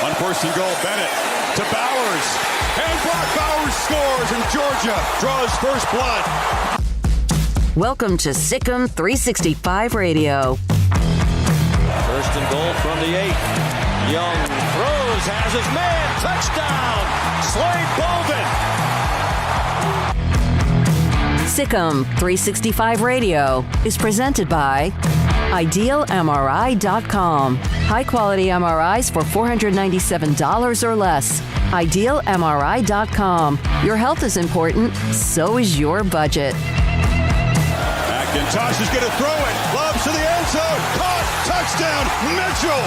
On first and goal, Bennett to Bowers. And Brock Bowers scores, and Georgia draws first blood. Welcome to Sikkim 365 Radio. First and goal from the 8. Young throws, has his man. Touchdown. Slade Bolden. Sikkim 365 Radio is presented by IdealMRI.com. High-quality MRIs for $497 or less. IdealMRI.com. Your health is important, so is your budget. McIntosh is going to throw it. Lobs to the end zone. Caught. Touchdown, Mitchell.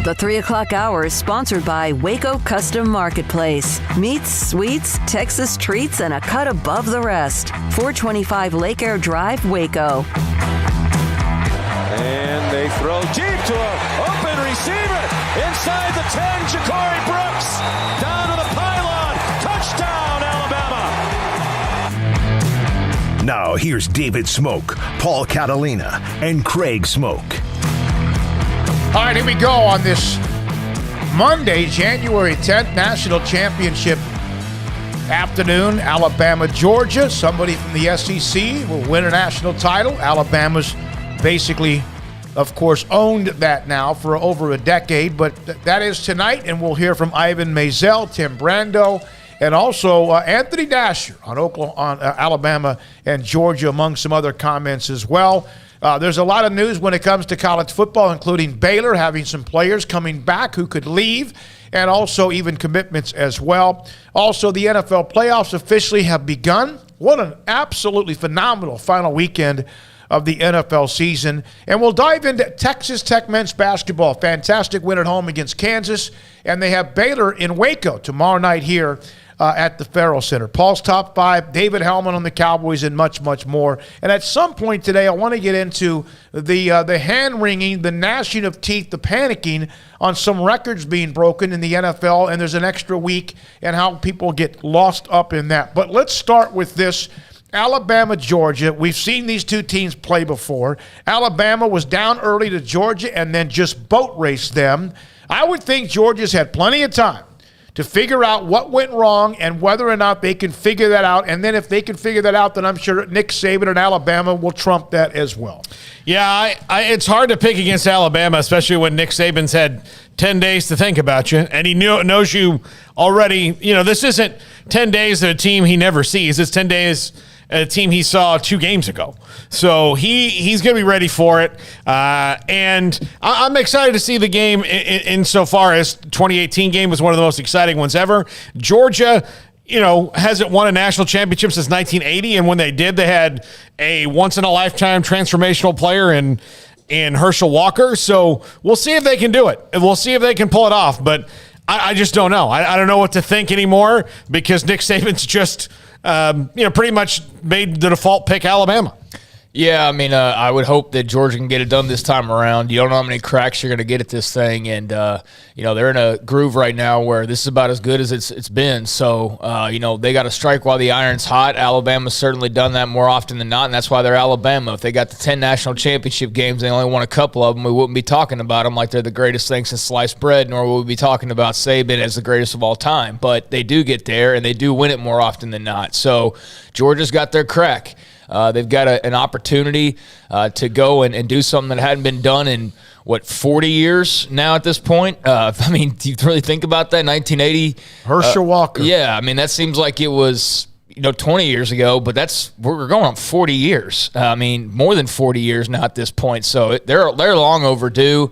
The 3 o'clock hour is sponsored by Waco Custom Marketplace. Meats, sweets, Texas treats, and a cut above the rest. 425 Lake Air Drive, Waco. And they throw deep to an open receiver. Inside the 10, Ja'Cory Brooks. Down to the pylon. Touchdown, Alabama. Now here's David Smoak, Paul Catalina, and Craig Smoak. All right, here we go on this Monday, January 10th, National Championship afternoon. Alabama, Georgia. Somebody from the SEC will win a national title. Alabama's basically, of course, owned that now for over a decade, but that is tonight, and we'll hear from Ivan Maisel, Tim Brando, and also Anthony Dasher on Alabama and Georgia, among some other comments as well. There's a lot of news when it comes to college football, including Baylor having some players coming back who could leave, and also even commitments as well. Also, the NFL playoffs officially have begun. What an absolutely phenomenal final weekend of the NFL season. And we'll dive into Texas Tech men's basketball. Fantastic win at home against Kansas. And they have Baylor in Waco tomorrow night here at the Farrell Center. Paul's Top 5, David Hellman on the Cowboys, and much, much more. And at some point today, I want to get into the hand-wringing, the gnashing of teeth, the panicking on some records being broken in the NFL, and there's an extra week, and how people get lost up in that. But let's start with this. Alabama, Georgia. We've seen these two teams play before. Alabama was down early to Georgia and then just boat raced them. I would think Georgia's had plenty of time to figure out what went wrong and whether or not they can figure that out. And then if they can figure that out, then I'm sure Nick Saban and Alabama will trump that as well. Yeah, it's hard to pick against Alabama, especially when Nick Saban's had 10 days to think about you, and he knows you already. You know, this isn't 10 days of a team he never sees. It's 10 days a team he saw 2 games ago. So he's going to be ready for it. And I'm excited to see the game insofar as 2018 game was one of the most exciting ones ever. Georgia, hasn't won a national championship since 1980. And when they did, they had a once-in-a-lifetime transformational player in Herschel Walker. So we'll see if they can do it. We'll see if they can pull it off. But I just don't know. I don't know what to think anymore because Nick Saban's just pretty much made the default pick Alabama. Yeah, I mean, I would hope that Georgia can get it done this time around. You don't know how many cracks you're going to get at this thing, and they're in a groove right now where this is about as good as it's been. So, they got to strike while the iron's hot. Alabama's certainly done that more often than not, and that's why they're Alabama. If they got the 10 national championship games, they only won a couple of them, we wouldn't be talking about them like they're the greatest thing since sliced bread, nor would we be talking about Saban as the greatest of all time. But they do get there, and they do win it more often than not. So, Georgia's got their crack. They've got an opportunity to go and do something that hadn't been done in, 40 years now at this point? I mean, do you really think about that? 1980? Herschel Walker. Yeah, I mean, that seems like it was, 20 years ago, but we're going on 40 years. I mean, more than 40 years now at this point. So they're long overdue.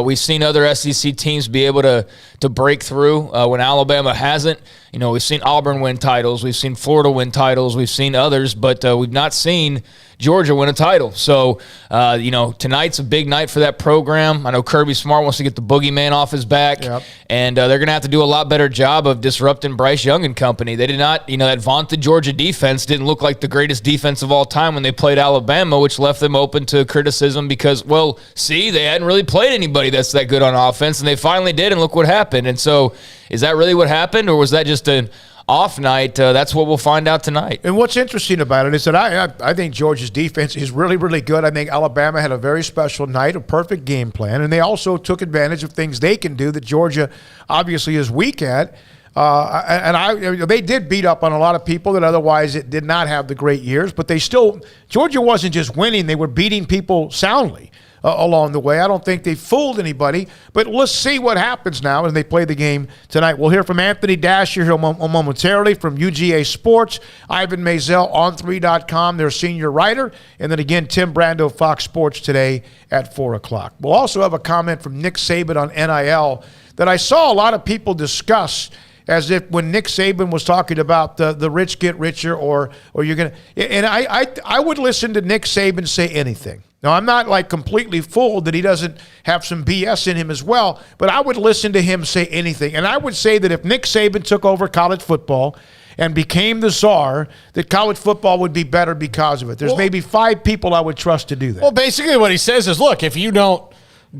We've seen other SEC teams be able to break through when Alabama hasn't. We've seen Auburn win titles. We've seen Florida win titles. We've seen others, but we've not seen Georgia win a title. So, tonight's a big night for that program. I know Kirby Smart wants to get the boogeyman off his back, and they're going to have to do a lot better job of disrupting Bryce Young and company. They did not, that vaunted Georgia defense didn't look like the greatest defense of all time when they played Alabama, which left them open to criticism because, they hadn't really played anybody that's that good on offense, and they finally did, and look what happened. And so, is that really what happened, or was that just an off night? That's what we'll find out tonight. And what's interesting about it is that I think Georgia's defense is really, really good. I think Alabama had a very special night, a perfect game plan, and they also took advantage of things they can do that Georgia obviously is weak at. They did beat up on a lot of people that otherwise it did not have the great years, but Georgia wasn't just winning, they were beating people soundly along the way. I don't think they fooled anybody, but let's see what happens now as they play the game tonight. We'll hear from Anthony Dasher here momentarily from UGA Sports, Ivan Mazel on 3.com, their senior writer, and then again, Tim Brando, Fox Sports today at 4 o'clock. We'll also have a comment from Nick Saban on NIL that I saw a lot of people discuss as if when Nick Saban was talking about the rich get richer or you're going to – and I would listen to Nick Saban say anything. Now, I'm not completely fooled that he doesn't have some BS in him as well, but I would listen to him say anything. And I would say that if Nick Saban took over college football and became the czar, that college football would be better because of it. There's maybe 5 people I would trust to do that. Well, basically what he says is, look, if you don't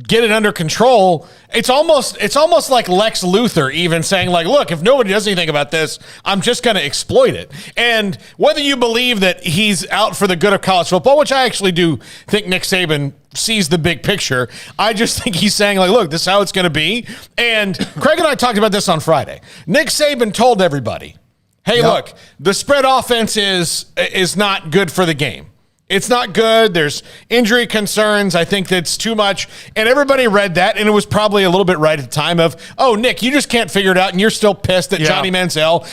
get it under control, it's almost like Lex Luthor even saying, look, if nobody does anything about this, I'm just going to exploit it. And whether you believe that he's out for the good of college football, which I actually do think Nick Saban sees the big picture, I just think he's saying, look, this is how it's going to be. And Craig and I talked about this on Friday. Nick Saban told everybody, hey, look, the spread offense is not good for the game. It's not good. There's injury concerns. I think that's too much. And everybody read that, and it was probably a little bit right at the time of, Nick, you just can't figure it out, and you're still pissed that Johnny Manziel,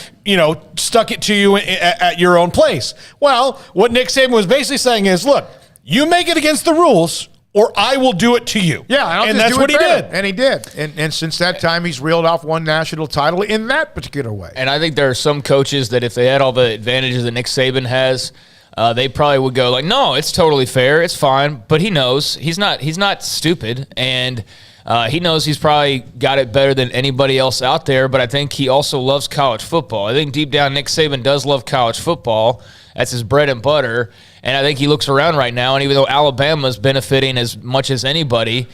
stuck it to you at your own place. Well, what Nick Saban was basically saying is, look, you make it against the rules, or I will do it to you. Yeah, and that's what he did. And he did. And since that time, he's reeled off one national title in that particular way. And I think there are some coaches that if they had all the advantages that Nick Saban has, they probably would go no, it's totally fair, it's fine. But he knows he's not stupid, and he knows he's probably got it better than anybody else out there. But I think he also loves college football. I think deep down, Nick Saban does love college football. That's his bread and butter. And I think he looks around right now, and even though Alabama's benefiting as much as anybody,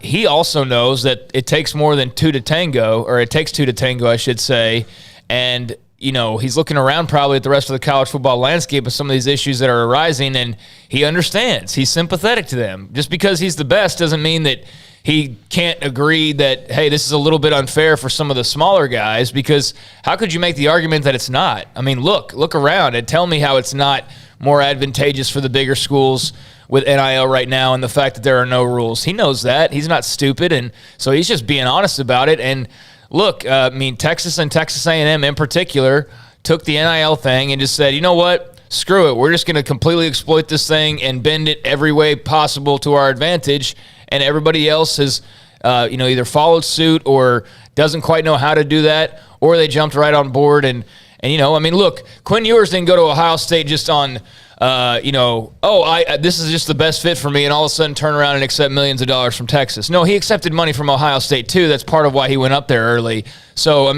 he also knows that it takes more than two to tango, or it takes two to tango, I should say. And he's looking around probably at the rest of the college football landscape of some of these issues that are arising, and he understands. He's sympathetic to them. Just because he's the best doesn't mean that he can't agree that, hey, this is a little bit unfair for some of the smaller guys, because how could you make the argument that it's not? I mean, look around and tell me how it's not more advantageous for the bigger schools with NIL right now and the fact that there are no rules. He knows that. He's not stupid, and so he's just being honest about it. And look, Texas and Texas A&M in particular took the NIL thing and just said, you know what, screw it. We're just going to completely exploit this thing and bend it every way possible to our advantage. And everybody else has, either followed suit or doesn't quite know how to do that, or they jumped right on board. And look, Quinn Ewers didn't go to Ohio State just on, this is just the best fit for me, and all of a sudden turn around and accept millions of dollars from Texas. No, he accepted money from Ohio State too. That's part of why he went up there early. So,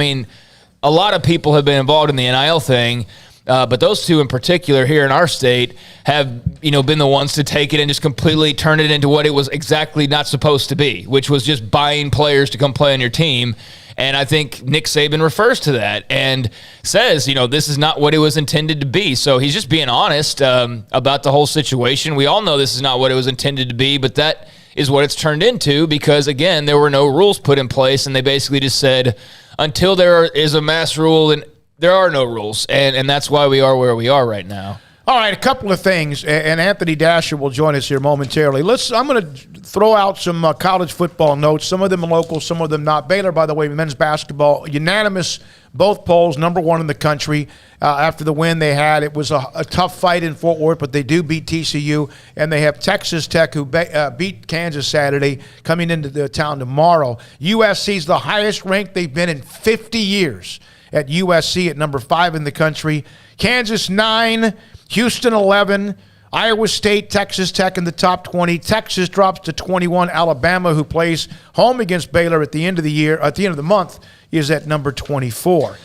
a lot of people have been involved in the NIL thing, But those two in particular here in our state have, been the ones to take it and just completely turn it into what it was exactly not supposed to be, which was just buying players to come play on your team. And I think Nick Saban refers to that and says, this is not what it was intended to be. So he's just being honest about the whole situation. We all know this is not what it was intended to be, but that is what it's turned into because, again, there were no rules put in place, and they basically just said until there is a mass rule, and there are no rules, and that's why we are where we are right now. All right, a couple of things, and Anthony Dasher will join us here momentarily. I'm going to throw out some college football notes, some of them local, some of them not. Baylor, by the way, men's basketball, unanimous, both polls, number one in the country. After the win they had, it was a tough fight in Fort Worth, but they do beat TCU, and they have Texas Tech, who beat Kansas Saturday, coming into the town tomorrow. USC's the highest ranked they've been in 50 years at USC at number 5 in the country. Kansas 9, Houston 11, Iowa State, Texas Tech in the top 20. Texas drops to 21. Alabama, who plays home against Baylor at the end of the month, is at number 24.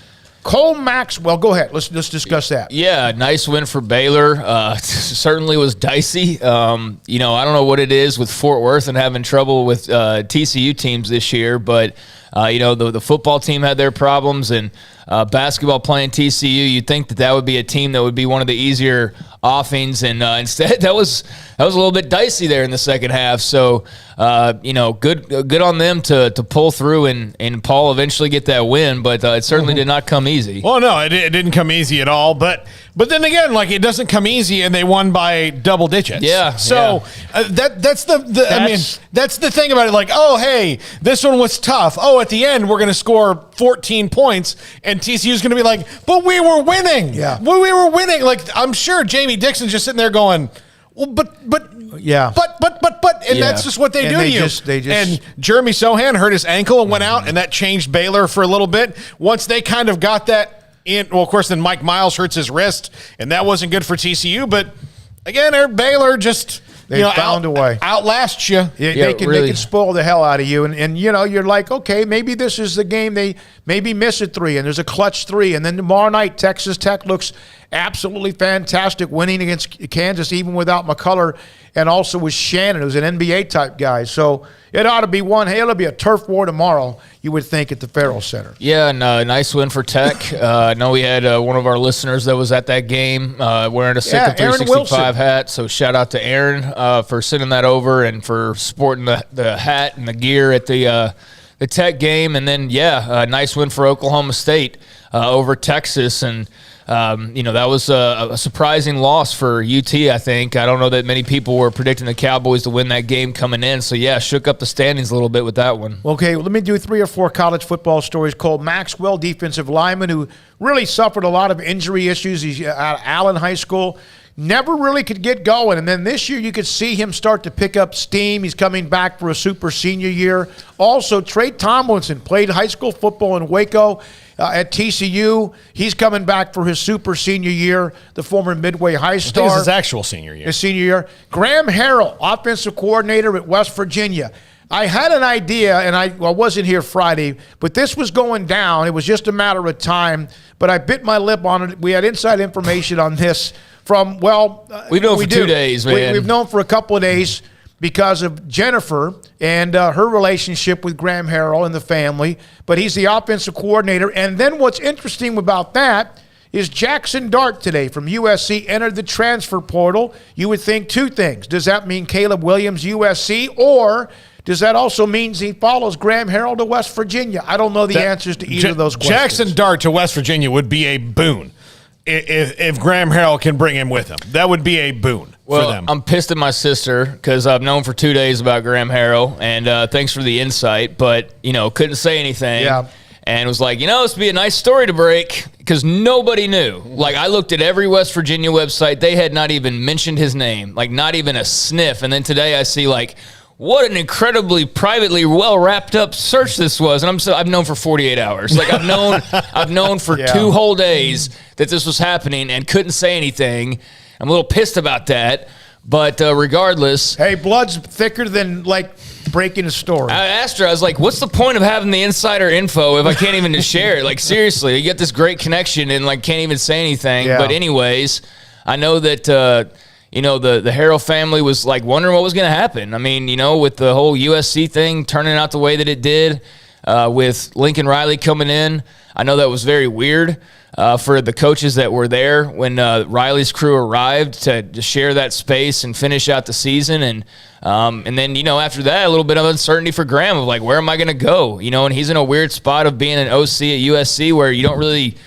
Cole Maxwell, go ahead. Let's discuss that. Yeah, nice win for Baylor. Certainly was dicey. I don't know what it is with Fort Worth and having trouble with TCU teams this year, but the football team had their problems, and basketball playing TCU, you'd think that would be a team that would be one of the easier offings, and instead that was a little bit dicey there in the second half. So good on them to pull through and Paul eventually get that win, but it certainly did not come easy. Well, no, it didn't come easy at all. But then again, it doesn't come easy, and they won by double digits. Yeah. So that's the thing about it. Oh, hey, this one was tough. Oh, at the end we're going to score 14 points, and TCU's going to be like, but we were winning. Yeah. Well, we were winning. I'm sure Jamie Dixon's just sitting there going, well, but and that's just what they do to you. And Jeremy Sohan hurt his ankle and went out, and that changed Baylor for a little bit. Once they kind of got that in, well, of course, then Mike Miles hurts his wrist, and that wasn't good for TCU. But again, Baylor just found a way, outlasts you. They can spoil the hell out of you, and you're like, okay, maybe this is the game. They maybe miss a 3, and there's a clutch 3, and then tomorrow night Texas Tech looks absolutely fantastic, winning against Kansas even without McCullough, and also with Shannon, who's an NBA type guy. So it ought to be one. Hey, it'll be a turf war tomorrow, you would think, at the Farrell Center. Yeah, and nice win for Tech. I know we had one of our listeners that was at that game wearing a Sitka 365 hat. So shout out to Aaron for sending that over and for sporting the hat and the gear at the Tech game. And then, nice win for Oklahoma State over Texas. And that was a surprising loss for UT, I think. I don't know that many people were predicting the Cowboys to win that game coming in. So, shook up the standings a little bit with that one. Okay, let me do 3 or 4 college football stories. Cole Maxwell, defensive lineman, who really suffered a lot of injury issues. He's at Allen High School. Never really could get going. And then this year you could see him start to pick up steam. He's coming back for a super senior year. Also, Trey Tomlinson played high school football in Waco at TCU. He's coming back for his super senior year, the former Midway High star. This is his actual senior year. His senior year. Graham Harrell, offensive coordinator at West Virginia. I had an idea, and I wasn't here Friday, but this was going down. It was just a matter of time, but I bit my lip on it. We had inside information on this from, we've known for 2 days, man. We've known for a couple of days because of Jennifer and her relationship with Graham Harrell and the family, but he's the offensive coordinator. And then what's interesting about that is Jackson Dart today from USC entered the transfer portal. You would think 2 things. Does that mean Caleb Williams, USC, or does that also mean he follows Graham Harrell to West Virginia? I don't know the answers to either of those questions. Jackson Dart to West Virginia would be a boon if Graham Harrell can bring him with him. That would be a boon for them. I'm pissed at my sister because I've known for 2 days about Graham Harrell, and thanks for the insight, but, couldn't say anything. Yeah. And was like, this would be a nice story to break because nobody knew. I looked at every West Virginia website. They had not even mentioned his name, not even a sniff. And then today I see, what an incredibly privately well wrapped up search this was, and I've known for 48 hours. I've known for 2 whole days that this was happening and couldn't say anything. I'm a little pissed about that, but regardless, hey, blood's thicker than breaking the story. I asked her, I was like, what's the point of having the insider info if I can't even just share it? Like, seriously, you get this great connection and, like, can't even say anything. Yeah. But anyways, I know that, the Harrell family was, like, wondering what was going to happen. I mean, with the whole USC thing turning out the way that it did, with Lincoln Riley coming in, I know that was very weird for the coaches that were there when Riley's crew arrived to share that space and finish out the season. And then, after that, a little bit of uncertainty for Graham of, like, where am I going to go? And he's in a weird spot of being an OC at USC where you don't really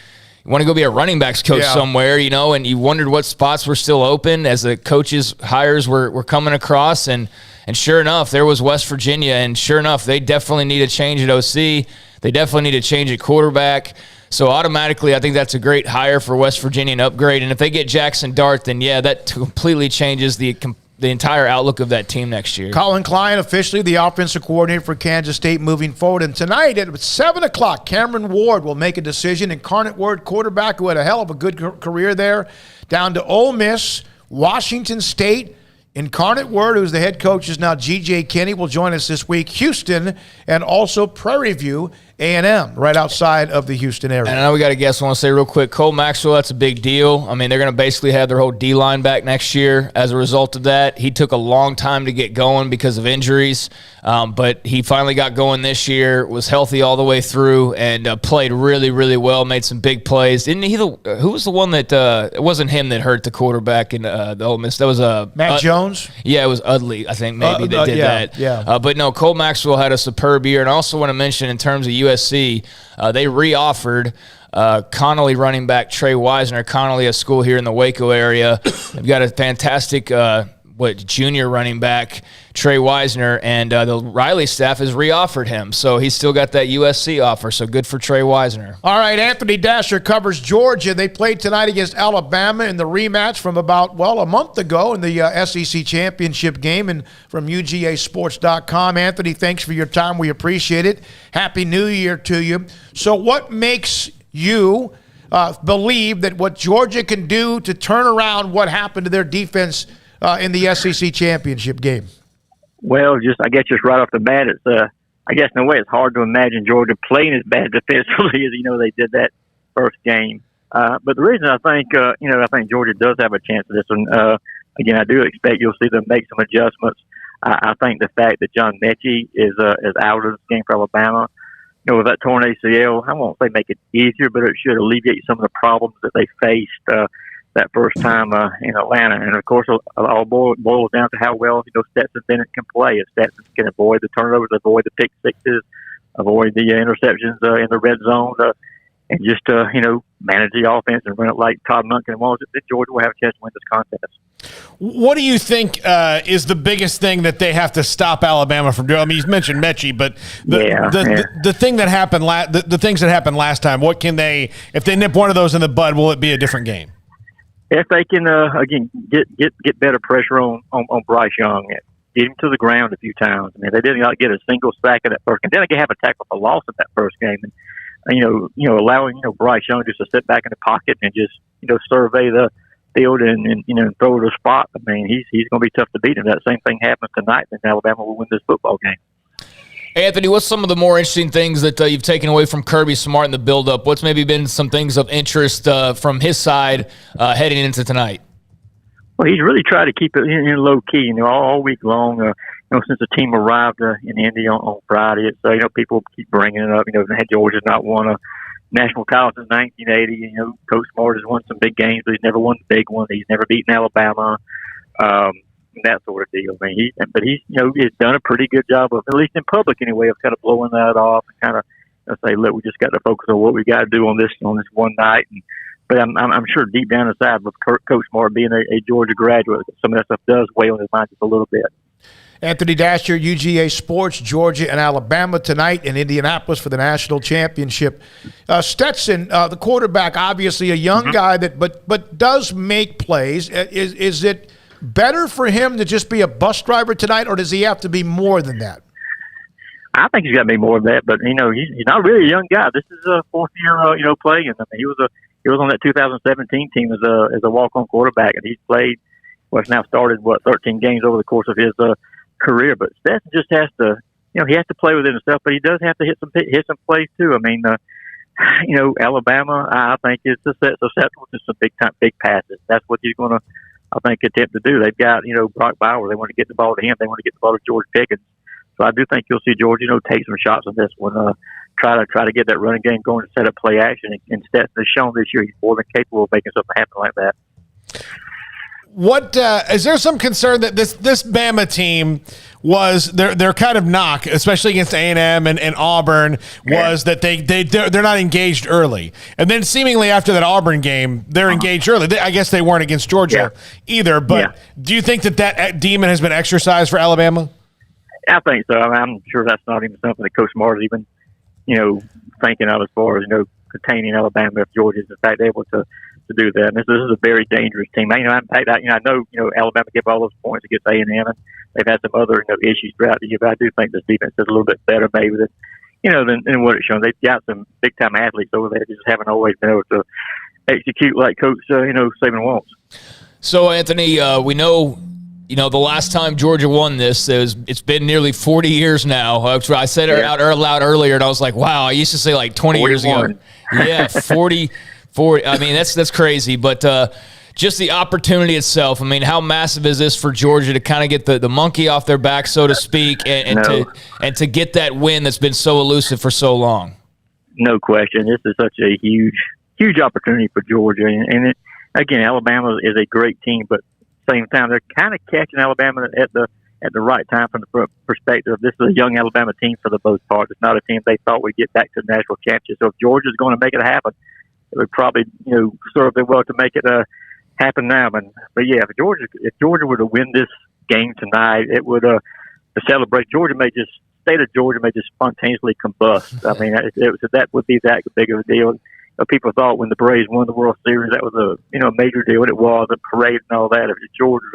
want to go be a running backs coach somewhere, and you wondered what spots were still open as the coaches' hires were coming across. And sure enough, there was West Virginia. And sure enough, they definitely need a change at OC. They definitely need a change at quarterback. So automatically, I think that's a great hire for West Virginia, an upgrade. And if they get Jackson Dart, then that completely changes the entire outlook of that team next year. Colin Klein, officially the offensive coordinator for Kansas State moving forward. And tonight at 7 o'clock, Cameron Ward will make a decision. Incarnate Word, quarterback who had a hell of a good career there, down to Ole Miss, Washington State. Incarnate Word, who's the head coach, is now G.J. Kinney, will join us this week. Houston and also Prairie View A&M, right outside of the Houston area. And I know we got a guest I want to say real quick. Cole Maxwell, that's a big deal. I mean, they're going to basically have their whole D-line back next year as a result of that. He took a long time to get going because of injuries, but he finally got going this year, was healthy all the way through, and played really, really well, made some big plays. Didn't he? Who was the one that it wasn't him that hurt the quarterback in the Ole Miss? That was Matt Jones? Yeah, it was Udley, I think, maybe that did that. Yeah. But no, Cole Maxwell had a superb year. And I also want to mention in terms of USC, they re-offered Connolly running back Trey Wisner. Connolly, a school here in the Waco area. They've got a fantastic junior running back, Trey Wisner, and the Riley staff has re-offered him. So he's still got that USC offer, so good for Trey Wisner. All right, Anthony Dasher covers Georgia. They played tonight against Alabama in the rematch from about, a month ago in the SEC championship game, and from UGAsports.com. Anthony, thanks for your time. We appreciate it. Happy New Year to you. So what makes you believe that what Georgia can do to turn around what happened to their defense in the SEC championship game? Well, I guess right off the bat, it's I guess in a way it's hard to imagine Georgia playing as bad defensively as they did that first game. But the reason I think I think Georgia does have a chance of this one. Again, I do expect you'll see them make some adjustments. I think the fact that John Mechie is out of this game for Alabama, with that torn ACL, I won't say make it easier, but it should alleviate some of the problems that they faced that first time in Atlanta. And, of course, it all boils down to how well Stetson Bennett can play. If Stetson can avoid the turnovers, avoid the pick sixes, avoid the interceptions in the red zone, and just, manage the offense and run it like Todd Monken was, then Georgia will have a chance to win this contest. What do you think is the biggest thing that they have to stop Alabama from doing? I mean, you mentioned Mechie, but the thing that happened, the things that happened last time, what can they, if they nip one of those in the bud, will it be a different game? If they can, again, get better pressure on Bryce Young, get him to the ground a few times. I mean, they didn't get a single sack in that first game. Then they have a tackle for loss in that first game, and allowing Bryce Young just to sit back in the pocket and just survey the field and throw to the spot. I mean, he's going to be tough to beat. If that same thing happens tonight, then Alabama will win this football game. Anthony, what's some of the more interesting things that you've taken away from Kirby Smart in the build-up? What's maybe been some things of interest from his side heading into tonight? Well, he's really tried to keep it low key, all week long. Since the team arrived in Indy on Friday, it's people keep bringing it up. Georgia's not won a national title since 1980. Coach Smart has won some big games, but he's never won the big one. He's never beaten Alabama. That sort of deal. I mean, he's done a pretty good job of, at least in public anyway, of kind of blowing that off and kind of say, look, we just got to focus on what we got to do on this one night. But I'm sure deep down inside, with Coach Smart being a Georgia graduate, some of that stuff does weigh on his mind just a little bit. Anthony Dasher, UGA Sports, Georgia and Alabama tonight in Indianapolis for the national championship. Stetson, the quarterback, obviously a young guy but does make plays. Is it better for him to just be a bus driver tonight, or does he have to be more than that? I think he's got to be more than that, but he's not really a young guy. This is a fourth year, playing. I mean, he was on that 2017 team as a walk-on quarterback, and he's played. Well, it's now started 13 games over the course of his career. But Stetson just has to, he has to play within himself, but he does have to hit some plays too. I mean, Alabama, I think is susceptible to some big passes. That's what he's going to, I think, attempt to do. They've got, Brock Bowers. They want to get the ball to him. They want to get the ball to George Pickens. So I do think you'll see George, take some shots on this one. Try to get that running game going and set up play action. And Stetson has shown this year he's more than capable of making something happen like that. What is there some concern that this Bama team was their kind of knock, especially against A&M and Auburn, was that they're not engaged early, and then seemingly after that Auburn game they're engaged early. I guess they weren't against Georgia either. But do you think that demon has been exercised for Alabama? I think so. I'm sure that's not even something that Coach Smart is even thinking of as far as containing Alabama if Georgia is in fact able to do that. And this is a very dangerous team. I know Alabama gave all those points against A&M, and they've had some other issues throughout the year. But I do think this defense is a little bit better maybe than what it's shown. They've got some big time athletes over there. They just haven't always been able to execute like Coach Saban wants. So Anthony, we know. The last time Georgia won this, it's been nearly 40 years now. I said it out loud earlier, and I was like, wow, I used to say like 20 years ago. Yeah, 40. I mean, that's crazy. But just the opportunity itself, I mean, how massive is this for Georgia to kind of get the monkey off their back, so to speak, and to get that win that's been so elusive for so long? No question. This is such a huge opportunity for Georgia. And again, Alabama is a great team, but same time, they're kind of catching Alabama at the right time from the perspective of this is a young Alabama team for the most part. It's not a team they thought would get back to the national championship. So if Georgia's going to make it happen, it would probably serve them well to make it happen now. But yeah, if Georgia were to win this game tonight, it would to celebrate. State of Georgia may just spontaneously combust. I mean, that would be that big of a deal. People thought when the Braves won the World Series that was a major deal, and it was a parade and all that. If Georgia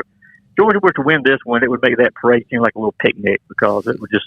were to win this one, it would make that parade seem like a little picnic because it would just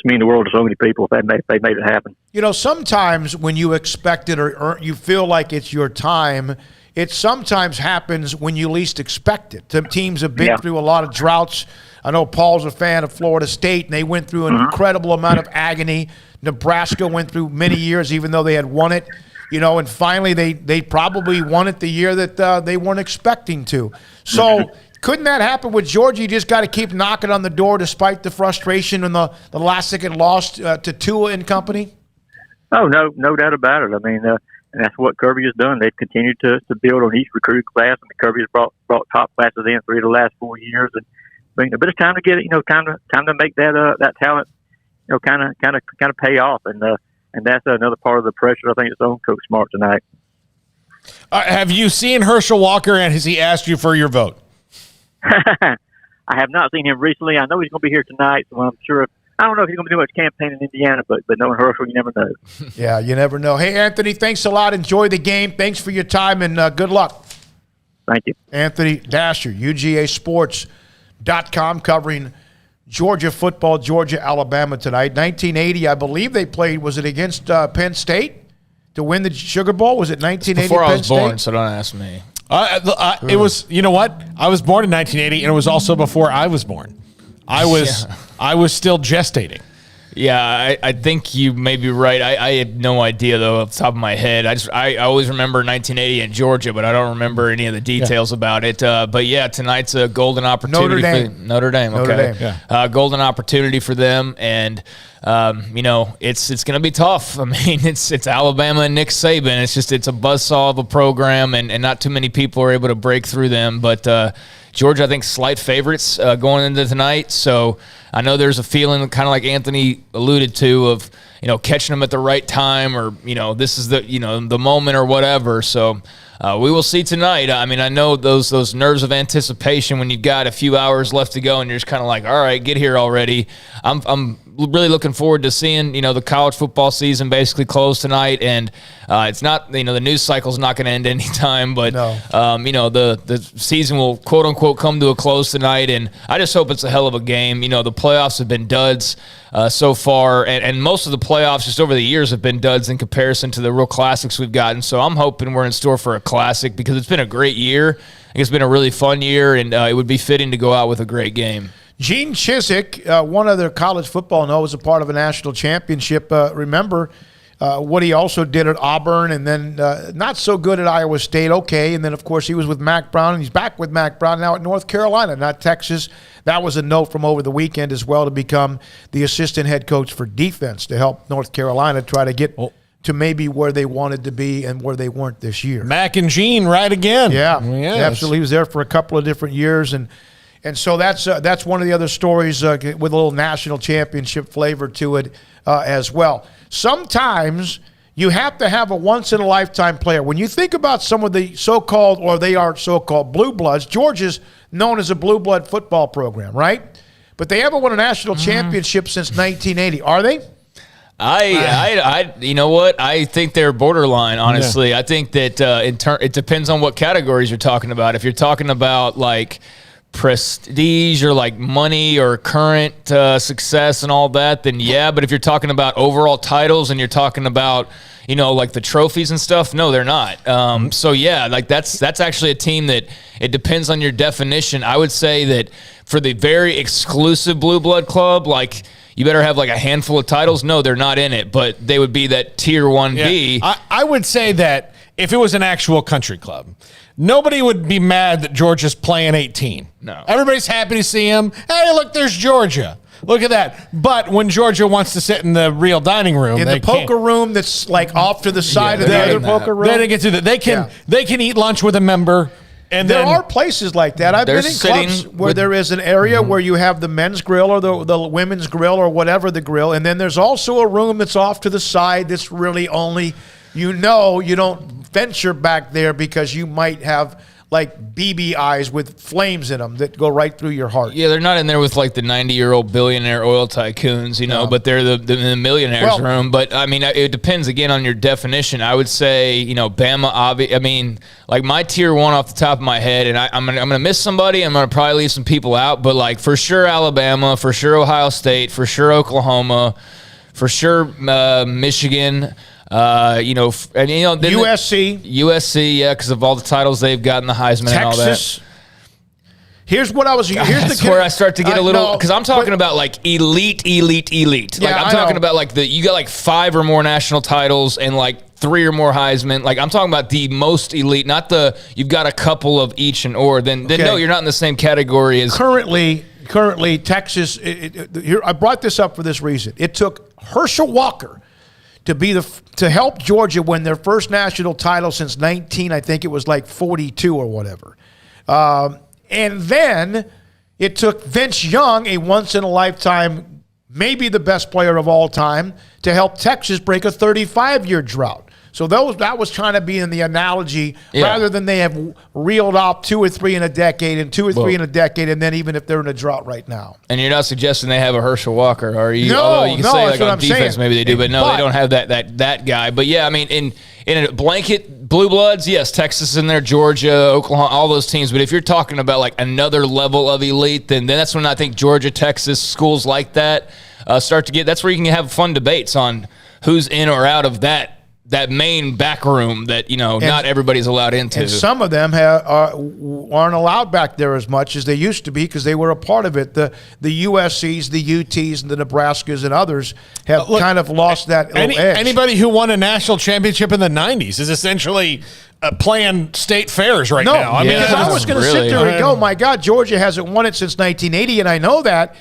mean the world to so many people if they made it happen. Sometimes when you expect it or you feel like it's your time, it sometimes happens when you least expect it. The teams have been through a lot of droughts. I know Paul's a fan of Florida State, and they went through an incredible amount of agony. Nebraska went through many years, even though they had won it. And finally they probably won it the year that they weren't expecting to. So couldn't that happen with Georgia? You just got to keep knocking on the door despite the frustration and the last-second loss to Tua and company? Oh, no doubt about it. I mean, and that's what Kirby has done. They've continued to build on each recruiting class, and Kirby has brought top classes in 3 of the last 4 years. And but it's time to get it. Time to make that talent, kind of pay off. And that's another part of the pressure I think it's on Coach Smart tonight. Have you seen Herschel Walker, and has he asked you for your vote? I have not seen him recently. I know he's going to be here tonight, so I'm sure. I don't know if he's going to do much campaign in Indiana, but knowing Herschel, you never know. Yeah, you never know. Hey, Anthony, thanks a lot. Enjoy the game. Thanks for your time, and good luck. Thank you. Anthony Dasher, UGAsports.com, covering Georgia football, Georgia, Alabama tonight. 1980, I believe they played, was it against Penn State to win the Sugar Bowl? Was it 1980 before Penn I was State? born, so don't ask me. It was, you know what? I was born in 1980, and it was also before I was born. I was still gestating. Yeah, I think you may be right. I had no idea, though, off the top of my head. I always remember 1980 in Georgia, but I don't remember any of the details about it. But, yeah, tonight's a golden opportunity. Notre Dame. Okay. Yeah. Golden opportunity for them, and, it's going to be tough. I mean, it's Alabama and Nick Saban. It's a buzzsaw of a program, and not too many people are able to break through them. But Georgia, I think, slight favorites going into tonight, so – I know there's a feeling, kind of like Anthony alluded to, of catching them at the right time, or this is the moment or whatever. So we will see tonight. I mean, I know those nerves of anticipation when you got a few hours left to go, and you're just kind of like, all right, get here already. I'm really looking forward to seeing the college football season basically close tonight, and it's not the news cycle's not going to end anytime, but the season will quote unquote come to a close tonight, and I just hope it's a hell of a game. The playoffs have been duds so far, and most of the playoffs just over the years have been duds in comparison to the real classics we've gotten. So I'm hoping we're in store for a classic because it's been a great year. I think it's been a really fun year, and it would be fitting to go out with a great game. Gene Chizik, one other college football know, was a part of a national championship. Remember what he also did at Auburn, and then not so good at Iowa State, okay. And then, of course, he was with Mack Brown, and he's back with Mack Brown now at North Carolina, not Texas. That was a note from over the weekend as well, to become the assistant head coach for defense to help North Carolina try to get to maybe where they wanted to be and where they weren't this year. Mac and Gene right again. Yeah, absolutely. He was there for a couple of different years, and so that's one of the other stories with a little national championship flavor to it as well. Sometimes you have to have a once-in-a-lifetime player. When you think about some of the so-called, or they are so-called blue bloods, Georgia's known as a blue blood football program, right? But they haven't won a national championship since 1980. Are they? I you know what? I think they're borderline, honestly. Yeah. I think that it depends on what categories you're talking about. If you're talking about, like, prestige or like money or current success and all that, then yeah. But if you're talking about overall titles and you're talking about, you know, like the trophies and stuff, no, they're not. So yeah, like that's actually a team that it depends on your definition. I would say that for the very exclusive blue blood club, like, you better have like a handful of titles. No, they're not in it, but they would be that tier 1B. Yeah. I would say that if it was an actual country club, nobody would be mad that Georgia's playing 18. No. Everybody's happy to see him. Hey, look, there's Georgia. Look at that. But when Georgia wants to sit in the real dining room, in the poker room that's like off to the side of the other poker room, they didn't get to that. They can eat lunch with a member. And there are places like that. I've been in clubs where there is an area where you have the men's grill or the women's grill or whatever the grill, and then there's also a room that's off to the side that's really only, you don't venture back there because you might have like BB eyes with flames in them that go right through your heart. Yeah, they're not in there with like the 90-year-old billionaire oil tycoons, but they're the millionaires room. But I mean, it depends again on your definition. I would say, Bama, I mean, like my tier 1 off the top of my head, and I'm gonna miss somebody. I'm gonna probably leave some people out, but like for sure Alabama, for sure Ohio State, for sure Oklahoma, for sure Michigan. USC, yeah, because of all the titles they've gotten, the Heisman Texas, and all that. Here's where I start to get a little, because I'm talking about like elite. Yeah, like I'm talking about like you got like 5 or more national titles and like 3 or more Heisman. Like I'm talking about the most elite, not you've got a couple of each and or. Then no, you're not in the same category as currently Texas. Here, I brought this up for this reason. It took Herschel Walker to help Georgia win their first national title since I think it was like 42 or whatever. And then it took Vince Young, a once-in-a-lifetime, maybe the best player of all time, to help Texas break a 35-year drought. So that was trying to be in the analogy, rather than they have reeled off 2 or 3 in a decade and 2 or 3 in a decade, and then even if they're in a drought right now. And you're not suggesting they have a Herschel Walker, are you? No, you can say like on defense saying. Maybe they do, but no, they don't have that guy. But yeah, I mean, in a blanket blue bloods, yes, Texas is in there, Georgia, Oklahoma, all those teams. But if you're talking about like another level of elite, then that's when I think Georgia, Texas, schools like that start to get. That's where you can have fun debates on who's in or out of that main back room that not everybody's allowed into. And some of them aren't allowed back there as much as they used to be because they were a part of it. The USCs, the UTs, and the Nebraskas and others have kind of lost that edge. Anybody who won a national championship in the 90s is essentially playing state fairs right now. I mean, I was going to sit there and go, my God, Georgia hasn't won it since 1980, and I know that.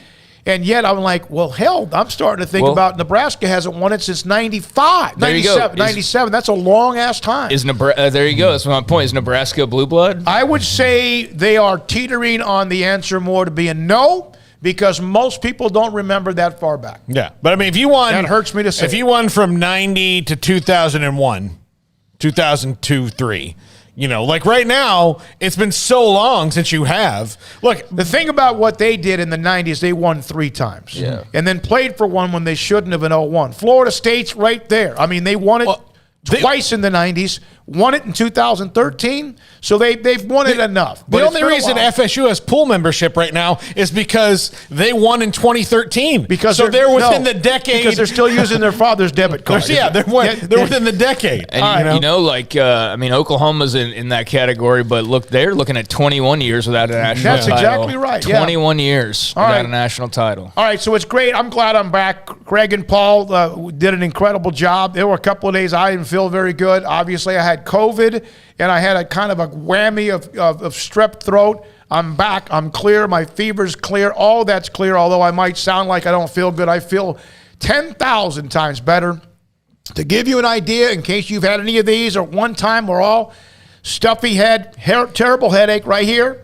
And yet I'm like, well, hell, I'm starting to think about Nebraska hasn't won it since 95, 97. That's a long-ass time. There you go. That's my point. Is Nebraska blue blood? I would say they are teetering on the answer more to being no, because most people don't remember that far back. Yeah. But, I mean, if you won – that hurts me to say. If you won from 90 to 2001, 2002, 3 – like right now, it's been so long since you have. Look, the thing about what they did in the 90s, they won 3 times. Yeah. And then played for one when they shouldn't have in 01. Florida State's right there. I mean, they won it twice in the 90s, won it in 2013, so they've won it enough. The only reason FSU has pool membership right now is because they won in 2013. Because they're within the decade. Because they're still using their father's debit card. They're within the decade. And Oklahoma's in that category, but look, they're looking at 21 years without a national title. That's exactly right. 21 years without a national title. All right, so it's great. I'm glad I'm back. Craig and Paul did an incredible job. There were a couple of days I didn't feel very good. Obviously, I had COVID, and I had a kind of a whammy of strep throat. I'm back. I'm clear. My fever's clear. All that's clear, although I might sound like I don't feel good. I feel 10,000 times better. To give you an idea, in case you've had any of these, or one time we're all stuffy head, terrible headache right here.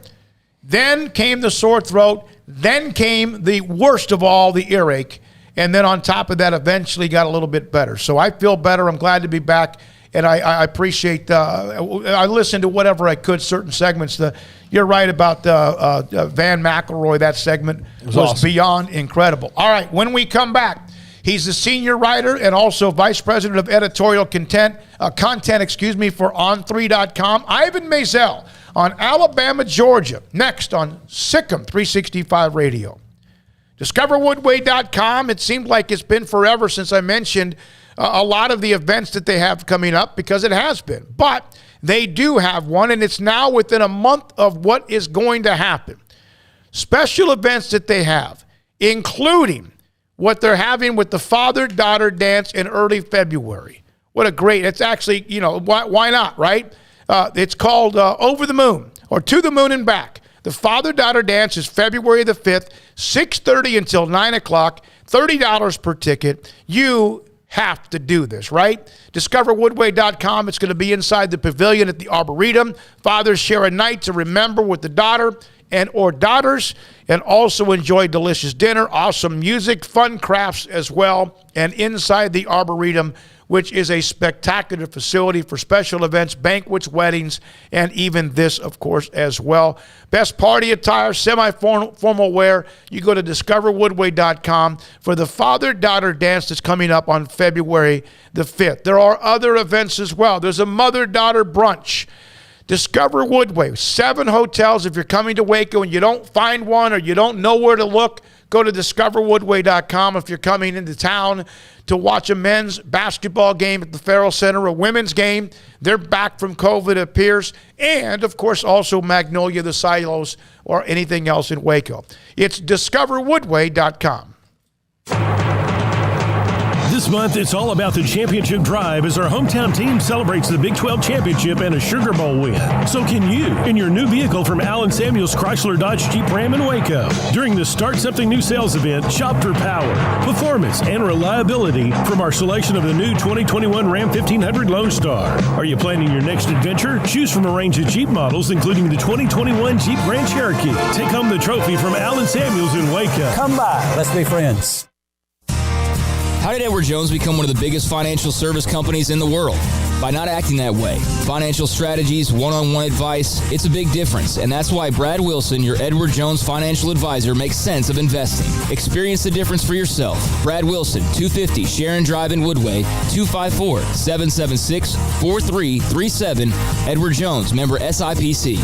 Then came the sore throat. Then came the worst of all, the earache. And then on top of that, eventually got a little bit better. So I feel better. I'm glad to be back. And I appreciate, I listened to whatever I could, certain segments. You're right about Van McElroy. That segment was awesome. Beyond incredible. All right, when we come back, he's the senior writer and also vice president of editorial content, for On3.com. Ivan Maisel on Alabama, Georgia. Next on Sikkim 365 Radio. DiscoverWoodway.com. It seemed like it's been forever since I mentioned a lot of the events that they have coming up, because it has been. But they do have one, and it's now within a month of what is going to happen. Special events that they have, including what they're having with the father-daughter dance in early February. What a great, it's actually, why not, right? It's called Over the Moon, or To the Moon and Back. The father-daughter dance is February the 5th, 6:30 until 9 o'clock, $30 per ticket. You have to do this, right? DiscoverWoodway.com. It's going to be inside the pavilion at the Arboretum. Fathers share a night to remember with the daughter and or daughters, and also enjoy delicious dinner, awesome music, fun crafts as well, and inside the Arboretum, which is a spectacular facility for special events, banquets, weddings, and even this, of course, as well. Best party attire, semi-formal wear. You go to discoverwoodway.com for the father-daughter dance that's coming up on February the 5th. There are other events as well. There's a mother-daughter brunch. Discover Woodway, 7 hotels. If you're coming to Waco and you don't find one or you don't know where to look, go to discoverwoodway.com. If you're coming into town to watch a men's basketball game at the Farrell Center, a women's game, they're back from COVID, it appears, and, of course, also Magnolia, the Silos, or anything else in Waco. It's discoverwoodway.com. This month, it's all about the championship drive as our hometown team celebrates the Big 12 championship and a Sugar Bowl win. So can you in your new vehicle from Allen Samuels Chrysler Dodge Jeep Ram in Waco. During the Start Something New sales event, shop for power, performance, and reliability from our selection of the new 2021 Ram 1500 Lone Star. Are you planning your next adventure? Choose from a range of Jeep models, including the 2021 Jeep Grand Cherokee. Take home the trophy from Allen Samuels in Waco. Come by. Let's be friends. How did Edward Jones become one of the biggest financial service companies in the world? By not acting that way. Financial strategies, one-on-one advice, it's a big difference. And that's why Brad Wilson, your Edward Jones financial advisor, makes sense of investing. Experience the difference for yourself. Brad Wilson, 250 Sharon Drive in Woodway, 254-776-4337. Edward Jones, member SIPC.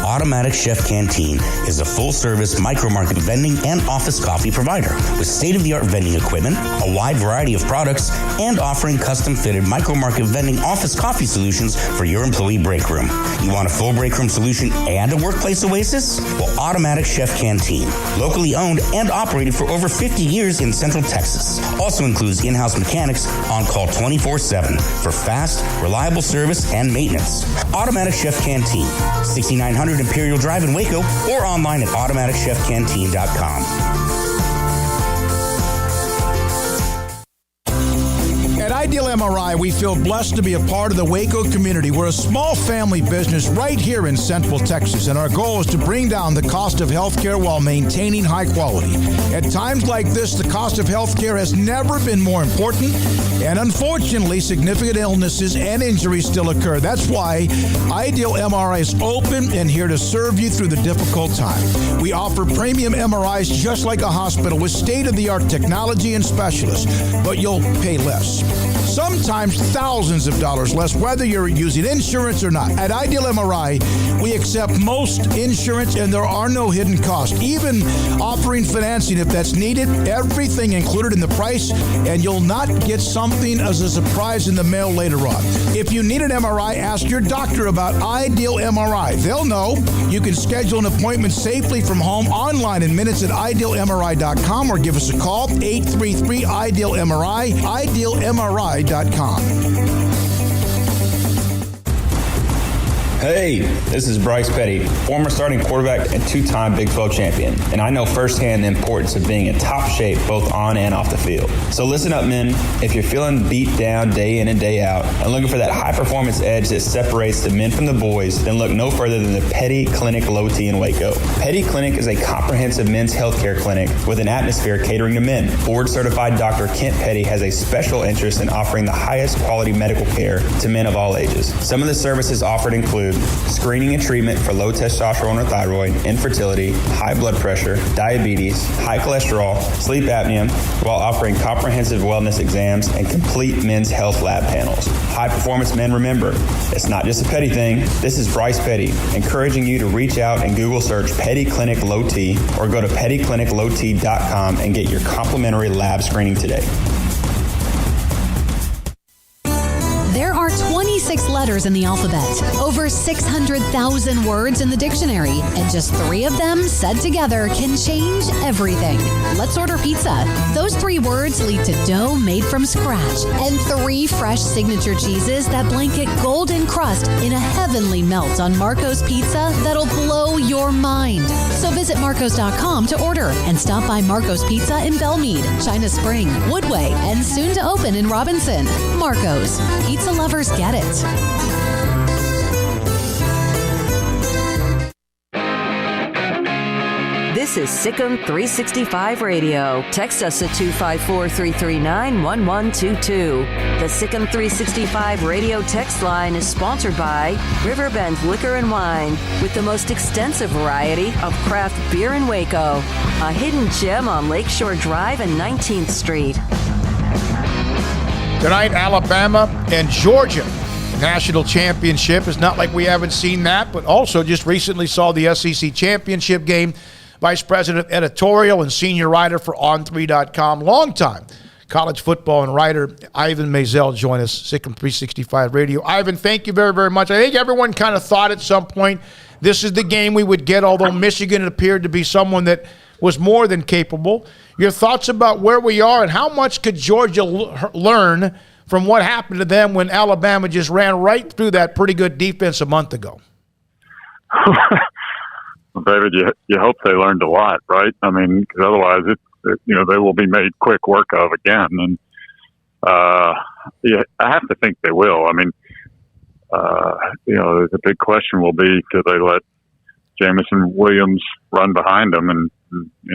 Automatic Chef Canteen is a full-service micro-market vending and office coffee provider with state-of-the-art vending equipment, a wide variety of products, and offering custom-fitted micro-market vending office coffee solutions for your employee break room. You want a full break room solution and a workplace oasis? Well, Automatic Chef Canteen, locally owned and operated for over 50 years in Central Texas, also includes in-house mechanics on call 24/7 for fast, reliable service and maintenance. Automatic Chef Canteen, 6900 Imperial Drive in Waco, or online at automaticchefcanteen.com. At Ideal MRI, we feel blessed to be a part of the Waco community. We're a small family business right here in Central Texas, and our goal is to bring down the cost of healthcare while maintaining high quality. At times like this, the cost of healthcare has never been more important, and unfortunately, significant illnesses and injuries still occur. That's why Ideal MRI is open and here to serve you through the difficult time. We offer premium MRIs just like a hospital with state-of-the-art technology and specialists, but you'll pay less. sometimes thousands of dollars less, whether you're using insurance or not. At Ideal MRI, we accept most insurance, and there are no hidden costs, even offering financing if that's needed. Everything included in the price, and you'll not get something as a surprise in the mail later on. If you need an MRI, ask your doctor about Ideal MRI. They'll know. You can schedule an appointment safely from home online in minutes at idealmri.com or give us a call, 833-IDEAL-MRI, idealmri.com. Hey, this is Bryce Petty, former starting quarterback and two-time Big 12 champion, and I know firsthand the importance of being in top shape both on and off the field. So listen up, men. If you're feeling beat down day in and day out and looking for that high-performance edge that separates the men from the boys, then look no further than the Petty Clinic Low T in Waco. Petty Clinic is a comprehensive men's healthcare clinic with an atmosphere catering to men. Board-certified Dr. Kent Petty has a special interest in offering the highest quality medical care to men of all ages. Some of the services offered include screening and treatment for low testosterone or thyroid, infertility, high blood pressure, diabetes, high cholesterol, sleep apnea, while offering comprehensive wellness exams and complete men's health lab panels. High performance men, remember, it's not just a Petty thing. This is Bryce Petty, encouraging you to reach out and Google search Petty Clinic Low T or go to pettycliniclowt.com and get your complimentary lab screening today. There are 26 letters in the alphabet, over 600,000 words in the dictionary, and just 3 of them said together can change everything. Let's order pizza. Those 3 words lead to dough made from scratch and 3 fresh signature cheeses that blanket golden crust in a heavenly melt on Marco's Pizza that'll blow your mind. So visit marcos.com to order and stop by Marco's Pizza in Belmead, China Spring, Woodway, and soon to open in Robinson. Marco's. Pizza lovers get it. This is Sikkim 365 Radio. Text us at 254-339-1122. The Sikkim 365 Radio text line is sponsored by Riverbend Liquor and Wine, with the most extensive variety of craft beer in Waco. A hidden gem on Lakeshore Drive and 19th Street. Tonight, Alabama and Georgia. National championship. It's not like we haven't seen that, but also just recently saw the SEC championship game. Vice President of Editorial and Senior Writer for On3.com, longtime college football and writer Ivan Maisel join us, Sikkim 365 Radio. Ivan, thank you very, very much. I think everyone kind of thought at some point this is the game we would get, although Michigan appeared to be someone that was more than capable. Your thoughts about where we are and how much could Georgia learn from what happened to them when Alabama just ran right through that pretty good defense a month ago? Well, David, you hope they learned a lot, right? I mean, because otherwise, they will be made quick work of again. And yeah, I have to think they will. I mean, the big question will be: do they let Jamison Williams run behind them, and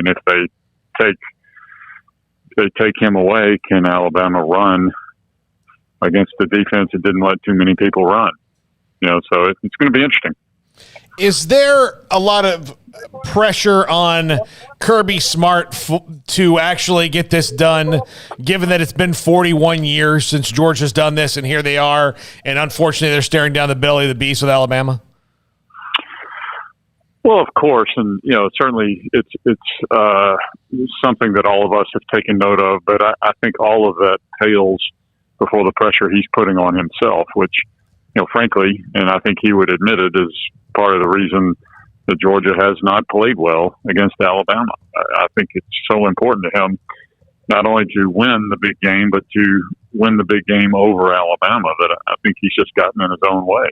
if they take him away, can Alabama run against the defense that didn't let too many people run? So it's going to be interesting. Is there a lot of pressure on Kirby Smart to actually get this done, given that it's been 41 years since Georgia's done this, and here they are, and unfortunately they're staring down the belly of the beast with Alabama? Well, of course, and certainly it's something that all of us have taken note of. But I think all of that pales before the pressure he's putting on himself, which, frankly, and I think he would admit it, is part of the reason that Georgia has not played well against Alabama. I think it's so important to him not only to win the big game, but to win the big game over Alabama, that I think he's just gotten in his own way.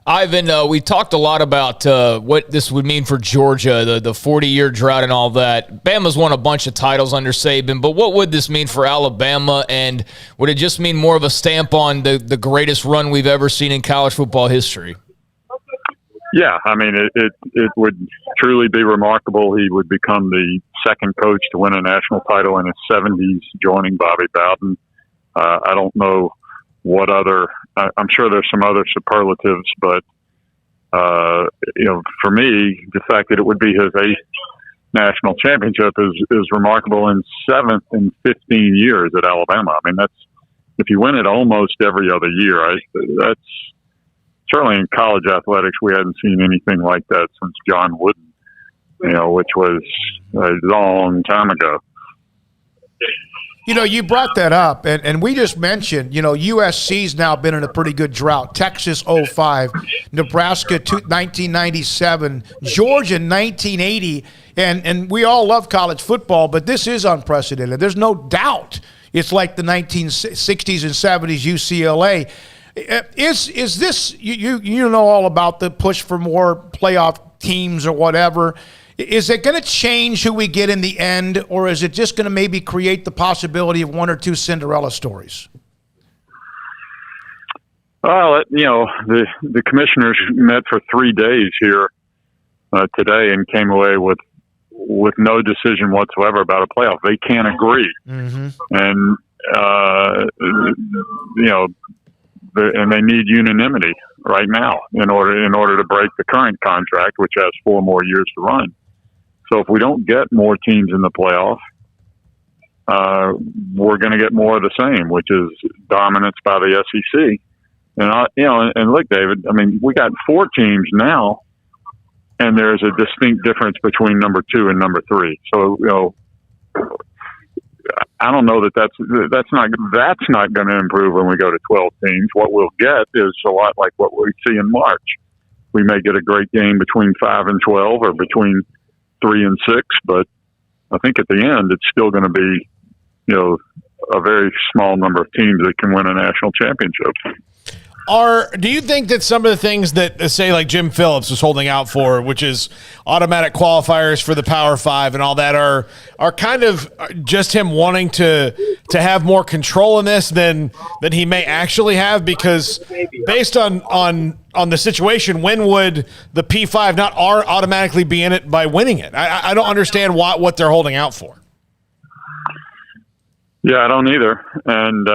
Ivan, we talked a lot about what this would mean for Georgia, the 40-year drought and all that. Bama's won a bunch of titles under Saban, but what would this mean for Alabama, and would it just mean more of a stamp on the greatest run we've ever seen in college football history? Yeah, I mean, it would truly be remarkable. He would become the second coach to win a national title in his 70s, joining Bobby Bowden. I don't know what other – I'm sure there's some other superlatives, but, for me, the fact that it would be his 8th national championship is remarkable, in 7th in 15 years at Alabama. I mean, if you win it almost every other year, that's certainly in college athletics. We hadn't seen anything like that since John Wooden, which was a long time ago. You brought that up, and we just mentioned, USC's now been in a pretty good drought. Texas 05, Nebraska 1997, Georgia 1980, and we all love college football, but this is unprecedented. There's no doubt it's like the 1960s and 70s UCLA. Is this, you know all about the push for more playoff teams or whatever. Is it going to change who we get in the end, or is it just going to maybe create the possibility of one or two Cinderella stories? Well, the commissioners met for 3 days here today and came away with no decision whatsoever about a playoff. They can't agree, and and they need unanimity right now in order to break the current contract, which has 4 more years to run. So if we don't get more teams in the playoff, we're going to get more of the same, which is dominance by the SEC. And look, David, I mean, we got 4 teams now, and there's a distinct difference between number 2 and number 3. So, I don't know that's not going to improve when we go to 12 teams. What we'll get is a lot like what we see in March. We may get a great game between 5 and 12 or between 3 and 6, but I think at the end it's still going to be, a very small number of teams that can win a national championship. Do you think that some of the things that, say, like Jim Phillips was holding out for, which is automatic qualifiers for the Power 5 and all that, are kind of just him wanting to have more control in this than he may actually have? Because based on the situation, when would the P5 not automatically be in it by winning it? I don't understand what they're holding out for. Yeah, I don't either. And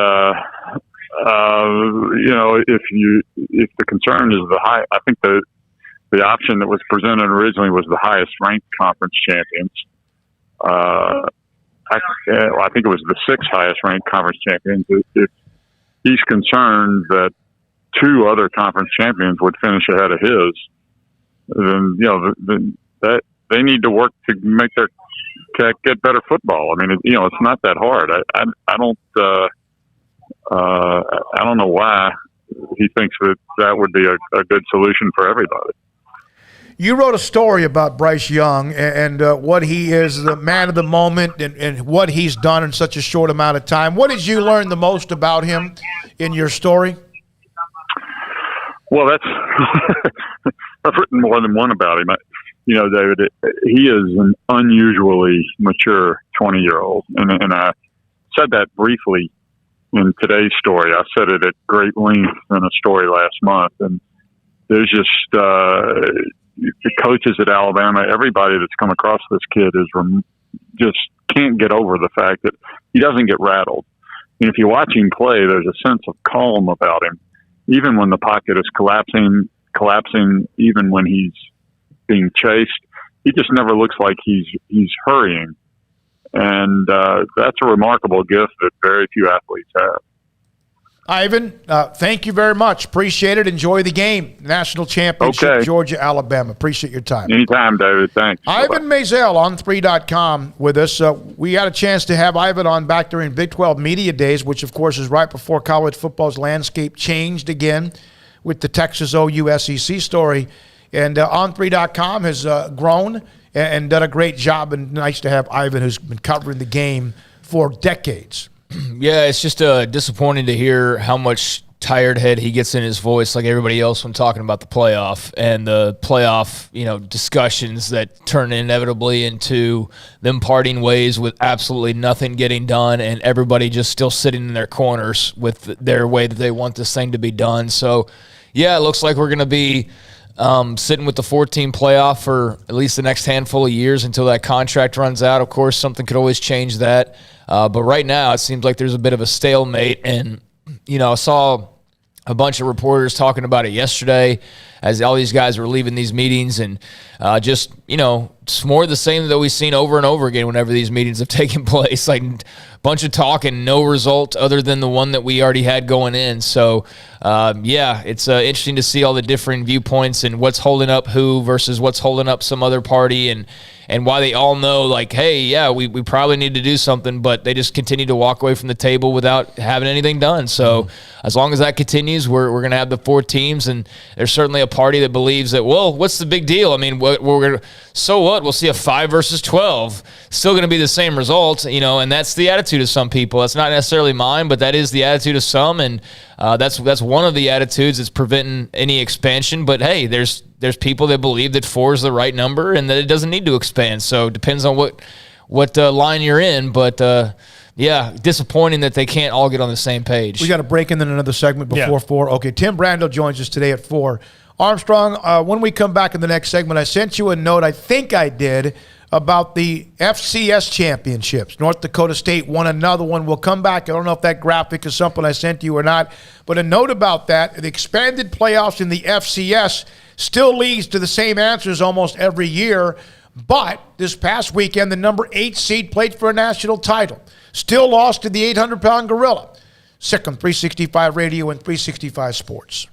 if the concern is I think the option that was presented originally was the highest ranked conference champions. I think it was the 6th highest ranked conference champions. If he's concerned that 2 other conference champions would finish ahead of his, then that they need to work to make their get better football. I mean, it's not that hard. I don't know why he thinks that would be a good solution for everybody. You wrote a story about Bryce Young and what he is, the man of the moment, and what he's done in such a short amount of time. What did you learn the most about him in your story? Well, I've written more than one about him. David, he is an unusually mature 20-year-old, and I said that briefly in today's story. I said it at great length in a story last month, and there's just the coaches at Alabama, everybody that's come across this kid just can't get over the fact that he doesn't get rattled. And if you watch him play, there's a sense of calm about him, even when the pocket is collapsing, even when he's being chased. He just never looks like he's hurrying. And that's a remarkable gift that very few athletes have. Ivan, thank you very much. Appreciate it. Enjoy the game. National championship, okay. Georgia, Alabama. Appreciate your time. Anytime, David. Thanks. Ivan Maisel on 3.com with us. We had a chance to have Ivan on back during Big 12 Media Days, which, of course, is right before college football's landscape changed again with the Texas OU SEC story. And on 3.com has grown and done a great job. And nice to have Ivan, who's been covering the game for decades. Yeah, it's just disappointing to hear how much tired head he gets in his voice, like everybody else, when talking about the playoff and the playoff, discussions that turn inevitably into them parting ways with absolutely nothing getting done, and everybody just still sitting in their corners with their way that they want this thing to be done. So, yeah, it looks like we're going to be sitting with the 14 playoff for at least the next handful of years until that contract runs out. Of course, something could always change that. But right now, it seems like there's a bit of a stalemate. And, I saw a bunch of reporters talking about it yesterday as all these guys were leaving these meetings and just, it's more the same that we've seen over and over again whenever these meetings have taken place. Like, bunch of talk and no result other than the one that we already had going in. So, it's interesting to see all the different viewpoints and what's holding up who versus what's holding up some other party, and why they all know, like, hey, yeah, we probably need to do something, but they just continue to walk away from the table without having anything done. So as long as that continues, we're going to have the 4 teams, and there's certainly a party that believes that, well, what's the big deal? I mean, so what? We'll see a 5 versus 12. Still going to be the same result, and that's the attitude of some people. That's not necessarily mine, but that is the attitude of some, and that's one of the attitudes that's preventing any expansion. But hey, there's people that believe that 4 is the right number and that it doesn't need to expand. So it depends on what line you're in. But disappointing that they can't all get on the same page. We got to break in another segment before 4. Okay, Tim Brando joins us today at 4. Armstrong, when we come back in the next segment, I sent you a note, I think I did, about the FCS championships. North Dakota State won another one. We'll come back. I don't know if that graphic is something I sent you or not, but a note about that. The expanded playoffs in the FCS still leads to the same answers almost every year, but this past weekend, the number 8 seed played for a national title. Still lost to the 800-pound gorilla. Sick on 365 Radio and 365 Sports.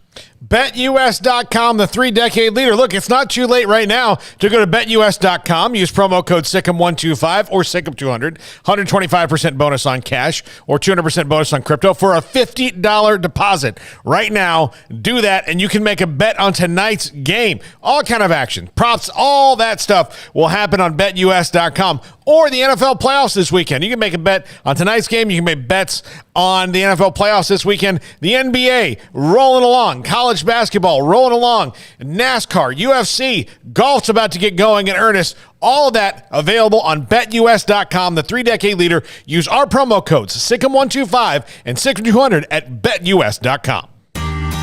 BetUS.com, the 3-decade leader. Look, it's not too late right now to go to BetUS.com. Use promo code SICK'EM125 or SICK'EM200. 125% bonus on cash or 200% bonus on crypto for a $50 deposit. Right now, do that, and you can make a bet on tonight's game. All kind of action, props, all that stuff will happen on BetUS.com. Or the NFL playoffs this weekend. You can make a bet on tonight's game. You can make bets on the NFL playoffs this weekend. The NBA rolling along. College basketball rolling along. NASCAR, UFC, golf's about to get going in earnest. All of that available on BetUS.com, the 3-decade leader. Use our promo codes, SICK'EM125 and SICK'EM200 at BetUS.com.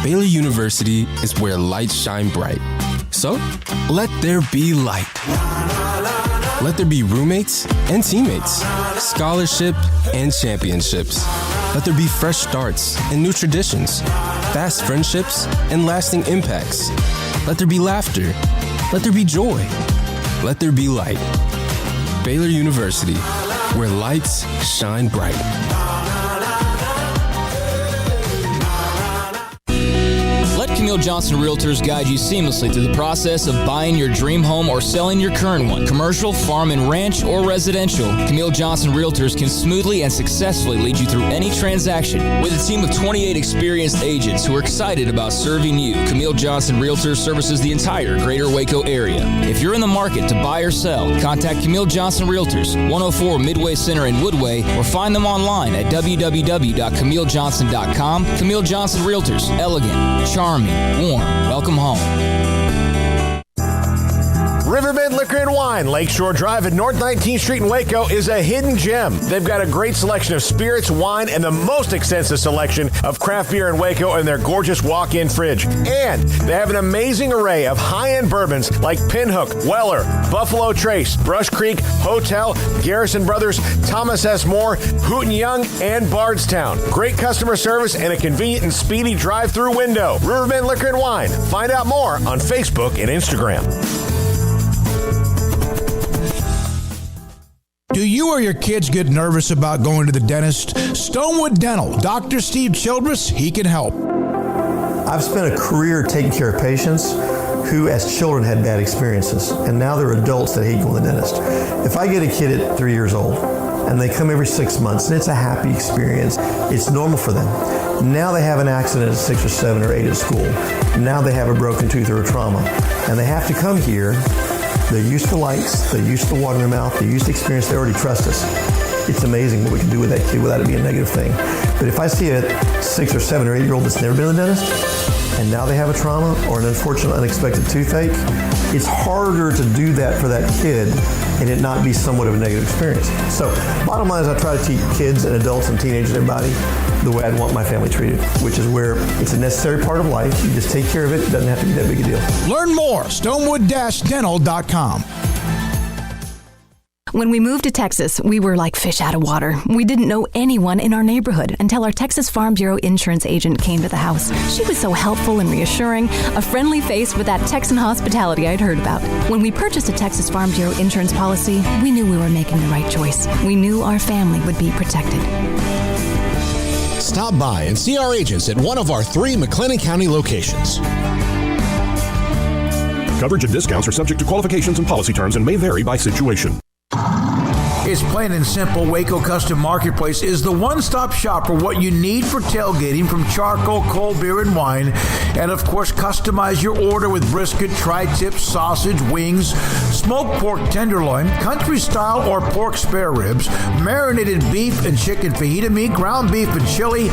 Baylor University is where lights shine bright. So, let there be light. Let there be roommates and teammates, scholarship and championships. Let there be fresh starts and new traditions, fast friendships and lasting impacts. Let there be laughter. Let there be joy. Let there be light. Baylor University, where lights shine bright. Let Camille Johnson Realtors guide you seamlessly through the process of buying your dream home or selling your current one. Commercial, farm and ranch, or residential, Camille Johnson Realtors can smoothly and successfully lead you through any transaction. With a team of 28 experienced agents who are excited about serving you, Camille Johnson Realtors services the entire greater Waco area. If you're in the market to buy or sell, contact Camille Johnson Realtors, 104 Midway Center in Woodway, or find them online at www.camillejohnson.com. Camille Johnson Realtors, elegant, charming, warm. Welcome home. Riverbend Liquor and Wine, Lakeshore Drive at North 19th Street in Waco is a hidden gem. They've got a great selection of spirits, wine, and the most extensive selection of craft beer in Waco in their gorgeous walk-in fridge. And they have an amazing array of high-end bourbons like Pinhook, Weller, Buffalo Trace, Brush Creek, Hotel, Garrison Brothers, Thomas S. Moore, Hooten Young, and Bardstown. Great customer service and a convenient and speedy drive-through window. Riverbend Liquor and Wine. Find out more on Facebook and Instagram. Do you or your kids get nervous about going to the dentist? Stonewood Dental, Dr. Steve Childress, he can help. I've spent a career taking care of patients who as children had bad experiences, and now they're adults that hate going to the dentist. If I get a kid at 3 years old and they come every 6 months and it's a happy experience, it's normal for them. Now they have an accident at 6 or 7 or 8 at school. Now they have a broken tooth or a trauma, and they have to come here. They're used to lights, they're used to water in their mouth, they're used to experience, they already trust us. It's amazing what we can do with that kid without it being a negative thing. But if I see a 6 or 7 or 8 year old that's never been to the dentist, and now they have a trauma or an unfortunate unexpected toothache, it's harder to do that for that kid and it not be somewhat of a negative experience. So bottom line is I try to teach kids and adults and teenagers, everybody, the way I'd want my family treated, which is where it's a necessary part of life. You just take care of it. It doesn't have to be that big a deal. Learn more, stonewood-dental.com. When we moved to Texas, we were like fish out of water. We didn't know anyone in our neighborhood until our Texas Farm Bureau insurance agent came to the house. She was so helpful and reassuring, a friendly face with that Texan hospitality I'd heard about. When we purchased a Texas Farm Bureau insurance policy, we knew we were making the right choice. We knew our family would be protected. Stop by and see our agents at one of our 3 McLennan County locations. Coverage and discounts are subject to qualifications and policy terms and may vary by situation. It's plain and simple. Waco Custom Marketplace is the one-stop shop for what you need for tailgating, from charcoal, cold beer, and wine. And, of course, customize your order with brisket, tri-tip, sausage, wings, smoked pork tenderloin, country-style or pork spare ribs, marinated beef and chicken fajita meat, ground beef and chili,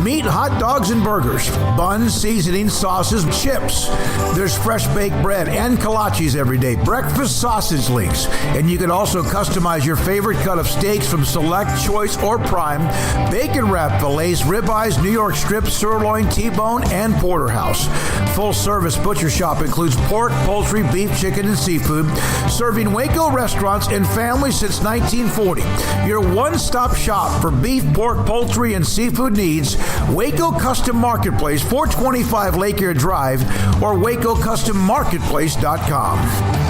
meat, hot dogs, and burgers, buns, seasoning, sauces, chips. There's fresh baked bread and kolaches every day, breakfast sausage links. And you can also customize your favorite cut of steaks from Select, Choice, or Prime, bacon wrap fillets, ribeyes, New York strip, sirloin, T-bone, and porterhouse. Full service butcher shop includes pork, poultry, beef, chicken, and seafood, serving Waco restaurants and families since 1940. Your one-stop shop for beef, pork, poultry, and seafood needs. Waco Custom Marketplace, 425 Lake Erie Drive, or WacoCustomMarketplace.com.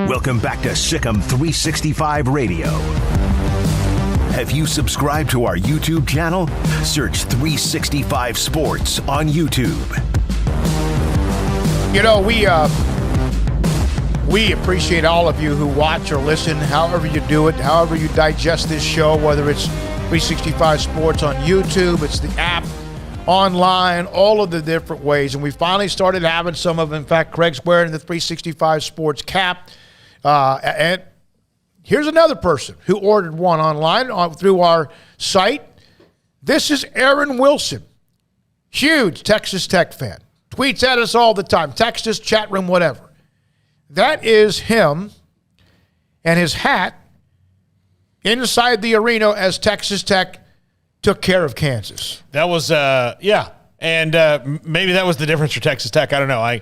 Welcome back to Sikkim 365 Radio. Have you subscribed to our YouTube channel? Search 365 Sports on YouTube. You know, we appreciate all of you who watch or listen, however you do it, however you digest this show, whether it's 365 Sports on YouTube, it's the app, online, all of the different ways. And we finally started having some of them. In fact, Craig's wearing the 365 Sports cap. And here's another person who ordered one online through our site. This is Aaron Wilson, huge Texas Tech fan. Tweets at us all the time, text us, chat room, whatever. That is him and his hat inside the arena as Texas Tech took care of Kansas. That was, yeah. And maybe that was the difference for Texas Tech. I don't know. I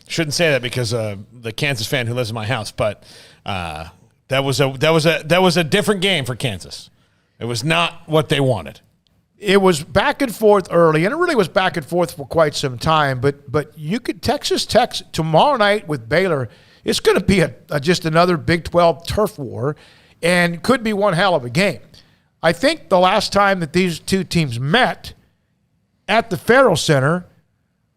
shouldn't say that because the Kansas fan who lives in my house, but that was a different game for Kansas. It was not what they wanted. It was back and forth early, and it really was back and forth for quite some time. But you could Texas Tech tomorrow night with Baylor. It's going to be just another Big 12 turf war, and could be one hell of a game. I think the last time that these two teams met at the Farrell Center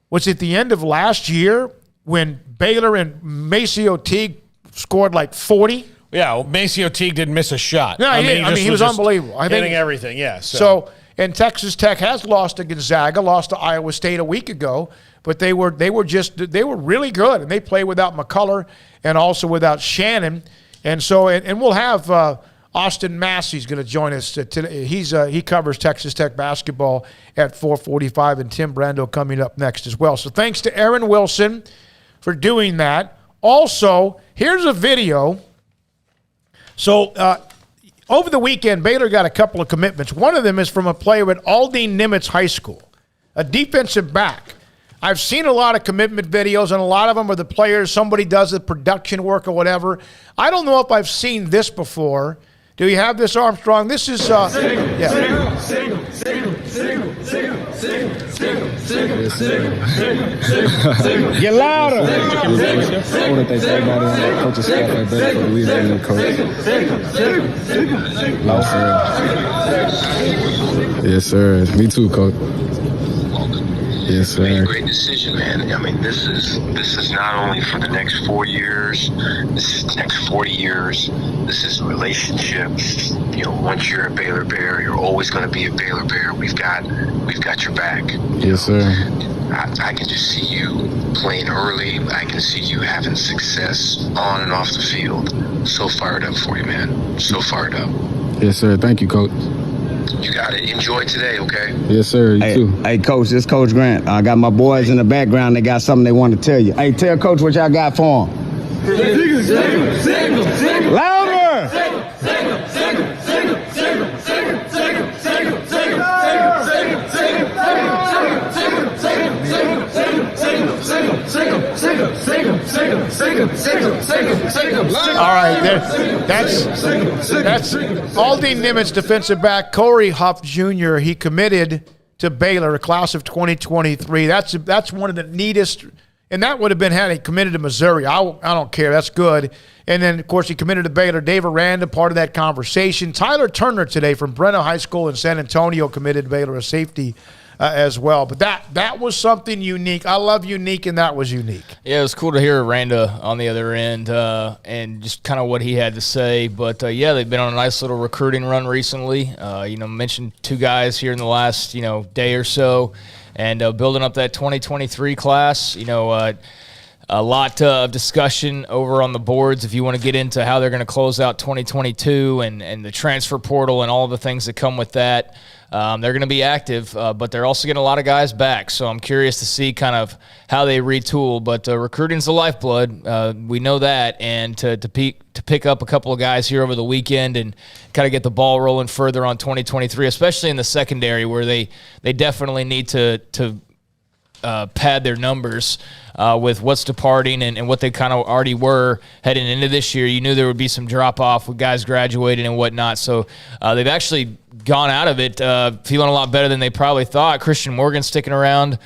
was at the end of last year when Baylor and Maceo Teague scored like 40. Yeah, well, Maceo Teague didn't miss a shot. No, he was unbelievable. I think hitting everything, yeah. So, and Texas Tech has lost to Gonzaga, lost to Iowa State a week ago, but they were really good, and they play without McCullough and also without Shannon. And so, and we'll have Austin Massey's going to join us today. He covers Texas Tech basketball at 4:45, and Tim Brando coming up next as well. So thanks to Aaron Wilson for doing that. Also, here's a video. So over the weekend, Baylor got a couple of commitments. One of them is from a player at Aldine Nimitz High School, a defensive back. I've seen a lot of commitment videos, and a lot of them are the players. Somebody does the production work or whatever. I don't know if I've seen this before. Do you have this, Armstrong? This is, Get louder. I want to thank everybody on the coaching staff at Baylor for believing in the coach. Yes, sir. Me too, coach. Yes, sir. Made a great decision, man. I mean, this is not only for the next 4 years. This is the next 40 years. This is relationships. You know, once you're a Baylor Bear, you're always going to be a Baylor Bear. We've got your back. Yes, sir. I can just see you playing early. I can see you having success on and off the field. So fired up for you, man. So fired up. Yes, sir. Thank you, coach. You got it. Enjoy today, okay? Yes, sir. You too. Hey, Coach, this is Coach Grant. I got my boys in the background. They got something they want to tell you. Hey, tell Coach what y'all got for him. Louder! That's Aldine Nimitz, defensive back. Corey Huff Jr., he committed to Baylor, a class of 2023. That's one of the neatest, and that would have been had he committed to Missouri. I don't care. That's good. And then, of course, he committed to Baylor. Dave Aranda, part of that conversation. Tyler Turner today from Brenna High School in San Antonio committed to Baylor, a safety as well. But that was something unique. I love unique, and that was unique. Yeah, it was cool to hear Aranda on the other end and just kind of what he had to say. But, yeah, they've been on a nice little recruiting run recently. Mentioned 2 guys here in the last, day or so. And building up that 2023 class, a lot of discussion over on the boards if you want to get into how they're going to close out 2022 and the transfer portal and all the things that come with that. They're going to be active, but they're also getting a lot of guys back. So I'm curious to see kind of how they retool. But recruiting's the lifeblood. We know that. And to pick up a couple of guys here over the weekend and kind of get the ball rolling further on 2023, especially in the secondary where they definitely need to pad their numbers with what's departing and what they kind of already were heading into this year. You knew there would be some drop-off with guys graduating and whatnot. So they've actually gone out of it feeling a lot better than they probably thought. Christian Morgan sticking around,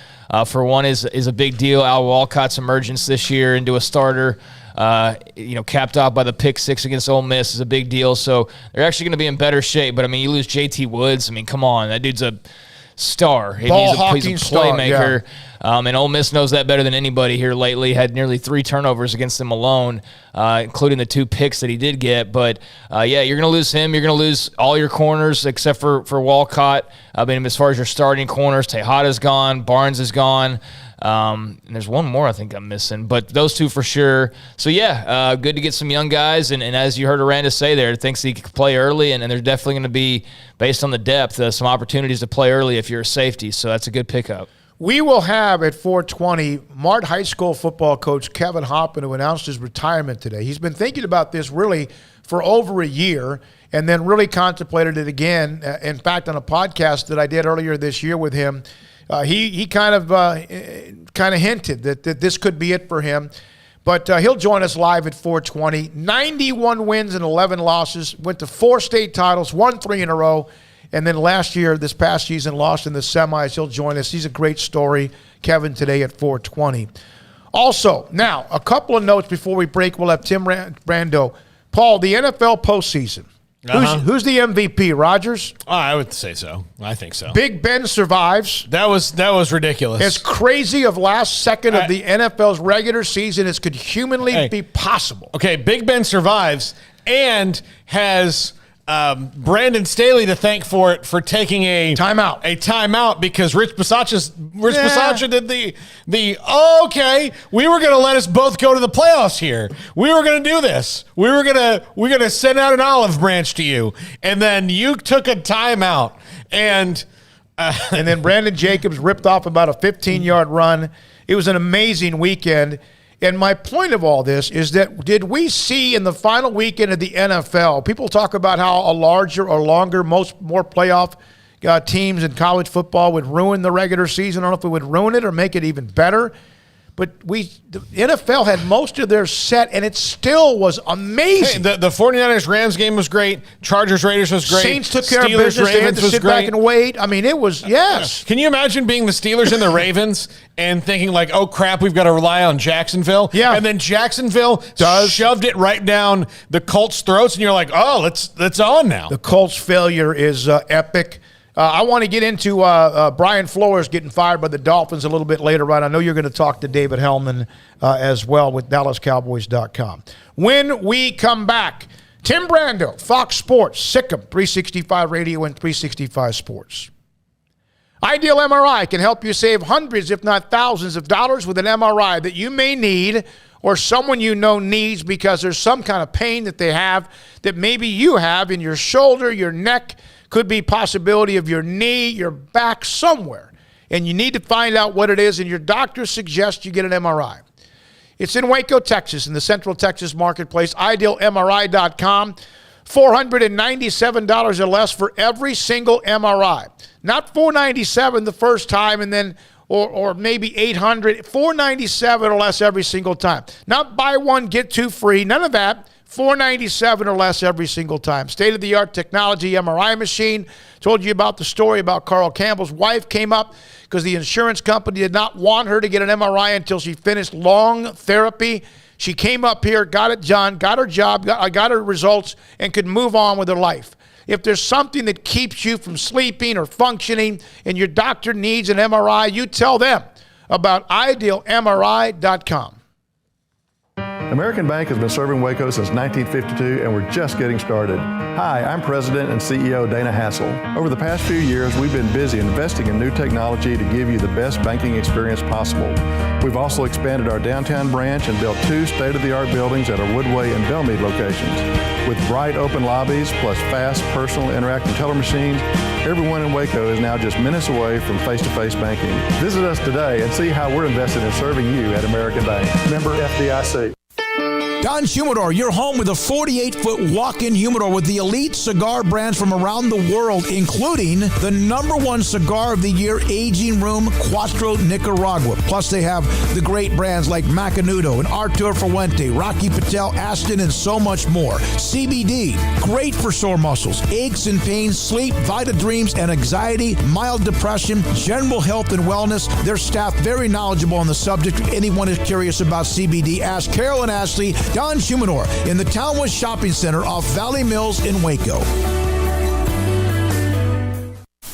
for one, is a big deal. Al Walcott's emergence this year into a starter, capped off by the pick 6 against Ole Miss is a big deal. So they're actually going to be in better shape. But, you lose J.T. Woods. Come on. That dude's a star. He's a playmaker. Yeah. And Ole Miss knows that better than anybody here lately. Had nearly 3 turnovers against them alone, including the 2 picks that he did get. But, you're going to lose him. You're going to lose all your corners except for Walcott. As far as your starting corners, Tejada's gone. Barnes is gone. And there's one more I think I'm missing. But those 2 for sure. So, good to get some young guys. And as you heard Aranda say there, thinks he could play early. And there's definitely going to be, based on the depth, some opportunities to play early if you're a safety. So that's a good pickup. We will have at 4:20 Mart High School football coach Kevin Hoppin, who announced his retirement today. He's been thinking about this really for over a year and then really contemplated it again. In fact, on a podcast that I did earlier this year with him, he kind of hinted that this could be it for him. But he'll join us live at 4:20. 91 wins and 11 losses, went to 4 state titles, won 3 in a row. And then this past season, lost in the semis. He'll join us. He's a great story. Kevin today at 4:20. Also, now, a couple of notes before we break. We'll have Tim Brando. Paul, the NFL postseason. Who's the MVP, Rodgers? Oh, I would say so. I think so. Big Ben survives. That was ridiculous. As crazy of last second of the NFL's regular season as could humanly be possible. Okay, Big Ben survives and has Brandon Staley to thank for taking a timeout because Rich Bisaccia did okay, we were going to let us both go to the playoffs here. We were going to do this. We're going to send out an olive branch to you. And then you took a timeout and then Brandon Jacobs ripped off about a 15-yard run. It was an amazing weekend. And my point of all this is that did we see in the final weekend of the NFL, people talk about how a larger or longer, more playoff teams in college football would ruin the regular season. I don't know if it would ruin it or make it even better. But the NFL had most of their set, and it still was amazing. Hey, the 49ers-Rams game was great. Chargers-Raiders was great. Saints took care of business. They had to sit back and wait. It was, yes. Can you imagine being the Steelers and the Ravens and thinking like, oh, crap, we've got to rely on Jacksonville? Yeah. And then Jacksonville shoved it right down the Colts' throats, and you're like, oh, it's on now. The Colts' failure is epic. I want to get into Brian Flores getting fired by the Dolphins a little bit later on. I know you're going to talk to David Hellman as well with DallasCowboys.com. When we come back, Tim Brando, Fox Sports, Sikkim, 365 Radio and 365 Sports. Ideal MRI can help you save hundreds, if not thousands of dollars with an MRI that you may need or someone you know needs because there's some kind of pain that they have that maybe you have in your shoulder, your neck, could be possibility of your knee, your back, somewhere. And you need to find out what it is, and your doctor suggests you get an MRI. It's in Waco, Texas, in the Central Texas Marketplace, idealmri.com. $497 or less for every single MRI. Not $497 the first time and then or maybe $800, $497 or less every single time. Not buy one, get two free, none of that. $497 or less every single time. State-of-the-art technology MRI machine. Told you about the story about Carl Campbell's wife came up because the insurance company did not want her to get an MRI until she finished long therapy. She came up here, got it done, got her job, got her results, and could move on with her life. If there's something that keeps you from sleeping or functioning and your doctor needs an MRI, you tell them about idealmri.com. American Bank has been serving Waco since 1952, and we're just getting started. Hi, I'm President and CEO Dana Hassel. Over the past few years, we've been busy investing in new technology to give you the best banking experience possible. We've also expanded our downtown branch and built 2 state-of-the-art buildings at our Woodway and Bellmead locations. With bright open lobbies plus fast personal interactive teller machines, everyone in Waco is now just minutes away from face-to-face banking. Visit us today and see how we're invested in serving you at American Bank. Member FDIC. Don's Humidor, your home with a 48-foot walk-in humidor with the elite cigar brands from around the world, including the #1 cigar of the year, Aging Room Cuatro Nicaragua. Plus, they have the great brands like Macanudo and Artur Fuente, Rocky Patel, Aston, and so much more. CBD, great for sore muscles, aches and pains, sleep, Vita Dreams, and anxiety, mild depression, general health and wellness. Their staff very knowledgeable on the subject. If anyone is curious about CBD, ask Carol and Ashley. Don's Humidor in the Townwood Shopping Center off Valley Mills in Waco.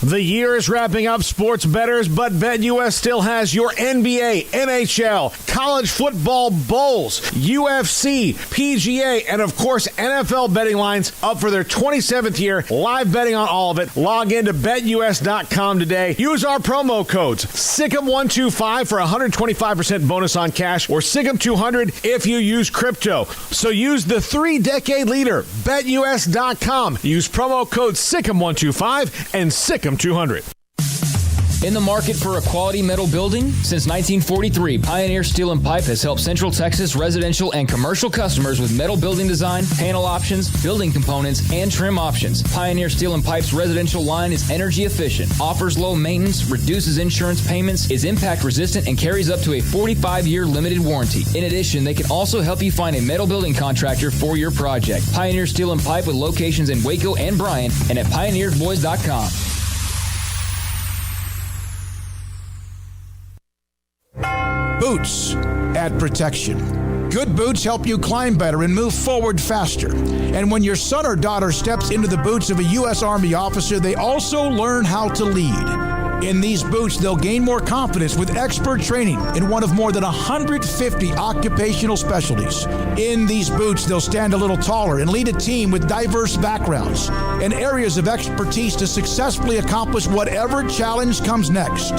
The year is wrapping up, sports bettors, but BetUS still has your NBA, NHL, college football bowls, UFC, PGA, and of course NFL betting lines up for their 27th year. Live betting on all of it. Log in to BetUS.com today. Use our promo codes SICK'em125 for a 125% bonus on cash, or SICK'em200 if you use crypto. So use the 3-decade leader, BetUS.com. Use promo code SICK'em125 and SICK'em200. In the market for a quality metal building? Since 1943, Pioneer Steel & Pipe has helped Central Texas residential and commercial customers with metal building design, panel options, building components, and trim options. Pioneer Steel & Pipe's residential line is energy efficient, offers low maintenance, reduces insurance payments, is impact resistant, and carries up to a 45-year limited warranty. In addition, they can also help you find a metal building contractor for your project. Pioneer Steel & Pipe with locations in Waco and Bryan and at pioneersboys.com. Boots add protection. Good boots help you climb better and move forward faster. And when your son or daughter steps into the boots of a U.S. Army officer, they also learn how to lead. In these boots, they'll gain more confidence with expert training in one of more than 150 occupational specialties. In these boots, they'll stand a little taller and lead a team with diverse backgrounds and areas of expertise to successfully accomplish whatever challenge comes next.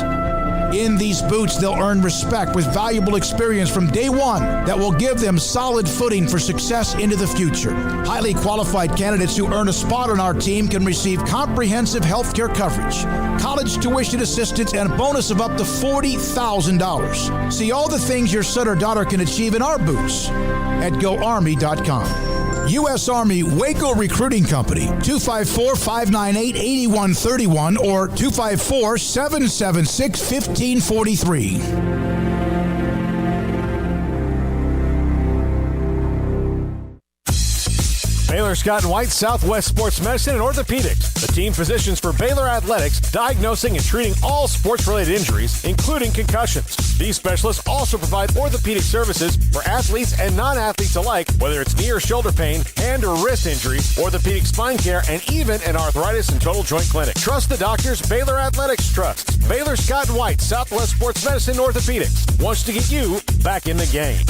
In these boots, they'll earn respect with valuable experience from day one that will give them solid footing for success into the future. Highly qualified candidates who earn a spot on our team can receive comprehensive health care coverage, college tuition assistance, and a bonus of up to $40,000. See all the things your son or daughter can achieve in our boots at GoArmy.com. U.S. Army Waco Recruiting Company, 254-598-8131 or 254-776-1543. Baylor Scott & White, Southwest Sports Medicine and Orthopedics. The team physicians for Baylor Athletics, diagnosing and treating all sports-related injuries, including concussions. These specialists also provide orthopedic services for athletes and non-athletes alike, whether it's knee or shoulder pain, hand or wrist injuries, orthopedic spine care, and even an arthritis and total joint clinic. Trust the doctors Baylor Athletics trusts. Baylor Scott & White, Southwest Sports Medicine and Orthopedics wants to get you back in the game.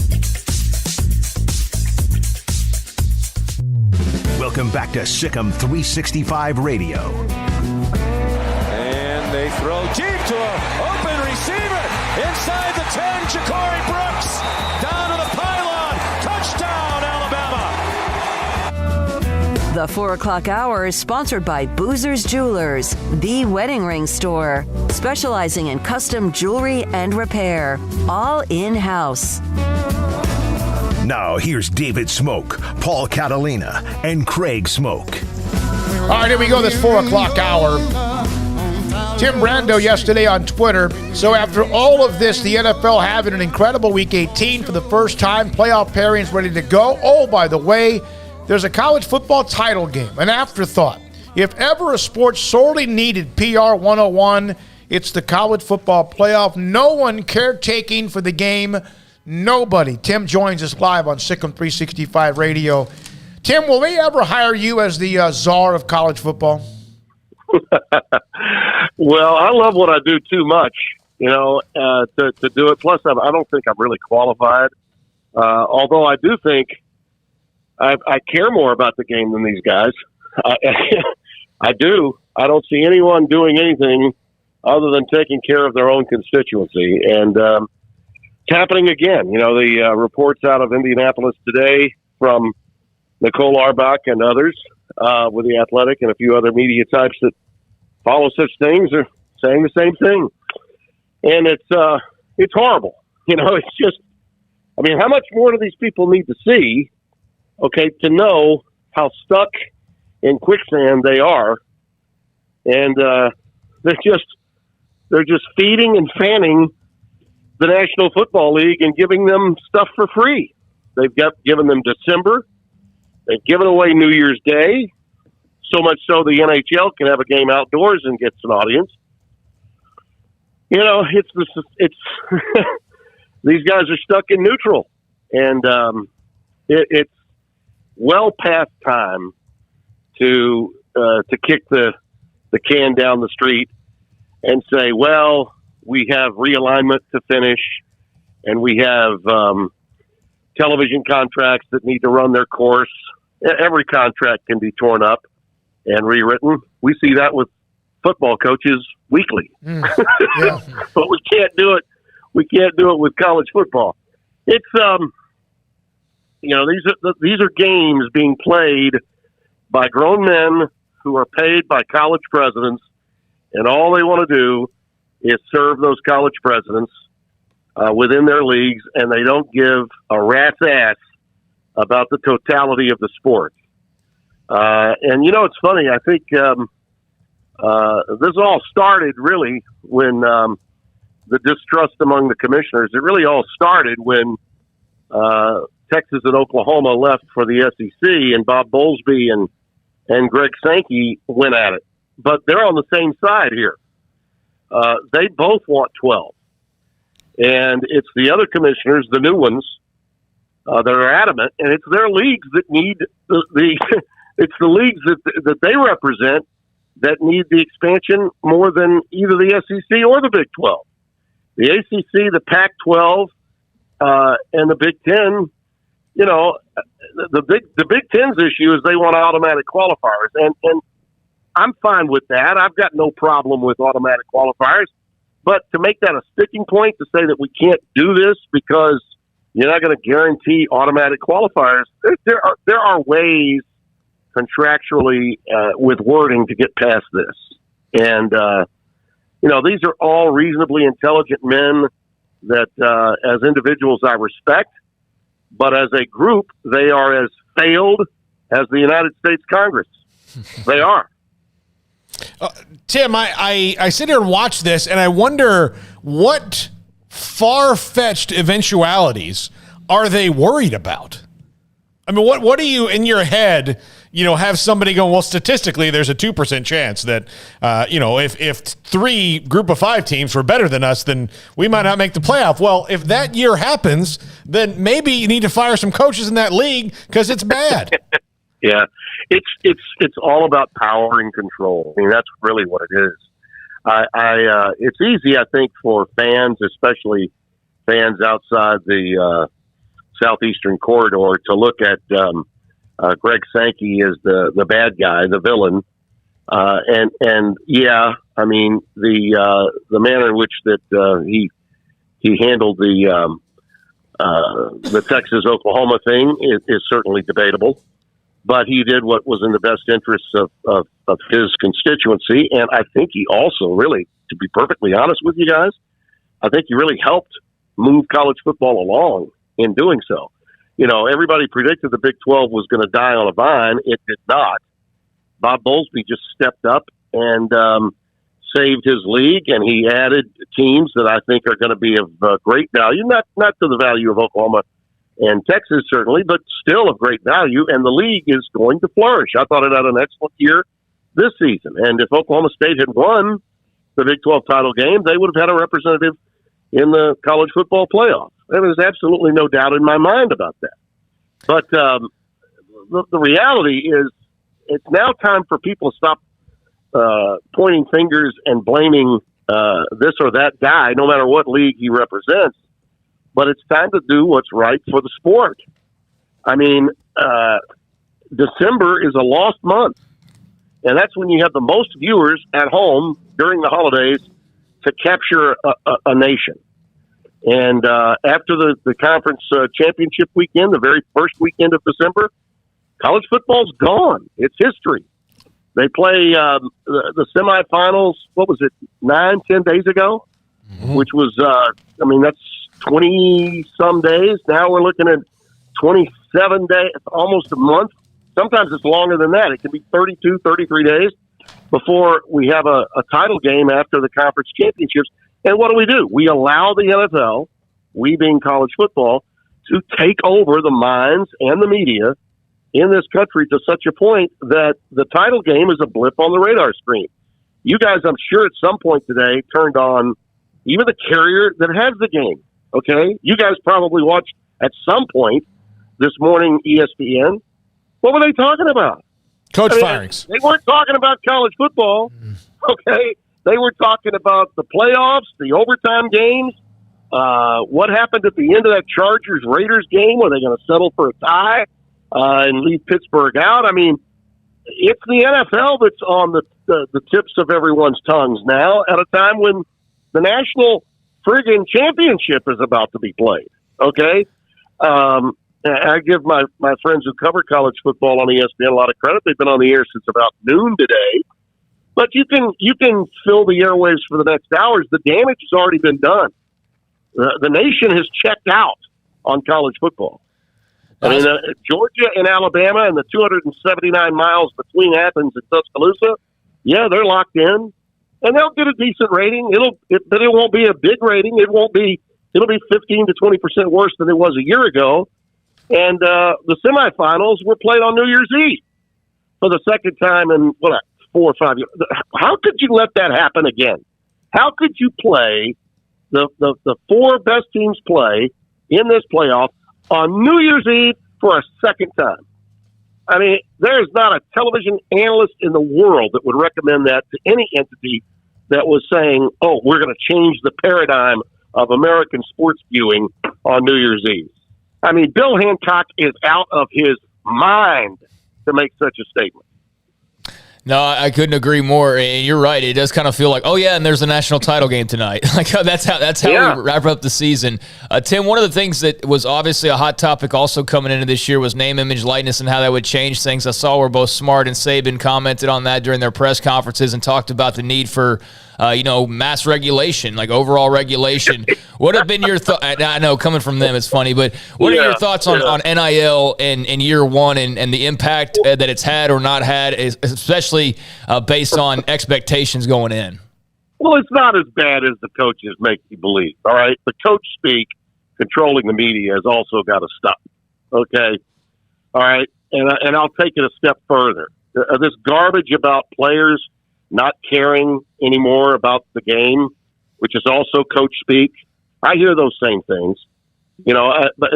Welcome back to Sikkim 365 Radio. And they throw deep to an open receiver. Inside the 10, Ja'Cory Brooks. Down to the pylon. Touchdown, Alabama. The 4 o'clock hour is sponsored by Boozer's Jewelers, the wedding ring store, specializing in custom jewelry and repair, all in-house. Now, here's David Smoak, Paul Catalina, and Craig Smoak. All right, here we go, this 4 o'clock hour. Tim Brando yesterday on Twitter. So after all of this, the NFL having an incredible Week 18 for the first time. Playoff pairings ready to go. Oh, by the way, there's a college football title game, an afterthought. If ever a sport sorely needed PR 101, it's the college football playoff. No one caretaking for the game. Nobody. Tim joins us live on Sikkim 365 Radio. Tim, will they ever hire you as the czar of college football? Well, I love what I do too much, to do it. Plus, I don't think I'm really qualified. Although I do think I care more about the game than these guys. I do. I don't see anyone doing anything other than taking care of their own constituency. And it's happening again. The reports out of Indianapolis today from Nicole Auerbach and others with The Athletic and a few other media types that follow such things are saying the same thing. And it's horrible. It's just, how much more do these people need to see, to know how stuck in quicksand they are? And they're just feeding and fanning the National Football League and giving them stuff for free. They've given them December. They've given away New Year's Day, so much so the NHL can have a game outdoors and gets an audience. It's these guys are stuck in neutral, and it's well past time to kick the can down the street and say, well, we have realignment to finish, and we have television contracts that need to run their course. Every contract can be torn up and rewritten. We see that with football coaches weekly. Yeah. But we can't do it. We can't do it with college football. It's these are games being played by grown men who are paid by college presidents, and all they want to do is serve those college presidents within their leagues, and they don't give a rat's ass about the totality of the sport. And it's funny. I think this all started really when the distrust among the commissioners. It really all started when Texas and Oklahoma left for the SEC, and Bob Bowlesby and Greg Sankey went at it. But they're on the same side here. They both want 12. And it's the other commissioners, the new ones, that are adamant, and it's their leagues that need it's the leagues that they represent that need the expansion more than either the SEC or the Big 12. The ACC, the Pac-12, and the Big Ten. The Big Ten's issue is they want automatic qualifiers, and I'm fine with that. I've got no problem with automatic qualifiers, but to make that a sticking point to say that we can't do this because you're not going to guarantee automatic qualifiers, there are ways contractually with wording to get past this. And, these are all reasonably intelligent men that as individuals I respect, but as a group, they are as failed as the United States Congress. They are. Tim, I sit here and watch this, and I wonder what far-fetched eventualities are they worried about? I mean, what do you, in your head, have somebody going, well, statistically, there's a 2% chance that, if 3 group of 5 teams were better than us, then we might not make the playoff. Well, if that year happens, then maybe you need to fire some coaches in that league because it's bad. Yeah, it's all about power and control. I mean, that's really what it is. It's easy, I think, for fans, especially fans outside the southeastern corridor, to look at Greg Sankey as the bad guy, the villain, and yeah, I mean the manner in which that he handled the Texas Oklahoma thing is certainly debatable. But he did what was in the best interests of his constituency. And I think he also really, to be perfectly honest with you guys, I think he really helped move college football along in doing so. Everybody predicted the Big 12 was going to die on a vine. It did not. Bob Bowlesby just stepped up and saved his league, and he added teams that I think are going to be of great value, not to the value of Oklahoma and Texas, certainly, but still of great value, and the league is going to flourish. I thought it had an excellent year this season, and if Oklahoma State had won the Big 12 title game, they would have had a representative in the college football playoff. There was absolutely no doubt in my mind about that. But the reality is it's now time for people to stop pointing fingers and blaming this or that guy, no matter what league he represents. But it's time to do what's right for the sport. I mean, December is a lost month, and that's when you have the most viewers at home during the holidays to capture a nation. And after the conference championship weekend, the very first weekend of December, college football's gone. It's history. They play the semifinals, what was it, 9-10 days ago? Mm-hmm. Which was, that's 20-some days. Now we're looking at 27 days, almost a month. Sometimes it's longer than that. It can be 32, 33 days before we have a title game after the conference championships. And what do? We allow the NFL, we being college football, to take over the minds and the media in this country to such a point that the title game is a blip on the radar screen. You guys, I'm sure at some point today, turned on even the carrier that has the game, okay? You guys probably watched at some point this morning ESPN. What were they talking about? Coach firings. They weren't talking about college football, okay? They were talking about the playoffs, the overtime games, what happened at the end of that Chargers-Raiders game. Were they going to settle for a tie and leave Pittsburgh out? I mean, it's the NFL that's on the tips of everyone's tongues now at a time when the national friggin' championship is about to be played, okay? I give my friends who cover college football on ESPN a lot of credit. They've been on the air since about noon today. But you can fill the airwaves for the next hours. The damage has already been done. The nation has checked out on college football. I mean, Georgia and Alabama and the 279 miles between Athens and Tuscaloosa, yeah, they're locked in, and they'll get a decent rating. But it won't be a big rating. It'll be 15 to 20% worse than it was a year ago. And the semifinals were played on New Year's Eve for the second time in 4 or 5 years. How could you let that happen again? How could you play the four best teams play in this playoff on New Year's Eve for a second time? I mean, there is not a television analyst in the world that would recommend that to any entity that was saying, oh, we're going to change the paradigm of American sports viewing on New Year's Eve. I mean, Bill Hancock is out of his mind to make such a statement. No, I couldn't agree more. And you're right. It does kind of feel like, oh yeah, and there's a national title game tonight. Like that's how we wrap up the season. Tim, one of the things that was obviously a hot topic also coming into this year was name, image, likeness, and how that would change things. I saw where both Smart and Saban commented on that during their press conferences and talked about the need for mass regulation, like overall regulation. What have been your thoughts? I know coming from them, it's funny, but what are your thoughts on NIL in year one and the impact that it's had or not had, especially based on expectations going in? Well, it's not as bad as the coaches make you believe, all right? The coach speak controlling the media has also got to stop, okay? All right? And I'll take it a step further. This garbage about players not caring anymore about the game, which is also coach speak. I hear those same things. But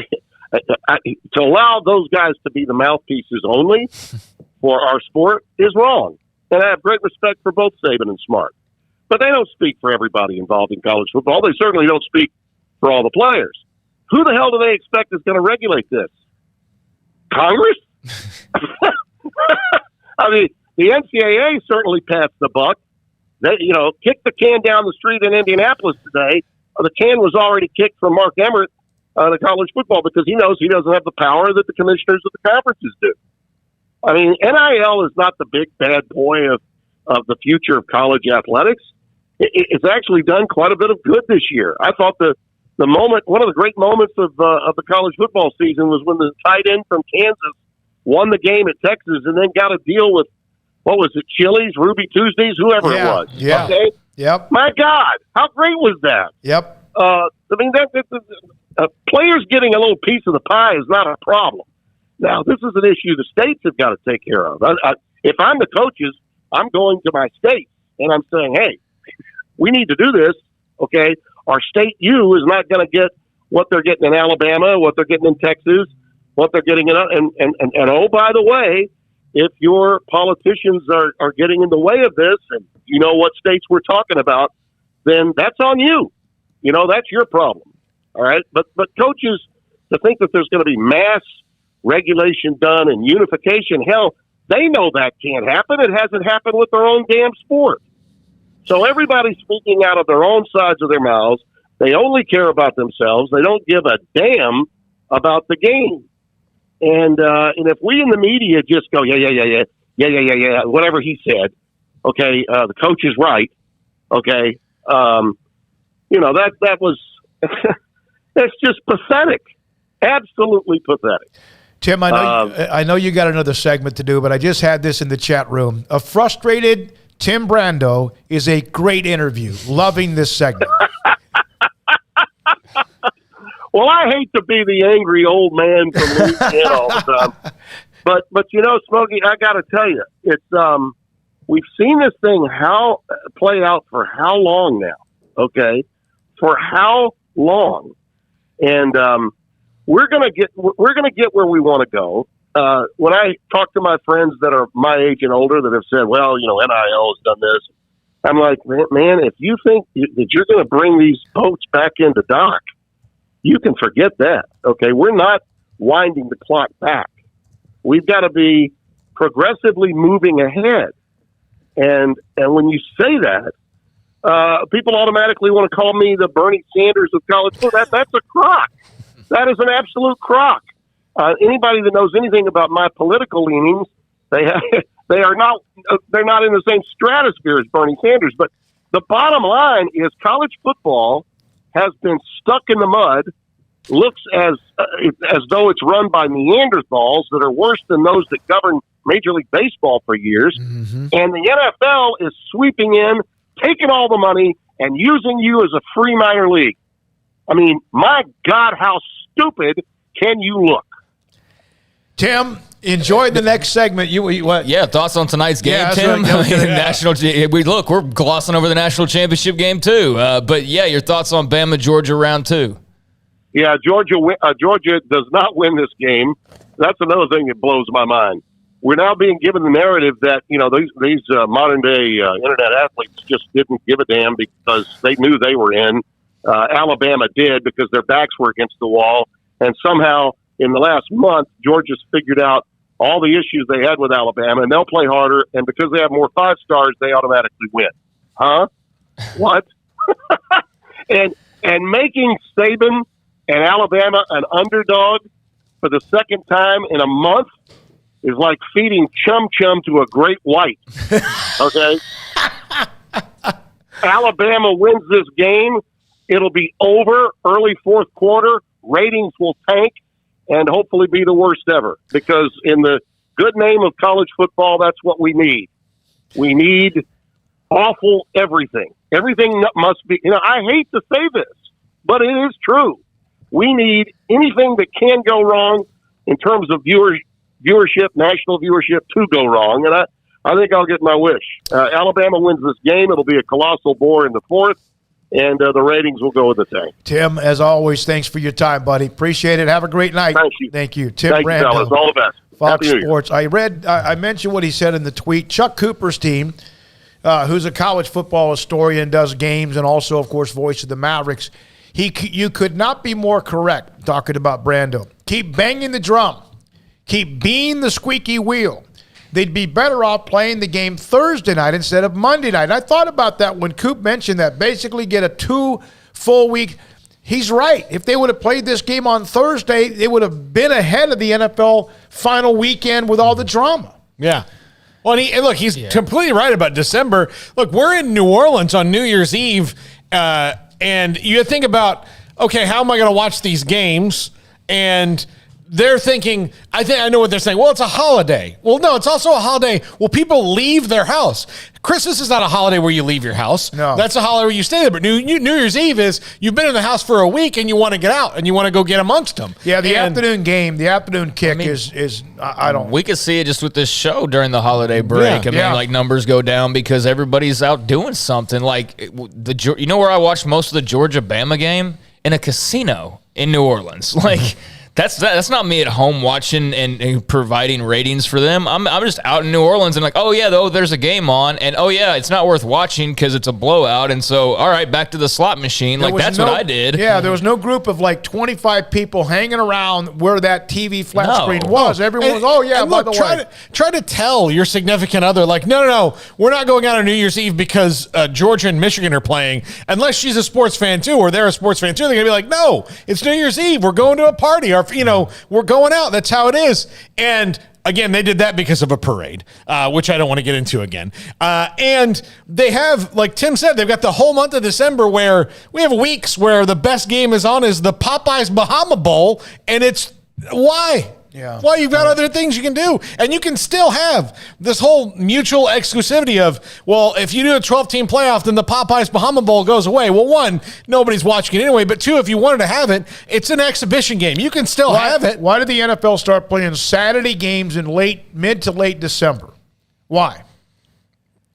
to allow those guys to be the mouthpieces only for our sport is wrong. And I have great respect for both Saban and Smart. But they don't speak for everybody involved in college football. They certainly don't speak for all the players. Who the hell do they expect is going to regulate this? Congress? I mean, the NCAA certainly passed the buck. They, kicked the can down the street in Indianapolis today. The can was already kicked from Mark Emmert to college football because he knows he doesn't have the power that the commissioners of the conferences do. I mean, NIL is not the big bad boy of the future of college athletics. It's actually done quite a bit of good this year. I thought one of the great moments of the college football season was when the tight end from Kansas won the game at Texas and then got a deal with, what was it, Chili's, Ruby Tuesdays, whoever it was. Yeah. Okay? Yep. My God, how great was that? Yep. I mean, players getting a little piece of the pie is not a problem. Now, this is an issue the states have got to take care of. If I'm the coaches, I'm going to my state, and I'm saying, hey, we need to do this, okay? Our state U is not going to get what they're getting in Alabama, what they're getting in Texas, what they're getting in, and oh, by the way, if your politicians are getting in the way of this, and you know what states we're talking about, then that's on you. You know, that's your problem. All right. But coaches, to think that there's going to be mass regulation done and unification, hell, they know that can't happen. It hasn't happened with their own damn sport. So everybody's speaking out of their own sides of their mouths. They only care about themselves. They don't give a damn about the game. And if we in the media just go, yeah, whatever he said, okay, the coach is right, okay, you know, that was that's just pathetic, absolutely pathetic. Tim, I know you got another segment to do, but I just had this in the chat room. A frustrated Tim Brando is a great interview. Loving this segment. Well, I hate to be the angry old man from Louisiana all the time, but you know, Smokey, I got to tell you, it's we've seen this thing play out for how long now? Okay, for how long? And we're gonna get where we want to go. When I talk to my friends that are my age and older that have said, well, you know, NIL has done this, I'm like, man, if you think that you're going to bring these boats back into dock, you can forget that. Okay, we're not winding the clock back. We've got to be progressively moving ahead. And when you say that, people automatically want to call me the Bernie Sanders of college football. That's a crock. That is an absolute crock. Anybody that knows anything about my political leanings, they're not in the same stratosphere as Bernie Sanders. But the bottom line is college football has been stuck in the mud, looks as though it's run by Neanderthals that are worse than those that govern Major League Baseball for years. Mm-hmm. And the NFL is sweeping in, taking all the money, and using you as a free minor league. I mean, my God, how stupid can you look? Tim, enjoy the next segment. What? Yeah, thoughts on tonight's game, Tim? We're glossing over the national championship game too. But yeah, your thoughts on Bama Georgia round 2? Yeah, Georgia does not win this game. That's another thing that blows my mind. We're now being given the narrative that, you know, these modern day internet athletes just didn't give a damn because they knew they were in. Alabama did because their backs were against the wall, and somehow in the last month, Georgia's figured out all the issues they had with Alabama, and they'll play harder, and because they have more 5 stars, they automatically win. Huh? What? and making Saban and Alabama an underdog for the second time in a month is like feeding chum to a great white. Okay? Alabama wins this game. It'll be over early fourth quarter. Ratings will tank and hopefully be the worst ever, because in the good name of college football, that's what we need. We need awful everything. Everything must be, you know, I hate to say this, but it is true. We need anything that can go wrong in terms of viewership, national viewership, to go wrong. And I think I'll get my wish. Alabama wins this game. It'll be a colossal bore in the fourth, and the ratings will go with the tank. Tim, as always, thanks for your time, buddy. Appreciate it. Have a great night. Thank you. Tim Thank Brando, you, fellas. All the best. Fox Sports. I mentioned what he said in the tweet. Chuck Cooper's team, who's a college football historian, does games, and also, of course, voice of the Mavericks. You could not be more correct talking about Brando. Keep banging the drum. Keep being the squeaky wheel. They'd be better off playing the game Thursday night instead of Monday night. I thought about that when Coop mentioned that. Basically get a 2 full week. He's right. If they would have played this game on Thursday, they would have been ahead of the NFL final weekend with all the drama. Yeah. Well, he's completely right about December. Look, we're in New Orleans on New Year's Eve, and you think about, okay, how am I going to watch these games? And they're thinking, I know what they're saying. Well, it's a holiday. Well, no, it's also a holiday. Well, people leave their house. Christmas is not a holiday where you leave your house. No. That's a holiday where you stay there. But New Year's Eve is you've been in the house for a week and you want to get out and you want to go get amongst them. Yeah, the afternoon game, the afternoon kick is I don't. We could see it just with this show during the holiday break. Yeah. I mean, like numbers go down because everybody's out doing something. Like you know where I watched most of the Georgia-Bama game? In a casino in New Orleans. Like that's not me at home watching and providing ratings for them. I'm just out in New Orleans and like, oh yeah, though there's a game on, and oh yeah, it's not worth watching because it's a blowout, and so all right, back to the slot machine. Like that's what I did. Yeah, there was no group of like 25 people hanging around where that TV flat screen was. Everyone was, oh yeah, by the way. Try to tell your significant other, like, no, we're not going out on New Year's Eve because Georgia and Michigan are playing, unless she's a sports fan too, or they're a sports fan too. They're gonna be like, no, it's New Year's Eve. We're going to a party, or we're going out. That's how it is. And again, they did that because of a parade, which I don't want to get into again. And they have, like Tim said, they've got the whole month of December where we have weeks where the best game is the Popeyes Bahama Bowl, and it's why? Yeah. Well, you've got other things you can do. And you can still have this whole mutual exclusivity of, well, if you do a 12-team playoff, then the Popeyes Bahama Bowl goes away. Well, one, nobody's watching it anyway. But two, if you wanted to have it, it's an exhibition game. You can still have it. Why did the NFL start playing Saturday games in mid to late December? Why?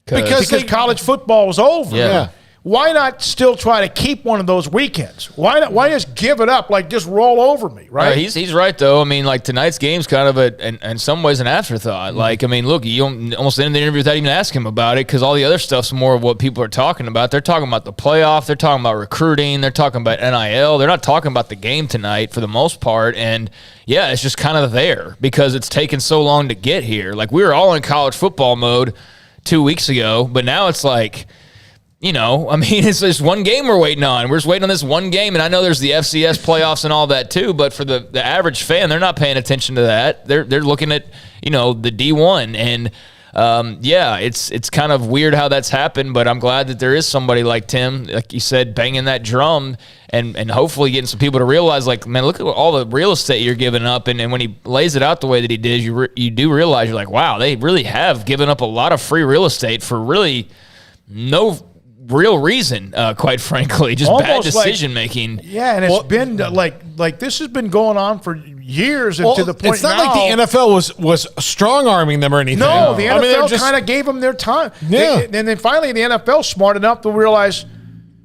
Because college football was over. Yeah. Why not still try to keep one of those weekends? Why just give it up? Like, just roll over me, right? He's right, though. I mean, like, tonight's game's kind of in some ways an afterthought. Mm-hmm. Like, I mean, look, you don't almost end the interview without even asking him about it because all the other stuff's more of what people are talking about. They're talking about the playoff. They're talking about recruiting. They're talking about NIL. They're not talking about the game tonight for the most part. And, yeah, it's just kind of there because it's taken so long to get here. Like, we were all in college football mode 2 weeks ago, but now it's like – I mean, it's just one game we're waiting on. We're just waiting on this one game, and I know there's the FCS playoffs and all that too, but for the average fan, they're not paying attention to that. They're looking at, the D1, and it's kind of weird how that's happened, but I'm glad that there is somebody like Tim, like you said, banging that drum and hopefully getting some people to realize, like, man, look at all the real estate you're giving up, and when he lays it out the way that he did, you do realize, you're like, wow, they really have given up a lot of free real estate for really no real reason, quite frankly, just bad decision making. Yeah, and it's been like this has been going on for years, and to the point it's not like the NFL was strong arming them or anything. No, the NFL kind of gave them their time. Yeah, and then finally the NFL smart enough to realize,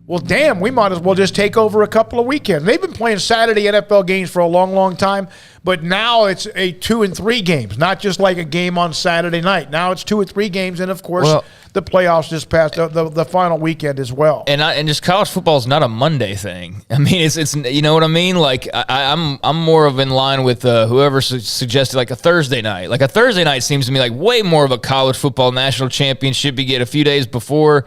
well, damn, we might as well just take over a couple of weekends. They've been playing Saturday NFL games for a long, long time, but now it's 2 and 3 games, not just like a game on Saturday night. Now it's 2 or 3 games, and of course the playoffs just passed the final weekend as well. And just college football is not a Monday thing. I mean, it's you know what I mean? Like I'm more of in line with whoever suggested like a Thursday night. Like a Thursday night seems to me like way more of a college football national championship. You get a few days before.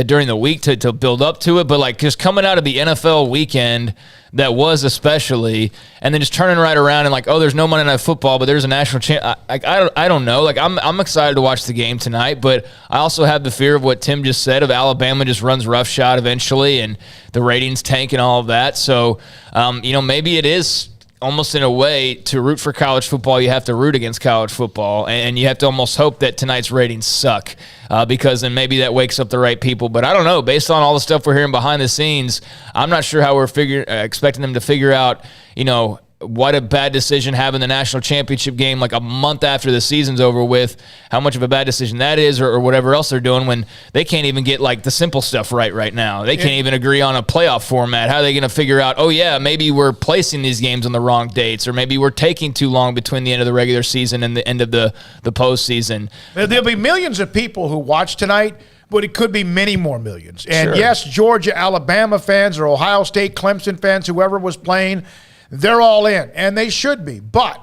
During the week to build up to it, but like just coming out of the NFL weekend that was especially, and then just turning right around and like, oh, there's no Monday Night Football, but there's a national champ. I don't know. Like I'm excited to watch the game tonight, but I also have the fear of what Tim just said of Alabama just runs roughshod eventually, and the ratings tank and all of that. So maybe it is. Almost in a way, to root for college football, you have to root against college football, and you have to almost hope that tonight's ratings suck because then maybe that wakes up the right people. But I don't know. Based on all the stuff we're hearing behind the scenes, I'm not sure how we're expecting them to figure out, what a bad decision having the national championship game like a month after the season's over with, how much of a bad decision that is or whatever else they're doing when they can't even get like the simple stuff right now. They can't even agree on a playoff format. How are they going to figure out, oh yeah, maybe we're placing these games on the wrong dates, or maybe we're taking too long between the end of the regular season and the end of the postseason. There'll be millions of people who watch tonight, but it could be many more millions. And Sure. Yes, Georgia, Alabama fans, or Ohio State, Clemson fans, whoever was playing, they're all in, and they should be. But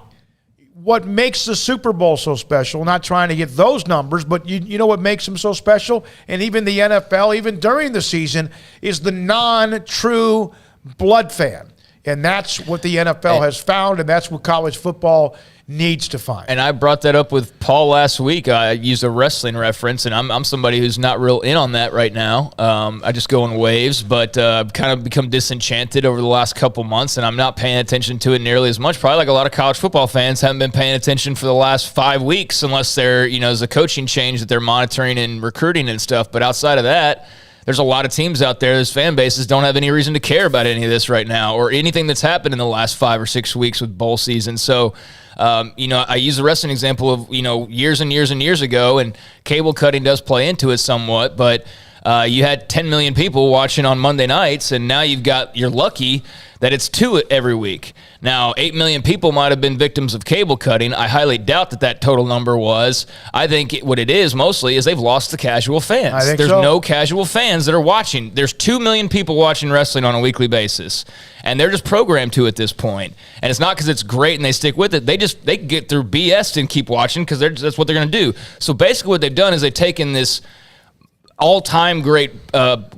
what makes the Super Bowl so special, not trying to get those numbers, but you know what makes them so special, and even the NFL, even during the season, is the non-true blood fan. And that's what the NFL has found, and that's what college football needs to find. And I brought that up with Paul last week. I used a wrestling reference, and I'm somebody who's not real in on that right now. I just go in waves, but I've kind of become disenchanted over the last couple months, and I'm not paying attention to it nearly as much. Probably like a lot of college football fans haven't been paying attention for the last 5 weeks, unless there's a coaching change that they're monitoring and recruiting and stuff. But outside of that, there's a lot of teams out there, those fan bases don't have any reason to care about any of this right now or anything that's happened in the last 5 or 6 weeks with bowl season. So, I use the wrestling example of, years and years and years ago, and cable cutting does play into it somewhat, but you had 10 million people watching on Monday nights, and now you're lucky that it's 2 every week. Now, 8 million people might have been victims of cable cutting. I highly doubt that total number was. I think what it is mostly is they've lost the casual fans. I think There's so. no casual fans that are watching. There's 2 million people watching wrestling on a weekly basis, and they're just programmed to at this point. And it's not because it's great and they stick with it. They get through BS and keep watching because that's what they're going to do. So basically what they've done is they've taken this all-time great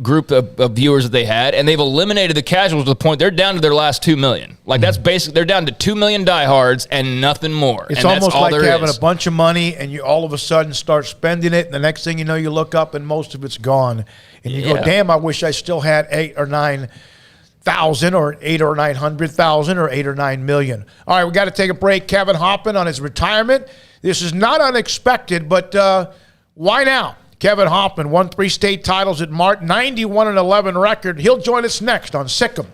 group of viewers that they had, and they've eliminated the casuals to the point they're down to their last 2 million. Like, that's basically, they're down to 2 million diehards and nothing more. It's and almost that's all like there having is. a bunch of money and you all of a sudden start spending it, and the next thing you know, you look up and most of it's gone. And you go, damn, I wish I still had 8 or 9 thousand or 8 or 900,000 or 8 or 9 million. All right, we got to take a break. Kevin Hoffman on his retirement. This is not unexpected, but why now? Kevin Hoffman won 3 state titles at Mart, 91-11 record. He'll join us next on Sikkim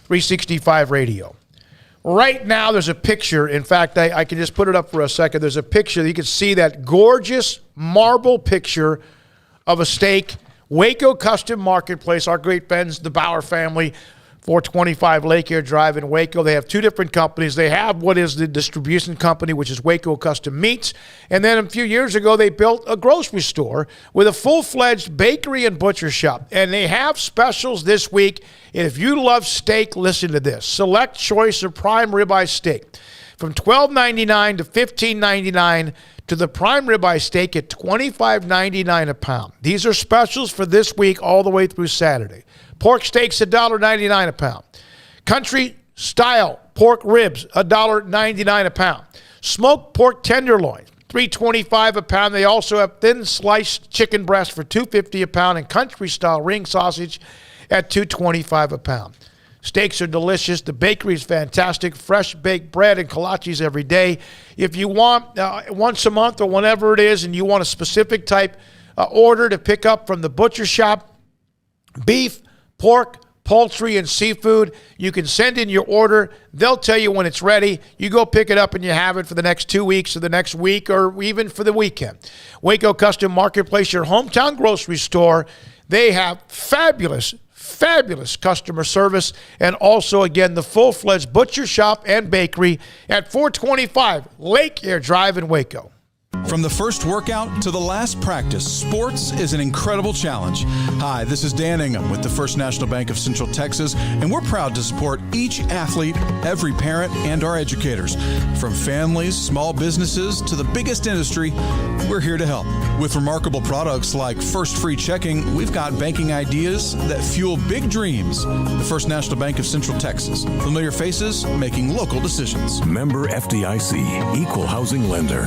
365 Radio. Right now, there's a picture. In fact, I can just put it up for a second. There's a picture. You can see that gorgeous marble picture of a steak. Waco Custom Marketplace, our great friends, the Bauer family, 425 Lake Air Drive in Waco. They have 2 different companies. They have what is the distribution company, which is Waco Custom Meats. And then a few years ago, they built a grocery store with a full-fledged bakery and butcher shop. And they have specials this week. If you love steak, listen to this. Select choice of prime ribeye steak from $12.99 to $15.99 to the prime ribeye steak at $25.99 a pound. These are specials for this week all the way through Saturday. Pork steaks, $1.99 a pound. Country style pork ribs, $1.99 a pound. Smoked pork tenderloin, $3.25 a pound. They also have thin sliced chicken breast for $2.50 a pound and country style ring sausage at $2.25 a pound. Steaks are delicious. The bakery is fantastic. Fresh baked bread and kolaches every day. If you want once a month or whenever it is and you want a specific type order to pick up from the butcher shop, beef, pork, poultry, and seafood, you can send in your order. They'll tell you when it's ready. You go pick it up and you have it for the next 2 weeks or the next week or even for the weekend. Waco Custom Marketplace, your hometown grocery store. They have fabulous customer service, and also, again, the full-fledged butcher shop and bakery at 425 Lake Air Drive in Waco. From the first workout to the last practice, sports is an incredible challenge. Hi, this is Dan Ingham with the First National Bank of Central Texas, and we're proud to support each athlete, every parent, and our educators. From families, small businesses, to the biggest industry, we're here to help. With remarkable products like First Free Checking, we've got banking ideas that fuel big dreams. The First National Bank of Central Texas. Familiar faces making local decisions. Member FDIC, Equal Housing Lender.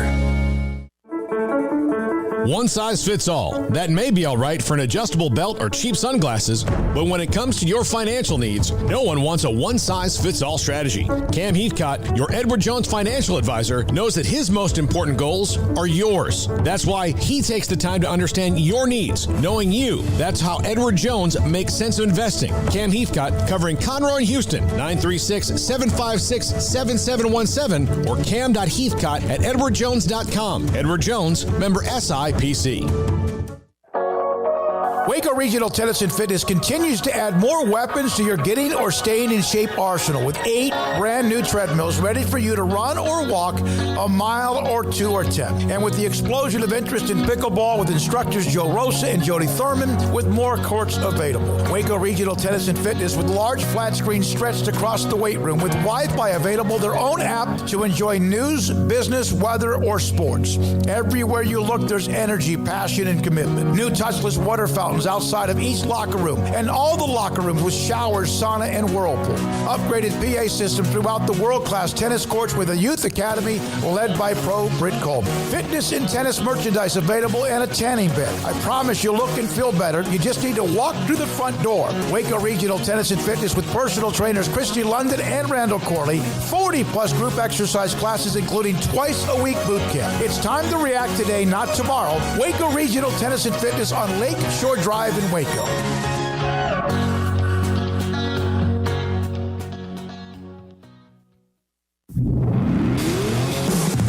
One size fits all. That may be all right for an adjustable belt or cheap sunglasses, but when it comes to your financial needs, no one wants a one-size-fits-all strategy. Cam Heathcott, your Edward Jones financial advisor, knows that his most important goals are yours. That's why he takes the time to understand your needs, knowing you. That's how Edward Jones makes sense of investing. Cam Heathcott, covering Conroe and Houston, 936-756-7717 or cam.heathcott@edwardjones.com. Edward Jones, member SIPC. Waco Regional Tennis and Fitness continues to add more weapons to your getting or staying in shape arsenal with 8 brand new treadmills ready for you to run or walk a mile or 2 or 10. And with the explosion of interest in pickleball with instructors Joe Rosa and Jody Thurman with more courts available. Waco Regional Tennis and Fitness with large flat screens stretched across the weight room with Wi-Fi available, their own app to enjoy news, business, weather, or sports. Everywhere you look, there's energy, passion, and commitment. New touchless water fountains rooms outside of each locker room, and all the locker rooms with showers, sauna, and whirlpool. Upgraded PA system throughout the world-class tennis courts with a youth academy led by pro Britt Coleman. Fitness and tennis merchandise available and a tanning bed. I promise you'll look and feel better. You just need to walk through the front door. Waco Regional Tennis and Fitness with personal trainers Christy London and Randall Corley. 40-plus group exercise classes, including twice-a-week boot camp. It's time to react today, not tomorrow. Waco Regional Tennis and Fitness on Lake Shore Drive in Waco.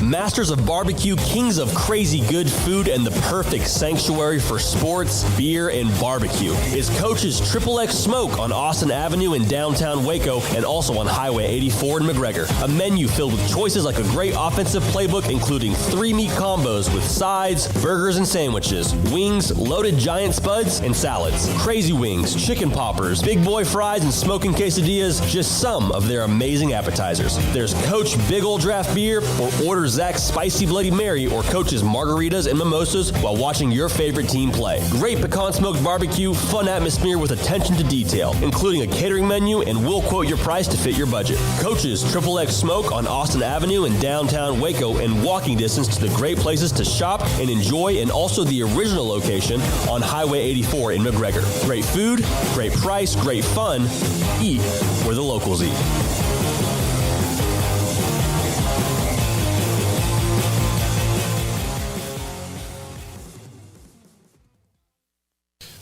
Masters of Barbecue, kings of crazy good food, and the perfect sanctuary for sports, beer, and barbecue is Coach's XXX Smoke on Austin Avenue in downtown Waco and also on Highway 84 in McGregor. A menu filled with choices like a great offensive playbook, including 3 meat combos with sides, burgers, and sandwiches, wings, loaded giant spuds, and salads, crazy wings, chicken poppers, big boy fries, and smoking quesadillas, just some of their amazing appetizers. There's Coach Big Ol' Draft Beer, or order Zach's Spicy Bloody Mary or Coach's margaritas and mimosas while watching your favorite team play. Great pecan smoked barbecue, fun atmosphere with attention to detail, including a catering menu, and we'll quote your price to fit your budget. Coach's XXX Smoke on Austin Avenue in downtown Waco, and walking distance to the great places to shop and enjoy, and also the original location on Highway 84 in McGregor. Great food, great price, great fun. Eat where the locals eat.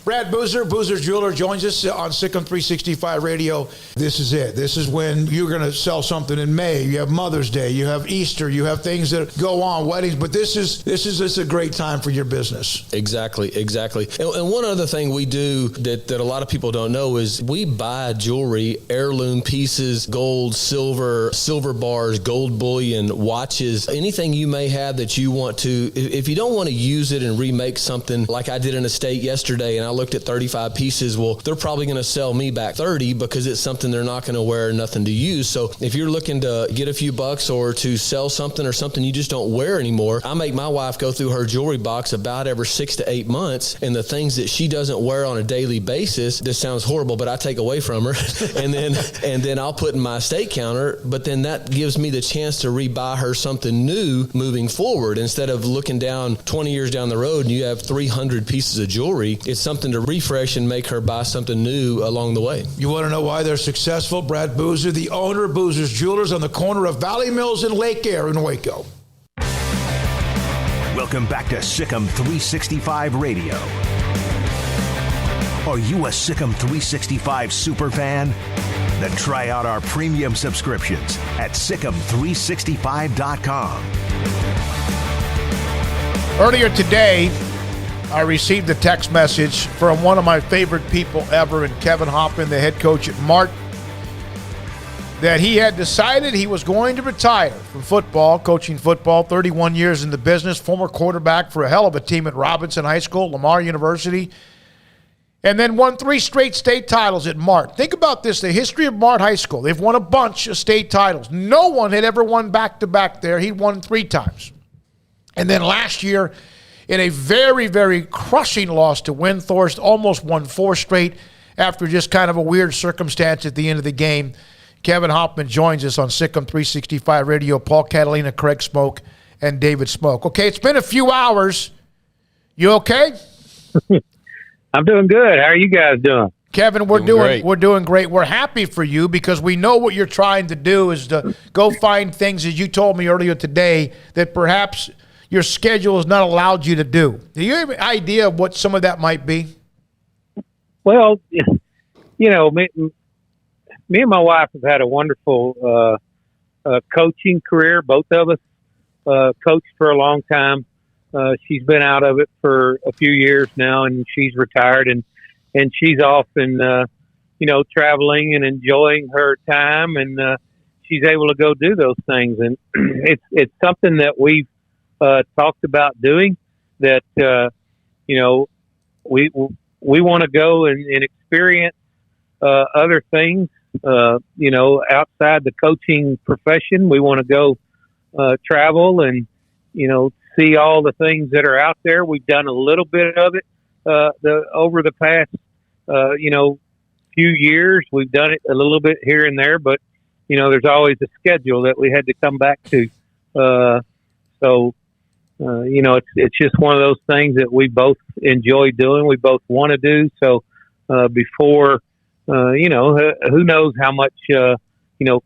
Brad Boozer, Boozer's Jeweler, joins us on Sikkim 365 Radio. This is it. This is when you're going to sell something in May. You have Mother's Day. You have Easter. You have things that go on, weddings. But this is a great time for your business. Exactly. And one other thing we do that a lot of people don't know is we buy jewelry, heirloom pieces, gold, silver bars, gold bullion, watches, anything you may have that you want to. If you don't want to use it and remake something like I did in a state yesterday, and I looked at 35 pieces, well, they're probably going to sell me back 30 because it's something they're not going to wear, nothing to use. So if you're looking to get a few bucks or to sell something or something you just don't wear anymore, I make my wife go through her jewelry box about every 6 to 8 months, and the things that she doesn't wear on a daily basis, this sounds horrible, but I take away from her, and then I'll put in my estate counter, but then that gives me the chance to rebuy her something new moving forward. Instead of looking down 20 years down the road and you have 300 pieces of jewelry, it's something to refresh and make her buy something new along the way. You want to know why they're successful? Brad Boozer, the owner of Boozer's Jewelers on the corner of Valley Mills and Lake Air in Waco. Welcome back to Sikkim 365 Radio. Are you a Sikkim 365 super fan? Then try out our premium subscriptions at Sikkim365.com. Earlier today, I received a text message from one of my favorite people ever, and Kevin Hoffman, the head coach at Mart, that he had decided he was going to retire from football, coaching football, 31 years in the business, former quarterback for a hell of a team at Robinson High School, Lamar University, and then won 3 straight state titles at Mart. Think about this, the history of Mart High School. They've won a bunch of state titles. No one had ever won back-to-back there. He won 3 times. And then last year, in a very, very crushing loss to Windthorst, almost won 4 straight after just kind of a weird circumstance at the end of the game. Kevin Hoffman joins us on Sikkim 365 Radio. Paul, Catalina, Craig Smoak, and David Smoak. Okay, it's been a few hours. You okay? I'm doing good. How are you guys doing? Kevin, we're doing great. We're happy for you because we know what you're trying to do is to go find things, as you told me earlier today, that perhaps your schedule has not allowed you to do. Do you have an idea of what some of that might be? Well, you know, me and my wife have had a wonderful coaching career. Both of us coached for a long time. She's been out of it for a few years now, and she's retired, and she's off and, traveling and enjoying her time, and she's able to go do those things. And it's something that we've talked about doing, that, we want to go and experience other things, outside the coaching profession. We want to go travel and, see all the things that are out there. We've done a little bit of it over the past few years. We've done it a little bit here and there, but there's always a schedule that we had to come back to. It's just one of those things that we both enjoy doing. We both want to do. So before, who knows how much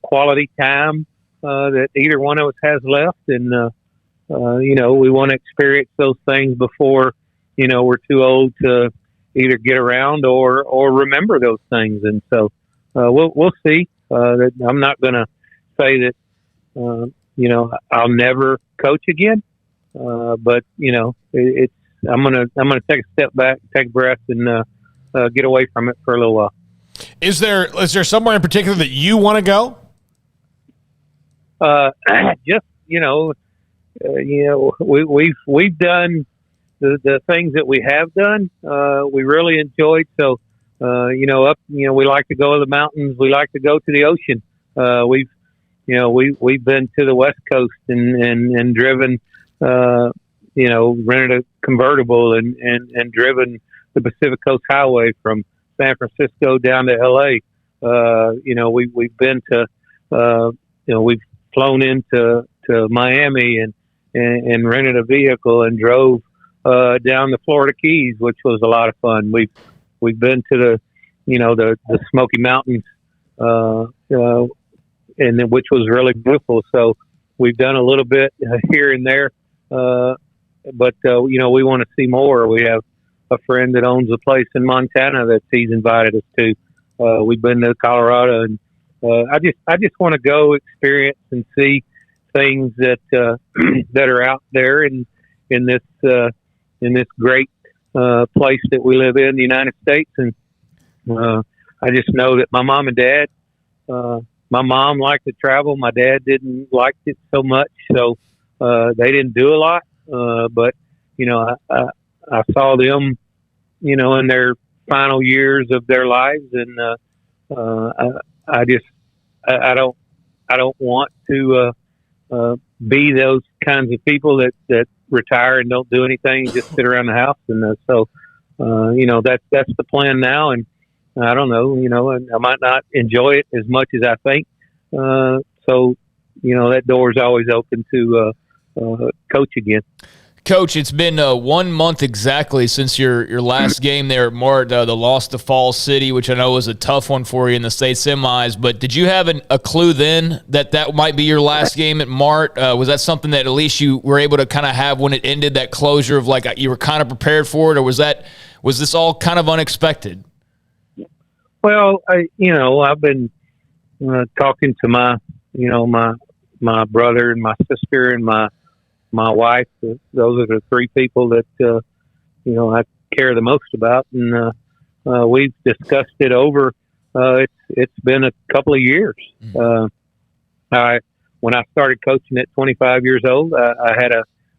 quality time that either one of us has left, and we want to experience those things before we're too old to either get around or remember those things. And so we'll see. I'm not going to say that I'll never coach again, but I'm gonna take a step back, take a breath, and get away from it for a little while. Is there somewhere in particular that you want to go? Just we've done the things that we have done. We really enjoyed. So we like to go to the mountains. We like to go to the ocean. We've been to the West Coast and driven. Rented a convertible and driven the Pacific Coast Highway from San Francisco down to LA. We've been to, we've flown into Miami and rented a vehicle and drove down the Florida Keys, which was a lot of fun. We've been to the Smoky Mountains, and which was really beautiful. So we've done a little bit here and there. But we want to see more. We have a friend that owns a place in Montana that he's invited us to. We've been to Colorado, and I just want to go experience and see things that that are out there in this great place that we live in, the United States. And I just know that my mom and dad, my mom liked to travel. My dad didn't like it so much, so they didn't do a lot. But I saw them, in their final years of their lives, and I don't want to be those kinds of people that retire and don't do anything, just sit around the house. And so that's the plan now. And I don't know, I might not enjoy it as much as I think. So that door is always open to coach again. Coach, it's been 1 month exactly since your last game there at Mart, the loss to Falls City, which I know was a tough one for you in the state semis. But did you have a clue then that might be your last game at Mart? Was that something that at least you were able to kind of have when it ended, that closure of like you were kind of prepared for it, or was this all kind of unexpected? Well, I've been talking to my brother and my sister and my wife. Those are the three people that I care the most about, and we've discussed it over. It's been a couple of years. When I started coaching at 25 years old, I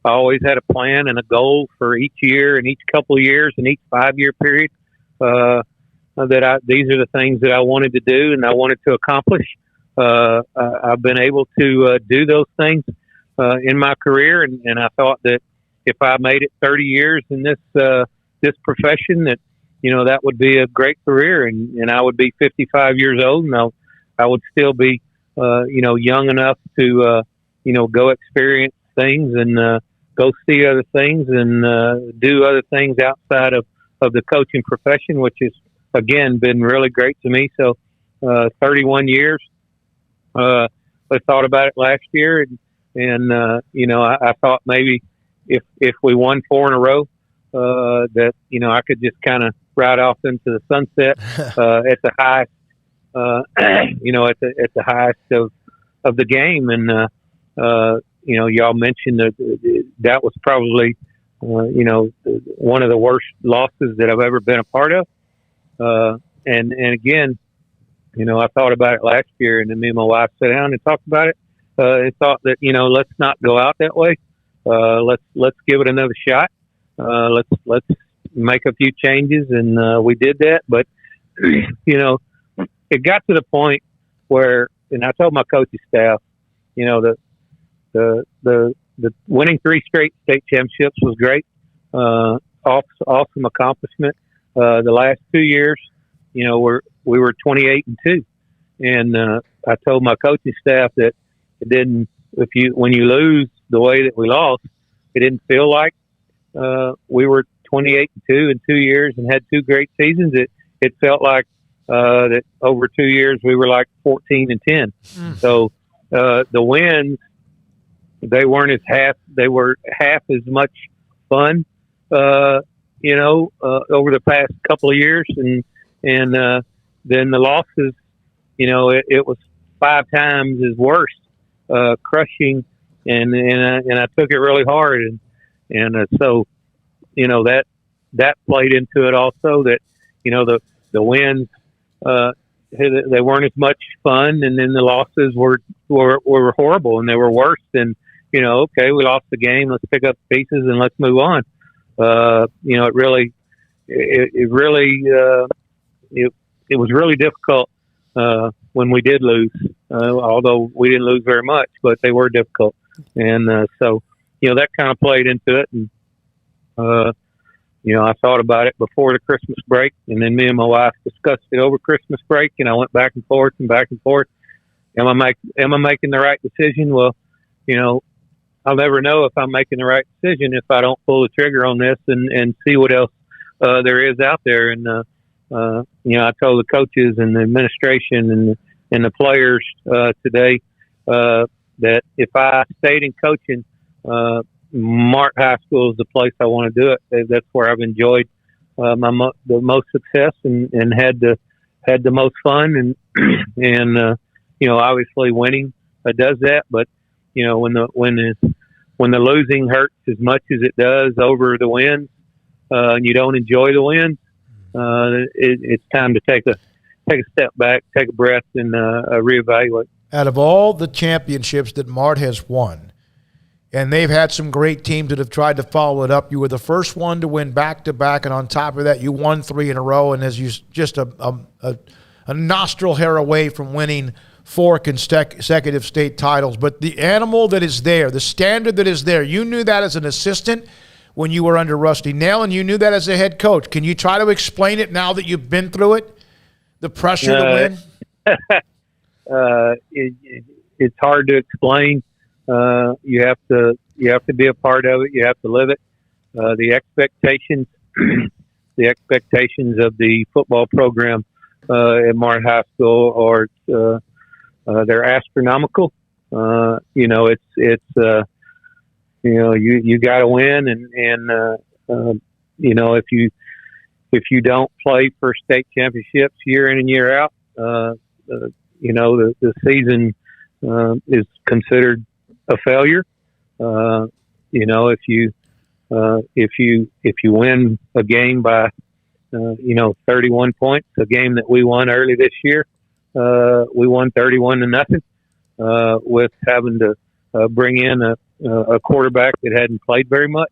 always had a plan and a goal for each year and each couple of years and each 5-year period. These are the things that I wanted to do and I wanted to accomplish. I've been able to do those things in my career, and I thought that if I made it 30 years in this profession, that that would be a great career, and I would be 55 years old, and I would still be young enough to go experience things and go see other things and do other things outside of the coaching profession, which has again been really great to me. So 31 years. I thought about it last year, and I thought maybe if we won 4 in a row, that I could just kind of ride off into the sunset at the highest, at the highest of the game. And y'all mentioned that was probably one of the worst losses that I've ever been a part of. And again, I thought about it last year, and then me and my wife sat down and talked about it. And thought that let's not go out that way. Let's give it another shot. Let's make a few changes, and we did that. But it got to the point where, and I told my coaching staff, the winning 3 straight state championships was great. awesome accomplishment. The last 2 years, we were 28-2, and I told my coaching staff that it didn't. When you lose the way that we lost, it didn't feel like we were 28-2 in 2 years and had 2 great seasons. It felt like that over 2 years we were like 14-10. So the wins, they weren't they were half as much fun, over the past couple of years, and then the losses, it was 5 times as worse, crushing, and I took it really hard, and so that played into it also, that the wins, they weren't as much fun, and then the losses were horrible, and they were worse than, okay, we lost the game, let's pick up the pieces and let's move on. It was really difficult when we did lose, although we didn't lose very much, but they were difficult, and so that kind of played into it, and I thought about it before the Christmas break, and then me and my wife discussed it over Christmas break, and I went back and forth. Am I making the right decision? Well, I'll never know if I'm making the right decision if I don't pull the trigger on this and see what else there is out there. And I told the coaches and the administration and the players today that if I stayed in coaching, Mart High School is the place I want to do it. That's where I've enjoyed the most success and had the most fun, and obviously winning does that. But when the losing hurts as much as it does over the wins, and you don't enjoy the wins, it's time to take a step back, take a breath, and reevaluate. Out of all the championships that Mart has won, and they've had some great teams that have tried to follow it up, you were the first one to win back-to-back, and on top of that, you won 3 in a row, and as you just a nostril hair away from winning 4 consecutive state titles. But the animal that is there, the standard that is there, you knew that as an assistant when you were under Rusty Nail, and you knew that as a head coach. Can you try to explain it now that you've been through it, the pressure to win? It's hard to explain. You have to be a part of it. You have to live it. The expectations of the football program at Mart High School they're astronomical. You got to win, and if you don't play for state championships year in and year out, the season is considered a failure. If you win a game by 31 points, a game that we won early this year, we won 31-0 with having to bring in a quarterback that hadn't played very much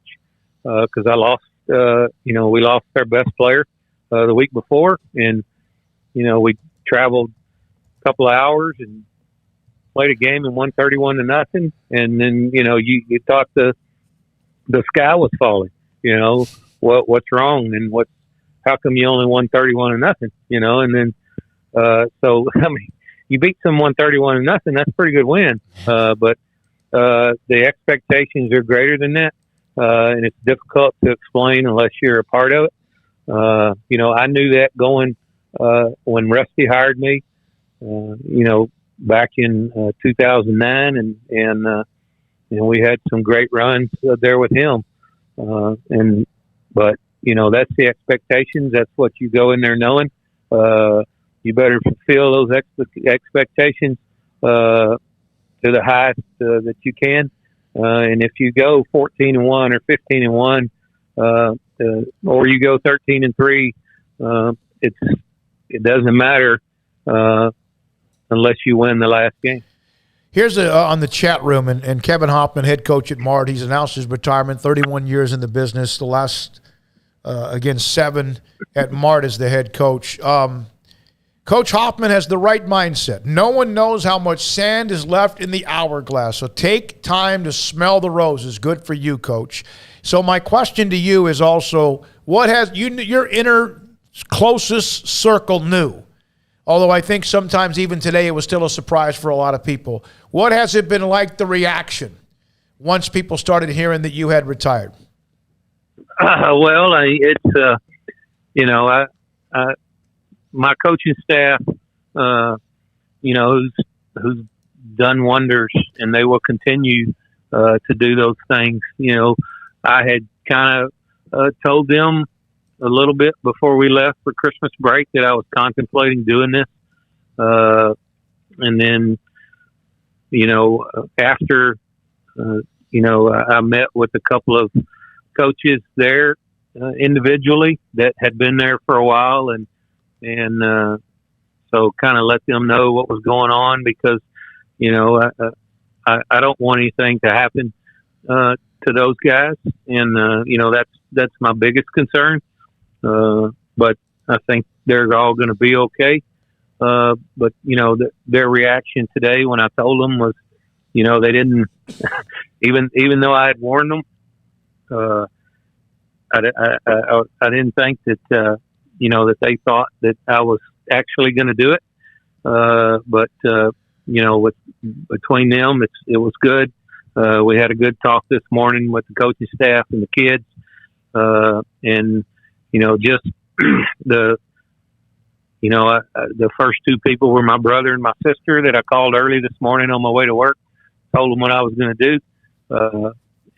because we lost our best player the week before, and we traveled a couple of hours and played a game and won 31-0, and then you thought the sky was falling. What's wrong, and how come you only won 31-0? And then so I mean, you beat someone 31-0, that's a pretty good win. But the expectations are greater than that, and it's difficult to explain unless you're a part of it. I knew that going when Rusty hired me. Back in 2009, and we had some great runs there with him. But that's the expectations. That's what you go in there knowing. You better fulfill those expectations to the highest that you can. And if you go 14-1 or 15-1, or you go 13-3, it doesn't matter unless you win the last game. Here's on the chat room, and Kevin Hoffman, head coach at Mart, he's announced his retirement, 31 years in the business, the last, 7 at Mart as the head coach. Coach Hoffman has the right mindset. No one knows how much sand is left in the hourglass, so take time to smell the roses. Good for you, Coach. So my question to you is also, what has your inner closest circle knew? Although I think sometimes even today it was still a surprise for a lot of people. What has it been like, the reaction, once people started hearing that you had retired? Well, it's my coaching staff, who's done wonders, and they will continue to do those things. I had kind of told them a little bit before we left for Christmas break that I was contemplating doing this, and then after I met with a couple of coaches there individually that had been there for a while, and so kind of let them know what was going on, because I don't want anything to happen to those guys, and that's my biggest concern. But I think they're all going to be okay. But their reaction today when I told them was, they didn't even though I had warned them. I didn't think that that they thought that I was actually going to do it. But between them, it was good. We had a good talk this morning with the coaching staff and the kids, and just the first two people were my brother and my sister that I called early this morning on my way to work. Told them what I was going to do,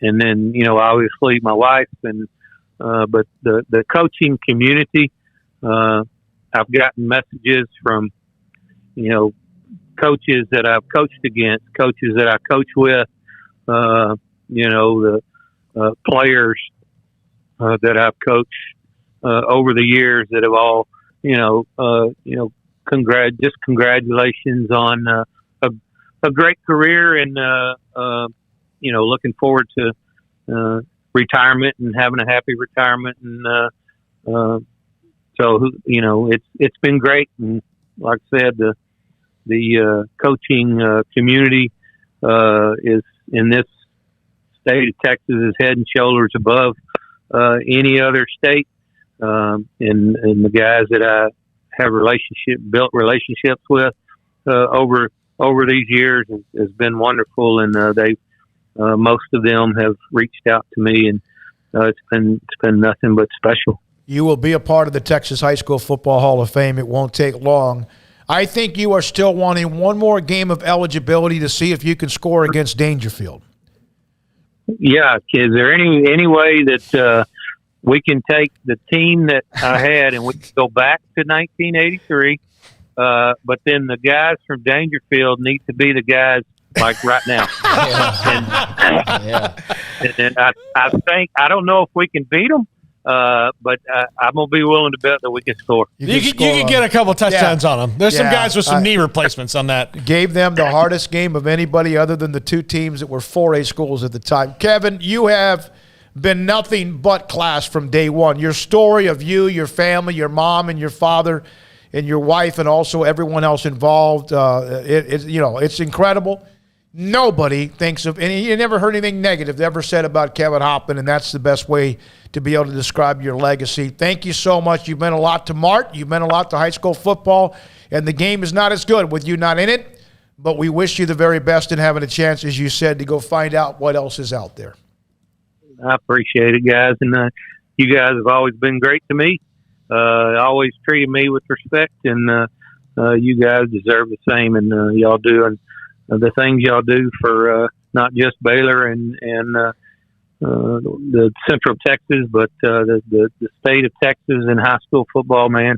and then obviously my wife and. But the coaching community, I've gotten messages from, coaches that I've coached against, coaches that I coach with, the players that I've coached over the years that have all, congratulations on a great career, and looking forward to retirement and having a happy retirement, and so it's been great. And like I said, the coaching community is in this state of Texas is head and shoulders above any other state, and the guys that I have built relationships with over these years has been wonderful, and they. Most of them have reached out to me, and it's been nothing but special. You will be a part of the Texas High School Football Hall of Fame. It won't take long. I think you are still wanting one more game of eligibility to see if you can score against Dangerfield. Yeah, is there any way that we can take the team that I had and we can go back to 1983, but then the guys from Dangerfield need to be the guys like right now. And I think, I don't know if we can beat them, but I'm going to be willing to bet that we can score. You can get a couple touchdowns on them. There's some guys with some knee replacements on that. Gave them the hardest game of anybody other than the two teams that were 4A schools at the time. Kevin, you have been nothing but class from day one. Your story of you, your family, your mom and your father and your wife, and also everyone else involved, it's incredible. Nobody thinks of, and you never heard anything negative ever said about Kevin Hoffman, and that's the best way to be able to describe your legacy. Thank you so much. You've meant a lot to Mart. You've meant a lot to high school football, and the game is not as good with you not in it, but we wish you the very best in having a chance, as you said, to go find out what else is out there. I appreciate it, guys, and you guys have always been great to me. Always treated me with respect, and you guys deserve the same, and y'all do, and the things y'all do for not just Baylor and the Central Texas, but the state of Texas and high school football, man.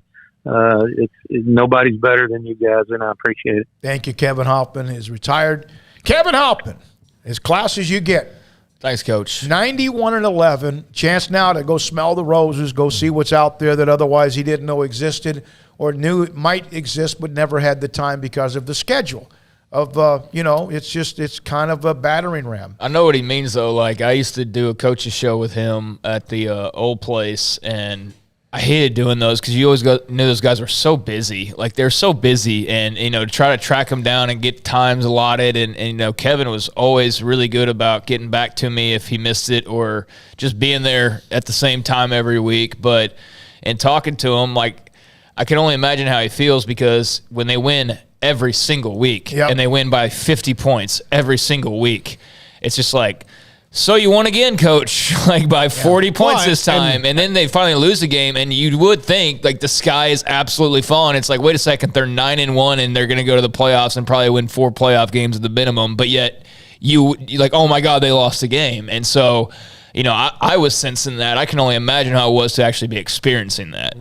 Nobody's better than you guys, and I appreciate it. Thank you. Kevin Hoffman is retired. Kevin Hoffman, as class as you get. Thanks, Coach. 91-11. Chance now to go smell the roses, go see what's out there that otherwise he didn't know existed or knew it might exist but never had the time because of the schedule. It's kind of a battering ram. I know what he means, though. Like, I used to do a coaching show with him at the old place, and I hated doing those because you always knew those guys were so busy. Like, they're so busy, and, to try to track them down and get times allotted. And Kevin was always really good about getting back to me if he missed it or just being there at the same time every week. But in talking to him, like, I can only imagine how he feels because when they win every single week and they win by 50 points every single week, it's just like, so you won again, coach, like by 40 points this time. And then they finally lose the game, and you would think like the sky is absolutely falling. It's like, wait a second, they're 9-1 and they're going to go to the playoffs and probably win 4 playoff games at the minimum. But yet you're like, oh my God, they lost the game. And so, I was sensing that. I can only imagine how it was to actually be experiencing that.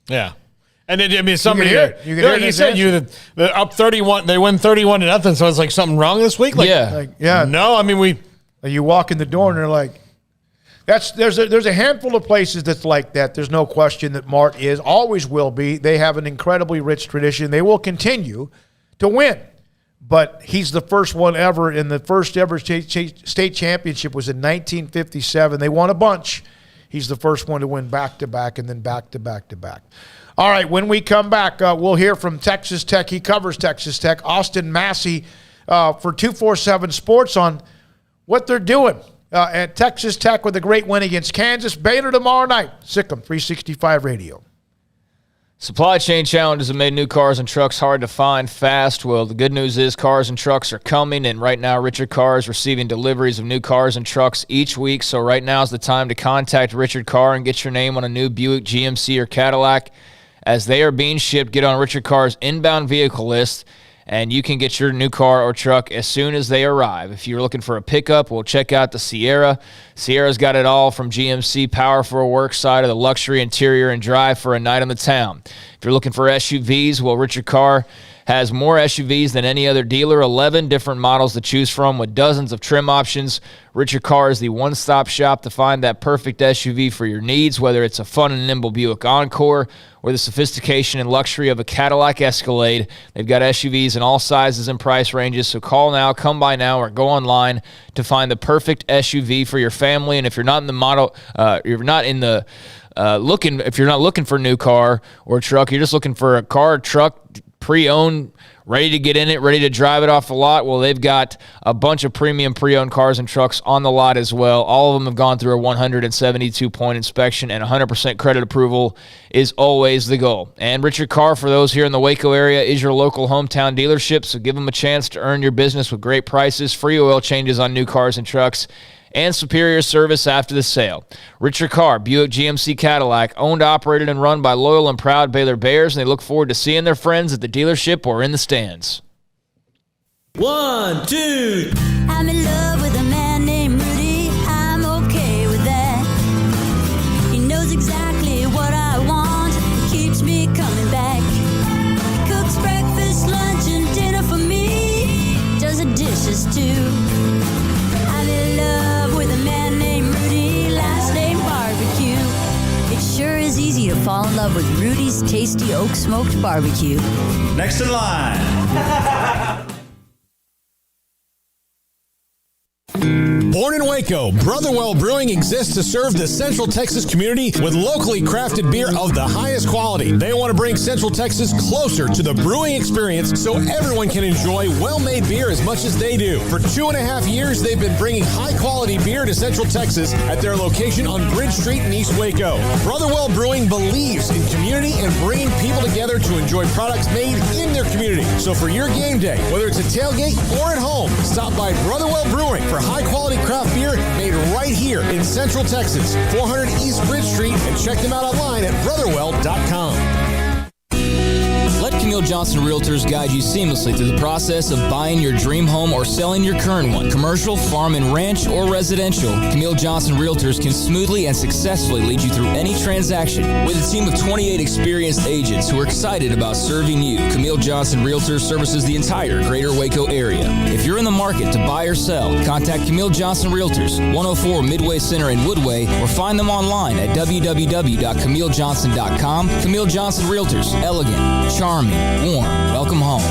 Yeah. And then, somebody you said they're up 31, they win 31-0. So it's like something wrong this week. No, I mean, you walk in the door and they're like, there's a handful of places that's like that. There's no question that Mart always will be. They have an incredibly rich tradition. They will continue to win. But he's the first one ever, and the first ever state championship was in 1957. They won a bunch. He's the first one to win back-to-back and then back-to-back-to-back. All right, when we come back, we'll hear from Texas Tech. He covers Texas Tech, Austin Massey, for 247 Sports on what they're doing at Texas Tech with a great win against Kansas. Baylor tomorrow night. Sikkim 365 Radio. Supply chain challenges have made new cars and trucks hard to find fast. Well, the good news is cars and trucks are coming, and right now Richard Carr is receiving deliveries of new cars and trucks each week. So right now is the time to contact Richard Carr and get your name on a new Buick, GMC, or Cadillac. As they are being shipped, get on Richard Carr's inbound vehicle list, and you can get your new car or truck as soon as they arrive. If you're looking for a pickup, we'll check out the Sierra. Sierra's got it all from GMC power for a work side to the luxury interior and drive for a night on the town. If you're looking for SUVs, well, Richard Carr has more SUVs than any other dealer, 11 different models to choose from with dozens of trim options. Richard Carr is the one-stop shop to find that perfect SUV for your needs, whether it's a fun and nimble Buick Encore or the sophistication and luxury of a Cadillac Escalade. They've got SUVs in all sizes and price ranges, so call now, come by now, or go online to find the perfect SUV for your family. And if you're not in the model, if you're not looking for a new car or truck, you're just looking for a car or truck, pre-owned, ready to get in it, ready to drive it off the lot, well, they've got a bunch of premium pre-owned cars and trucks on the lot as well. All of them have gone through a 172-point inspection, and 100% credit approval is always the goal. And Richard Carr, for those here in the Waco area, is your local hometown dealership, so give them a chance to earn your business with great prices, free oil changes on new cars and trucks, and superior service after the sale. Richard Carr, Buick GMC Cadillac, owned, operated, and run by loyal and proud Baylor Bears, and they look forward to seeing their friends at the dealership or in the stands. 1, 2. I'm in love with a man named Rudy. I'm okay with that. He knows exactly what I want. He keeps me coming back. He cooks breakfast, lunch, and dinner for me. Does the dishes too. I'm in love with a man named Rudy, last name Barbecue. It sure is easy to fall in love with Rudy's tasty oak smoked barbecue. Next in line. Born in Waco, Brotherwell Brewing exists to serve the Central Texas community with locally crafted beer of the highest quality. They want to bring Central Texas closer to the brewing experience so everyone can enjoy well-made beer as much as they do. For 2.5 years, they've been bringing high-quality beer to Central Texas at their location on Bridge Street in East Waco. Brotherwell Brewing believes in community and bringing people together to enjoy products made in their community. So for your game day, whether it's a tailgate or at home, stop by Brotherwell Brewing for high-quality craft beer made right here in Central Texas, 400 East Bridge Street, and check them out online at brotherwell.com. Let Camille Johnson Realtors guide you seamlessly through the process of buying your dream home or selling your current one. Commercial, farm and ranch, or residential, Camille Johnson Realtors can smoothly and successfully lead you through any transaction. With a team of 28 experienced agents who are excited about serving you, Camille Johnson Realtors services the entire greater Waco area. If you're in the market to buy or sell, contact Camille Johnson Realtors, 104 Midway Center in Woodway, or find them online at www.camillejohnson.com. Camille Johnson Realtors, elegant, charming, warm. Welcome home.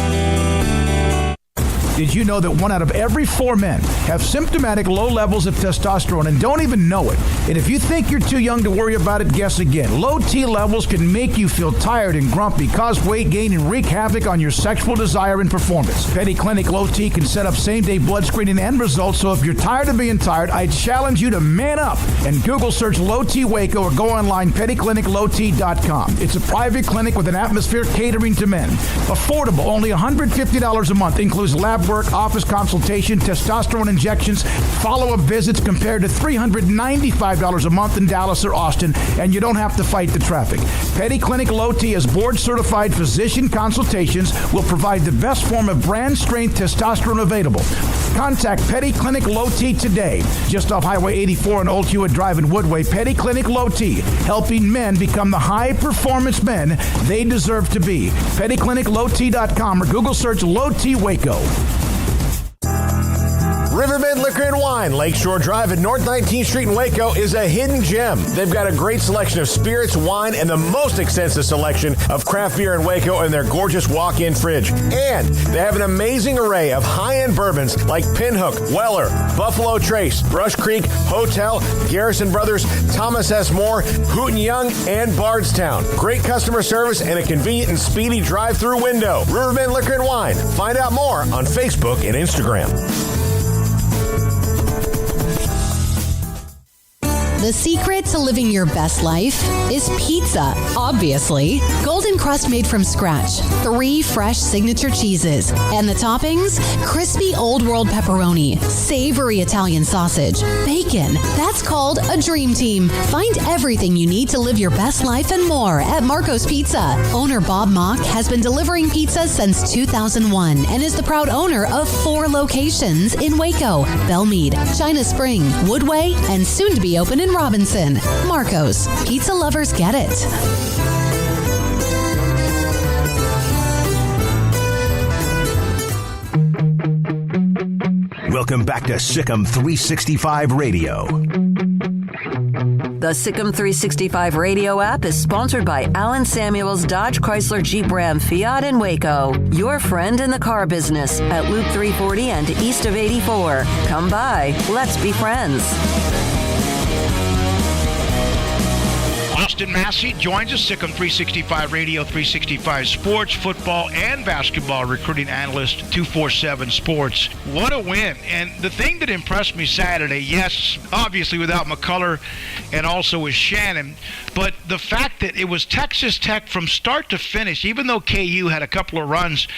Did you know that 1 out of every 4 men have symptomatic low levels of testosterone and don't even know it? And if you think you're too young to worry about it, guess again. Low T levels can make you feel tired and grumpy, cause weight gain, and wreak havoc on your sexual desire and performance. Petty Clinic Low T can set up same-day blood screening and results, so if you're tired of being tired, I challenge you to man up and Google search Low T Waco or go online pettycliniclowt.com. It's a private clinic with an atmosphere catering to men. Affordable, only $150 a month, includes lab work, office consultation, testosterone injections, follow-up visits compared to $395 a month in Dallas or Austin, and you don't have to fight the traffic. Petty Clinic Low T is board-certified physician consultations, will provide the best form of brand-strength testosterone available. Contact Petty Clinic Low T today, just off Highway 84 and Old Hewitt Drive in Woodway. Petty Clinic Low T, helping men become the high-performance men they deserve to be. PettyClinicLowT.com or Google search Low T Waco. Riverbend Liquor and Wine, Lakeshore Drive at North 19th Street in Waco is a hidden gem. They've got a great selection of spirits, wine, and the most extensive selection of craft beer in Waco in their gorgeous walk-in fridge. And they have an amazing array of high-end bourbons like Pinhook, Weller, Buffalo Trace, Brush Creek, Hotel, Garrison Brothers, Thomas S. Moore, Hooten Young, and Bardstown. Great customer service and a convenient and speedy drive-through window. Riverbend Liquor and Wine. Find out more on Facebook and Instagram. The secret to living your best life is pizza, obviously. Golden crust made from scratch, 3 fresh signature cheeses, and the toppings, crispy old world pepperoni, savory Italian sausage, bacon. That's called a dream team. Find everything you need to live your best life and more at Marco's Pizza. Owner Bob Mock has been delivering pizza since 2001 and is the proud owner of 4 locations in Waco, Belmead, China Spring, Woodway, and soon to be open in Robinson. Marco's. Pizza lovers get it. Welcome back to Sikkim 365 Radio. The Sikkim 365 radio app is sponsored by Alan Samuels Dodge Chrysler Jeep Ram Fiat in Waco. Your friend in the car business at Loop 340 and east of 84. Come by. Let's be friends. Austin Massey joins us, Sikkim 365 Radio, 365 Sports, football, and basketball recruiting analyst, 247 Sports. What a win. And the thing that impressed me Saturday, yes, obviously without McCullough and also with Shannon, but the fact that it was Texas Tech from start to finish, even though KU had a couple of runs,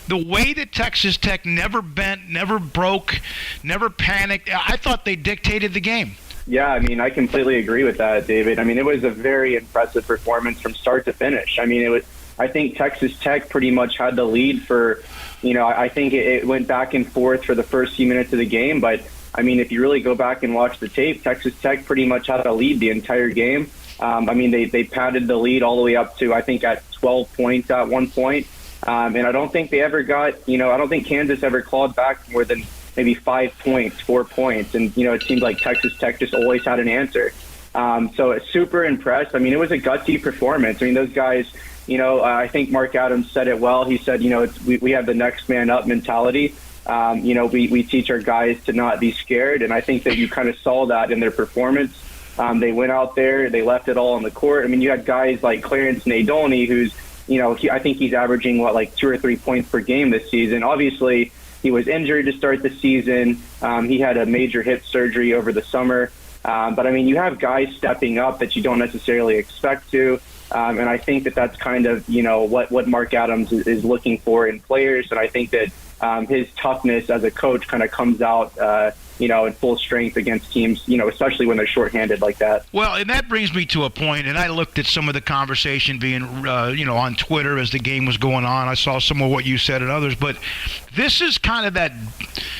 the way that Texas Tech never bent, never broke, never panicked, I thought they dictated the game. Yeah, I mean, I completely agree with that, David. I mean, it was a very impressive performance from start to finish. I mean, I think Texas Tech pretty much had the lead for, I think it went back and forth for the first few minutes of the game. But, I mean, if you really go back and watch the tape, Texas Tech pretty much had a lead the entire game. I mean, they padded the lead all the way up to, I think, at 12 points at one point. And I don't think they ever got, I don't think Kansas ever clawed back more than maybe 5 points, 4 points. And, it seemed like Texas Tech just always had an answer. So super impressed. I mean, it was a gutsy performance. I mean, those guys, I think Mark Adams said it well. He said, we have the next man up mentality. We teach our guys to not be scared. And I think that you kind of saw that in their performance. They went out there, they left it all on the court. I mean, you had guys like Clarence Nadolny, who's, I think he's averaging, 2 or 3 points per game this season. Obviously, he was injured to start the season. He had a major hip surgery over the summer. But, I mean, you have guys stepping up that you don't necessarily expect to. And I think that that's kind of, what Mark Adams is looking for in players. And I think that his toughness as a coach kind of comes out, in full strength against teams, especially when they're shorthanded like that. Well, and that brings me to a point, and I looked at some of the conversation being, on Twitter as the game was going on. I saw some of what you said and others, but this is kind of that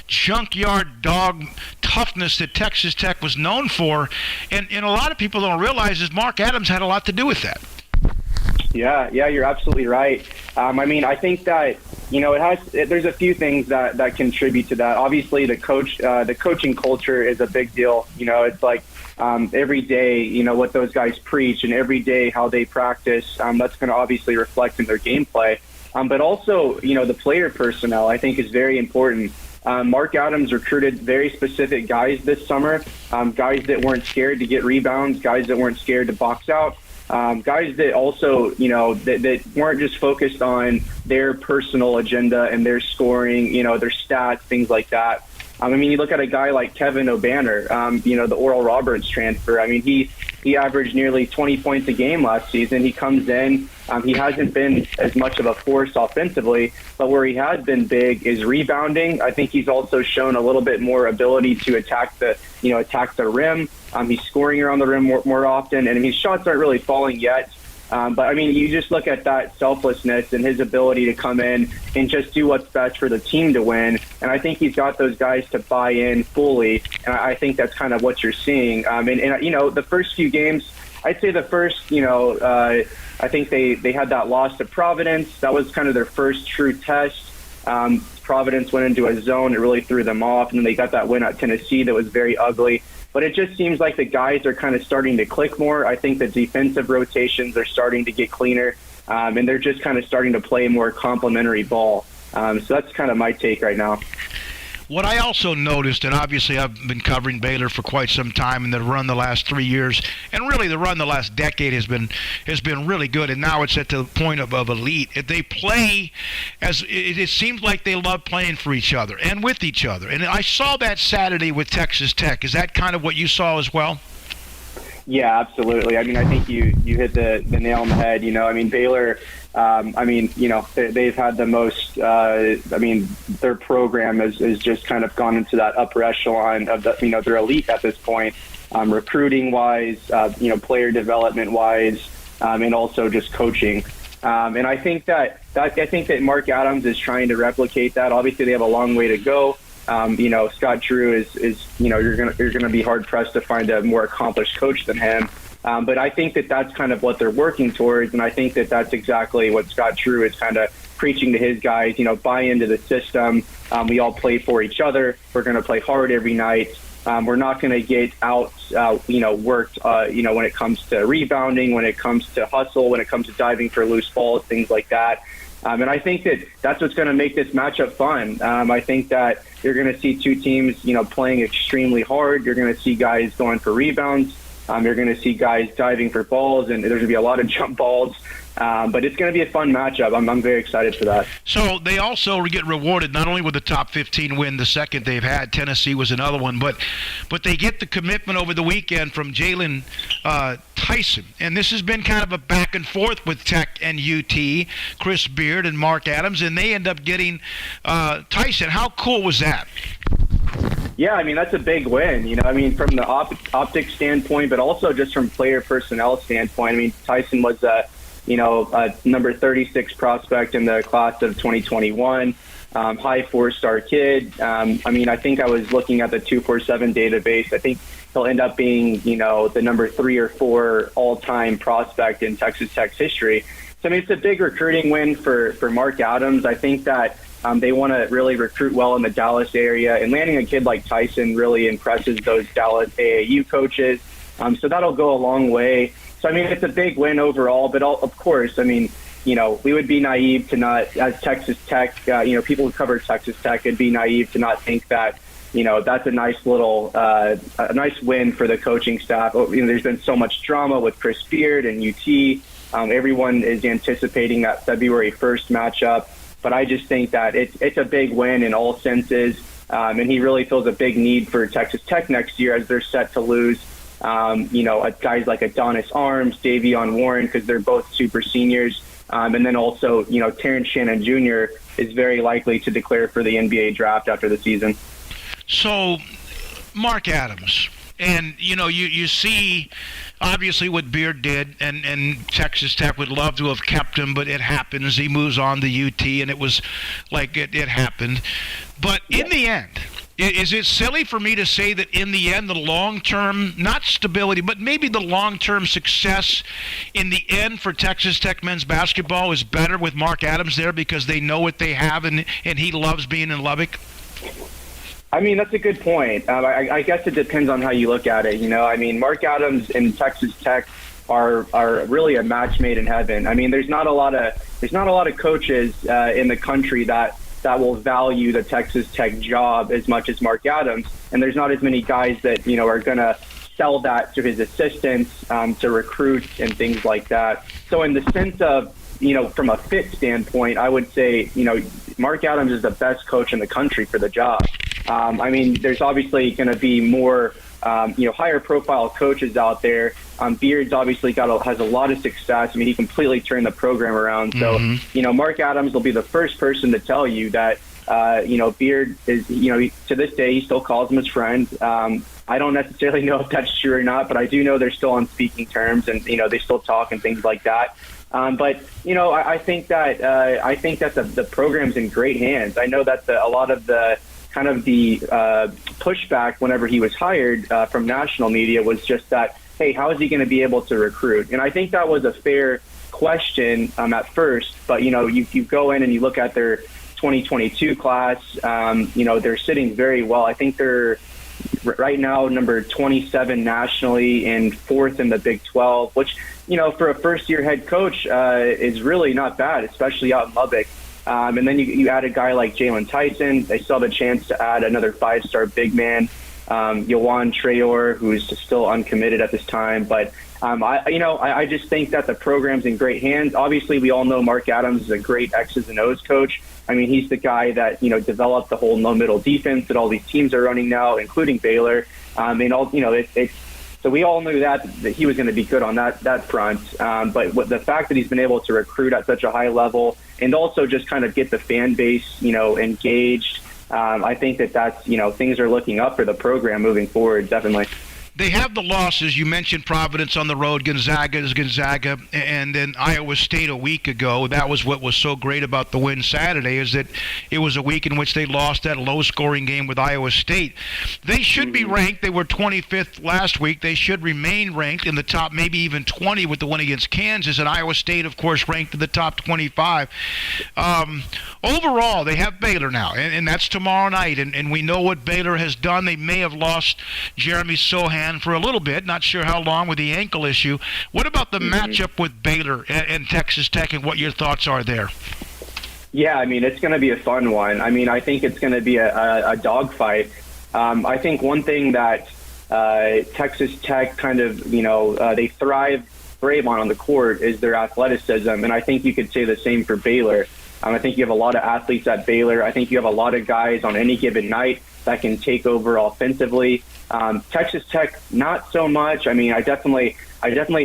junkyard dog toughness that Texas Tech was known for, and a lot of people don't realize is Mark Adams had a lot to do with that. Yeah, you're absolutely right. I mean, I think that there's a few things that contribute to that. Obviously, the coaching culture is a big deal. It's like every day, what those guys preach, and every day how they practice. That's going to obviously reflect in their gameplay. But also, the player personnel I think is very important. Mark Adams recruited very specific guys this summer, guys that weren't scared to get rebounds, guys that weren't scared to box out, guys that also, that weren't just focused on their personal agenda and their scoring, their stats, things like that. You look at a guy like Kevin O'Banner, the Oral Roberts transfer. He averaged nearly 20 points a game last season. He comes in. He hasn't been as much of a force offensively, but where he has been big is rebounding. I think he's also shown a little bit more ability to attack the rim. He's scoring around the rim more often, and his shots aren't really falling yet. But you just look at that selflessness and his ability to come in and just do what's best for the team to win. And I think he's got those guys to buy in fully. And I think that's kind of what you're seeing. The first few games, I'd say the first, I think they had that loss to Providence. That was kind of their first true test. Providence went into a zone. It really threw them off. And then they got that win at Tennessee that was very ugly. But it just seems like the guys are kind of starting to click more. I think the defensive rotations are starting to get cleaner, and they're just kind of starting to play more complementary ball. So that's kind of my take right now. What I also noticed, and obviously I've been covering Baylor for quite some time, and the run the last 3 years, and really the run the last decade has been really good, and now it's at the point of elite. They play as it seems like they love playing for each other and with each other. And I saw that Saturday with Texas Tech. Is that kind of what you saw as well? Yeah, absolutely. I think you hit the nail on the head. Baylor. They've had the most. Their program has just kind of gone into that upper echelon of the. They're elite at this point, recruiting wise, player development wise, and also just coaching. And I think that Mark Adams is trying to replicate that. Obviously, they have a long way to go. Scott Drew is you're gonna be hard pressed to find a more accomplished coach than him. But I think that's kind of what they're working towards, and I think that's exactly what Scott Drew is kind of preaching to his guys. Buy into the system. We all play for each other. We're going to play hard every night. We're not going to get worked. When it comes to rebounding, when it comes to hustle, when it comes to diving for loose balls, things like that. And I think that's what's going to make this matchup fun. I think that you're going to see two teams, playing extremely hard. You're going to see guys going for rebounds. You're going to see guys diving for balls, and there's going to be a lot of jump balls. But it's going to be a fun matchup. I'm very excited for that. So they also get rewarded not only with the top 15 win, the second they've had. Tennessee was another one, but they get the commitment over the weekend from Jalen Tyson. And this has been kind of a back and forth with Tech and UT, Chris Beard and Mark Adams, and they end up getting Tyson. How cool was that? Yeah, that's a big win, from the optics standpoint, but also just from player personnel standpoint. Tyson was a number 36 prospect in the class of 2021, high 4-star kid. I think I was looking at the 247 database. I think he'll end up being, the number 3 or 4 all-time prospect in Texas Tech's history. So, it's a big recruiting win for Mark Adams. I think that they want to really recruit well in the Dallas area, and landing a kid like Tyson really impresses those Dallas AAU coaches. So that'll go a long way. So, it's a big win overall, but of course, we would be naive to not, as Texas Tech, people who cover Texas Tech, would be naive to not think that, that's a nice little, a nice win for the coaching staff. There's been so much drama with Chris Beard and UT. Everyone is anticipating that February 1st matchup. But I just think that it's a big win in all senses, and he really feels a big need for Texas Tech next year as they're set to lose, guys like Adonis Arms, Davion Warren, because they're both super seniors, and then also, Terrence Shannon Jr. is very likely to declare for the NBA draft after the season. So, Mark Adams. And, you see, obviously, what Beard did, and Texas Tech would love to have kept him, but it happens. He moves on to UT, and it was like it happened. But in the end, is it silly for me to say that in the end, the long-term, not stability, but maybe the long-term success in the end for Texas Tech men's basketball is better with Mark Adams there because they know what they have, and he loves being in Lubbock? That's a good point. I guess it depends on how you look at it. Mark Adams and Texas Tech are really a match made in heaven. There's not a lot of there's not a lot of coaches in the country that will value the Texas Tech job as much as Mark Adams. And there's not as many guys that, are going to sell that to his assistants to recruit and things like that. So in the sense of, from a fit standpoint, I would say, Mark Adams is the best coach in the country for the job. There's obviously going to be more, higher profile coaches out there. Beard's obviously has a lot of success. He completely turned the program around. So, Mark Adams will be the first person to tell you that, Beard is, to this day, he still calls him his friend. I don't necessarily know if that's true or not, but I do know they're still on speaking terms and, they still talk and things like that. But I think that the program's in great hands. I know that a lot of the kind of the pushback whenever he was hired from national media was just that, hey, how is he going to be able to recruit? And I think that was a fair question at first. But, you go in and you look at their 2022 class, they're sitting very well. I think they're right now number 27 nationally and 4th in the Big 12, which, for a first-year head coach is really not bad, especially out in Lubbock. And then you add a guy like Jalen Tyson. They still have a chance to add another 5-star big man, Yohan Traore, who's still uncommitted at this time. But, I just think that the program's in great hands. Obviously, we all know Mark Adams is a great X's and O's coach. He's the guy that, developed the whole no-middle defense that all these teams are running now, including Baylor. So we all knew that he was going to be good on that front. But the fact that he's been able to recruit at such a high level and also just kind of get the fan base, engaged, I think that's, things are looking up for the program moving forward, definitely. They have the losses. You mentioned Providence on the road. Gonzaga is Gonzaga. And then Iowa State a week ago. That was what was so great about the win Saturday, is that it was a week in which they lost that low-scoring game with Iowa State. They should be ranked. They were 25th last week. They should remain ranked in the top, maybe even 20 with the win against Kansas. And Iowa State, of course, ranked in the top 25. Overall, they have Baylor now, and that's tomorrow night. And we know what Baylor has done. They may have lost Jeremy Sohan for a little bit, not sure how long with the ankle issue. What about the matchup with Baylor and Texas Tech, and what your thoughts are there? Yeah, it's going to be a fun one. I think it's going to be a dogfight. I think one thing that Texas Tech kind of, they thrive on the court is their athleticism, and I think you could say the same for Baylor. I think you have a lot of athletes at Baylor. I think you have a lot of guys on any given night that can take over offensively. Texas Tech, not so much. I definitely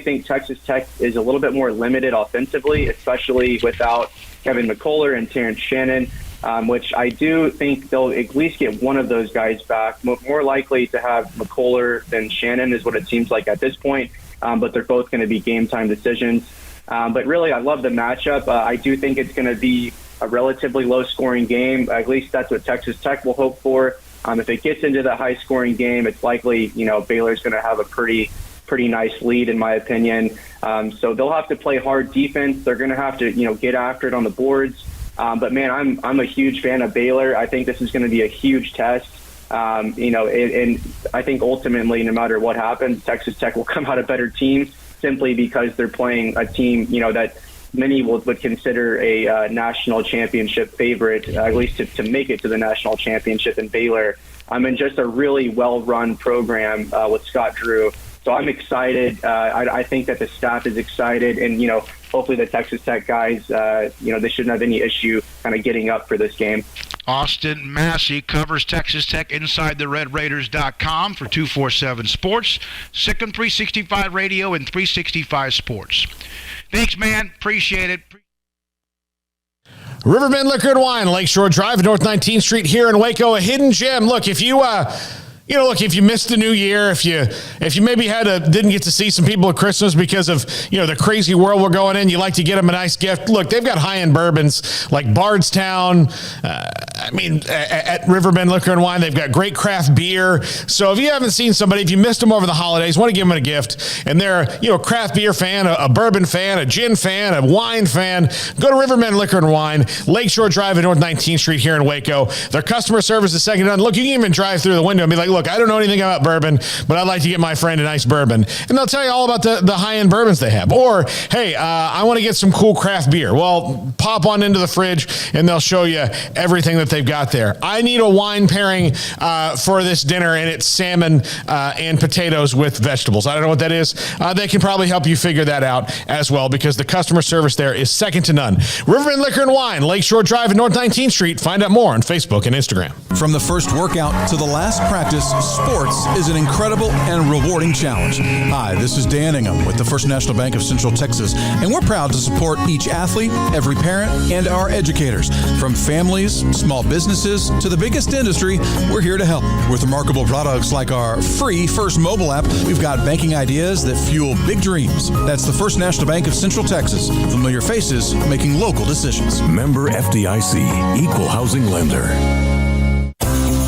think Texas Tech is a little bit more limited offensively, especially without Kevin McCullough and Terrence Shannon, which I do think they'll at least get one of those guys back. More likely to have McCullough than Shannon is what it seems like at this point, but they're both going to be game-time decisions. But really, I love the matchup. I do think it's going to be a relatively low-scoring game. At least that's what Texas Tech will hope for. If it gets into the high-scoring game, it's likely, Baylor's going to have a pretty nice lead, in my opinion. So they'll have to play hard defense. They're going to have to, get after it on the boards. But man, I'm a huge fan of Baylor. I think this is going to be a huge test. And I think ultimately, no matter what happens, Texas Tech will come out a better team simply because they're playing a team, that many would consider a national championship favorite, at least to make it to the national championship in Baylor. And just a really well-run program with Scott Drew. So I'm excited. I think that the staff is excited. And, hopefully the Texas Tech guys, they shouldn't have any issue kind of getting up for this game. Austin Massey covers Texas Tech inside the RedRaiders.com for 247 Sports, Sikkim 365 Radio, and 365 Sports. Thanks, man. Appreciate it. Riverbend Liquor and Wine, Lakeshore Drive, North 19th Street here in Waco, a hidden gem. Look, if you if you missed the new year, if you maybe didn't get to see some people at Christmas because of, the crazy world we're going in, you like to get them a nice gift. Look, they've got high-end bourbons like Bardstown. At Riverbend Liquor and Wine, they've got great craft beer. So if you haven't seen somebody, if you missed them over the holidays, want to give them a gift, and they're, a craft beer fan, a bourbon fan, a gin fan, a wine fan, go to Riverbend Liquor and Wine, Lakeshore Drive at North 19th Street here in Waco. Their customer service is second to none. Look, you can even drive through the window and be like, look, I don't know anything about bourbon, but I'd like to get my friend a nice bourbon. And they'll tell you all about the high-end bourbons they have. Or, hey, I want to get some cool craft beer. Well, pop on into the fridge, and they'll show you everything that they've got there. I need a wine pairing for this dinner, and it's salmon and potatoes with vegetables. I don't know what that is. They can probably help you figure that out as well, because the customer service there is second to none. Riverbend Liquor and Wine, Lakeshore Drive and North 19th Street. Find out more on Facebook and Instagram. From the first workout to the last practice, sports is an incredible and rewarding challenge. Hi, this is Dan Ingham with the First National Bank of Central Texas, and we're proud to support each athlete, every parent, and our educators. From families, small businesses, to the biggest industry, we're here to help. With remarkable products like our free First mobile app, we've got banking ideas that fuel big dreams. That's the First National Bank of Central Texas. Familiar faces making local decisions. Member FDIC, Equal Housing Lender.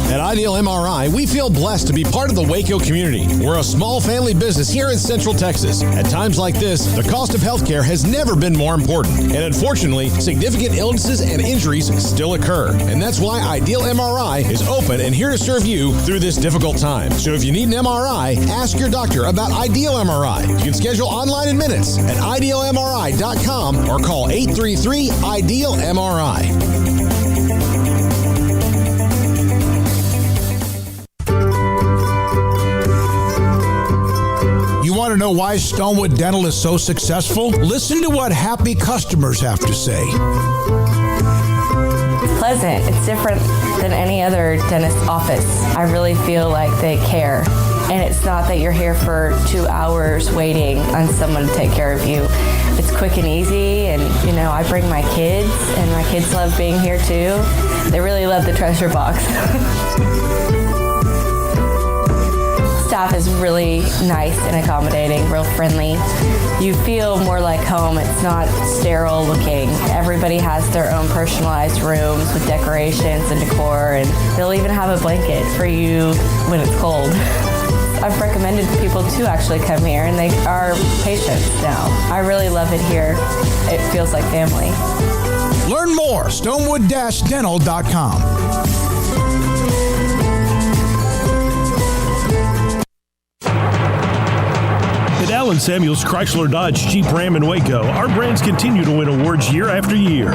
At Ideal MRI, we feel blessed to be part of the Waco community. We're a small family business here in Central Texas. At times like this, the cost of healthcare has never been more important. And unfortunately, significant illnesses and injuries still occur. And that's why Ideal MRI is open and here to serve you through this difficult time. So if you need an MRI, ask your doctor about Ideal MRI. You can schedule online in minutes at idealmri.com or call 833-IDEAL-MRI. You want to know why Stonewood Dental is so successful? Listen to what happy customers have to say. It's pleasant. It's different than any other dentist office. I really feel like they care. And it's not that you're here for 2 hours waiting on someone to take care of you. It's quick and easy, and I bring my kids, and my kids love being here too. They really love the treasure box. Staff is really nice and accommodating, real friendly. You feel more like home. It's not sterile looking. Everybody has their own personalized rooms with decorations and decor, and they'll even have a blanket for you when it's cold. I've recommended people to actually come here, and they are patients now. I really love it here. It feels like family. Learn more, stonewood-dental.com. At Allen Samuels Chrysler Dodge Jeep Ram in Waco, our brands continue to win awards year after year.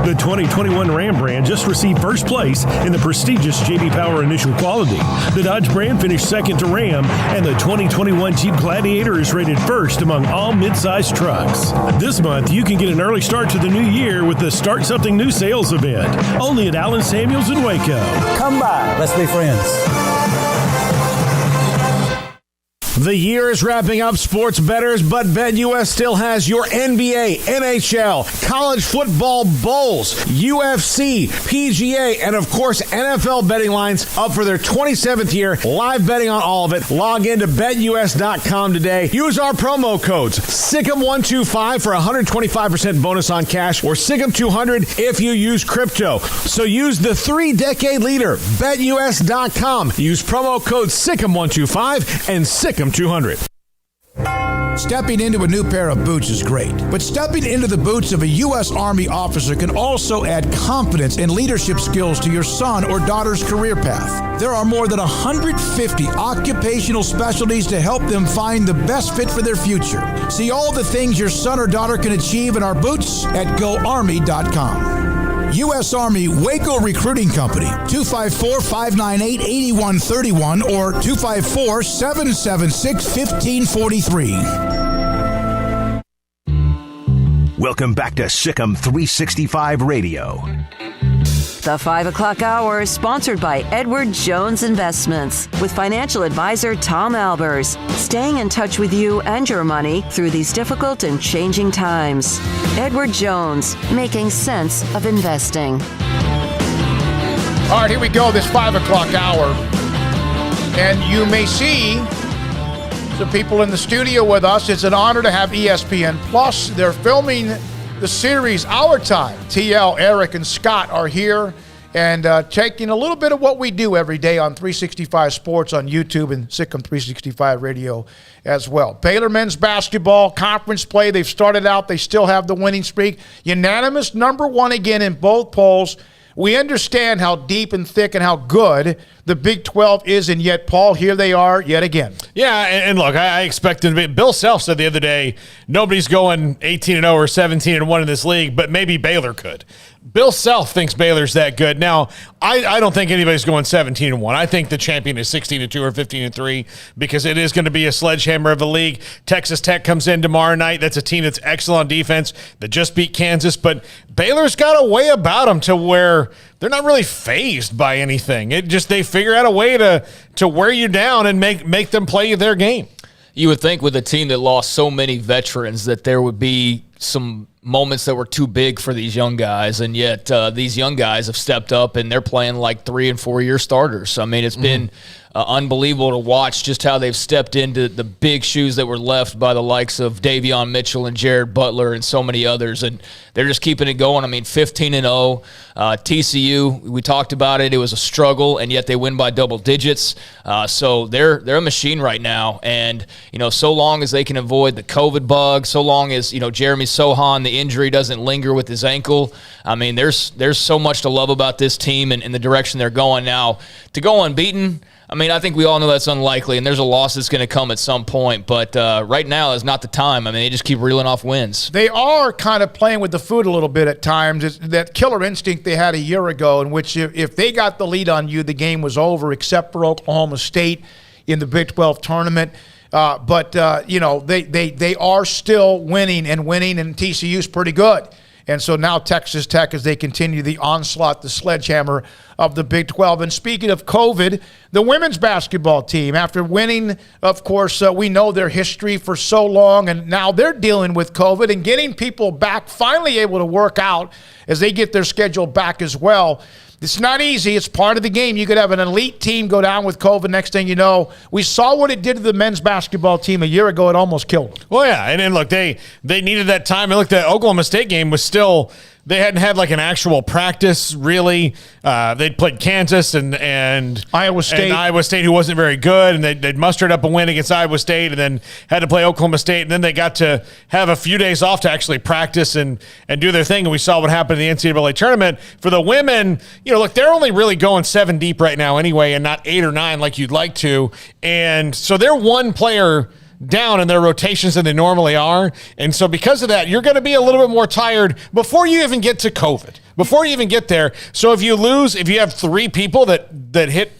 The 2021 Ram brand just received first place in the prestigious J.D. Power Initial Quality. The Dodge brand finished second to Ram, and the 2021 Jeep Gladiator is rated first among all midsize trucks. This month, you can get an early start to the new year with the Start Something New sales event, only at Allen Samuels in Waco. Come by, let's be friends. The year is wrapping up, sports bettors, but BetUS still has your NBA, NHL, college football bowls, UFC, PGA, and of course NFL betting lines up for their 27th year. Live betting on all of it. Log into BetUS.com today. Use our promo codes SICK'em125 for 125% bonus on cash, or SICK'em200 if you use crypto. So use the 3-decade leader, BetUS.com. Use promo code SICK'em125 and SICK'em200. Stepping into a new pair of boots is great, but stepping into the boots of a U.S. Army officer can also add confidence and leadership skills to your son or daughter's career path. There are more than 150 occupational specialties to help them find the best fit for their future. See all the things your son or daughter can achieve in our boots at GoArmy.com. U.S. Army Waco Recruiting Company, 254-598-8131 or 254-776-1543. Welcome back to Sikkim 365 Radio. The 5 o'clock hour is sponsored by Edward Jones Investments with financial advisor Tom Albers, staying in touch with you and your money through these difficult and changing times. Edward Jones, making sense of investing. All right, here we go, this 5 o'clock hour. And you may see some people in the studio with us. It's an honor to have ESPN Plus. They're filming the series Our Time. TL, Eric, and Scott are here and taking a little bit of what we do every day on 365 Sports on YouTube and Sikkim 365 Radio as well. Baylor men's basketball conference play. They've started out. They still have the winning streak. Unanimous number one again in both polls. we understand how deep and thick and how good the Big 12 is, and yet, Paul, here they are yet again. Yeah, and look, I expect them to be. Bill Self said the other day, nobody's going 18-0 or 17-1 in this league, but maybe Baylor could. Bill Self thinks Baylor's that good. Now, I don't think anybody's going 17-1. I think the champion is 16-2 or 15-3 because it is going to be a sledgehammer of a league. Texas Tech comes in tomorrow night. That's a team that's excellent on defense that just beat Kansas, but Baylor's got a way about them to where they're not really fazed by anything. It just they figure out a way to wear you down and make them play their game. You would think with a team that lost so many veterans that there would be some moments that were too big for these young guys, and yet these young guys have stepped up and they're playing like 3 and 4 year starters. I mean, it's been unbelievable to watch just how they've stepped into the big shoes that were left by the likes of Davion Mitchell and Jared Butler and so many others, and they're just keeping it going. I mean, 15-0. TCU, we talked about it. It was a struggle, and yet they win by double digits. So they're a machine right now, and so long as they can avoid the COVID bug, so long as Jeremy Sohan, the injury doesn't linger with his ankle. I mean, there's so much to love about this team and the direction they're going now. To go unbeaten, I mean, I think we all know that's unlikely, and there's a loss that's going to come at some point. But right now is not the time. I mean, they just keep reeling off wins. They are kind of playing with the food a little bit at times. It's that killer instinct they had a year ago in which if they got the lead on you, the game was over, except for Oklahoma State in the Big 12 tournament. But they are still winning, and TCU's pretty good. And so now Texas Tech, as they continue the onslaught, the sledgehammer of the Big 12. And speaking of COVID, the women's basketball team, after winning, of course, we know their history for so long, and now they're dealing with COVID and getting people back, finally able to work out as they get their schedule back as well. It's not easy. It's part of the game. You could have an elite team go down with COVID. Next thing you know, we saw what it did to the men's basketball team a year ago. It almost killed them. Well, yeah, and look, they needed that time. And look, the Oklahoma State game was still – they hadn't had like an actual practice, really. They'd played Kansas and Iowa State, who wasn't very good, and they'd mustered up a win against Iowa State and then had to play Oklahoma State, and then they got to have a few days off to actually practice and do their thing, and we saw what happened in the NCAA tournament. For the women, look, they're only really going 7 deep right now anyway and not 8 or 9 like you'd like to, and so they're one player down in their rotations than they normally are. And so because of that, you're going to be a little bit more tired before you even get to COVID, before you even get there. So if you have 3 people that hit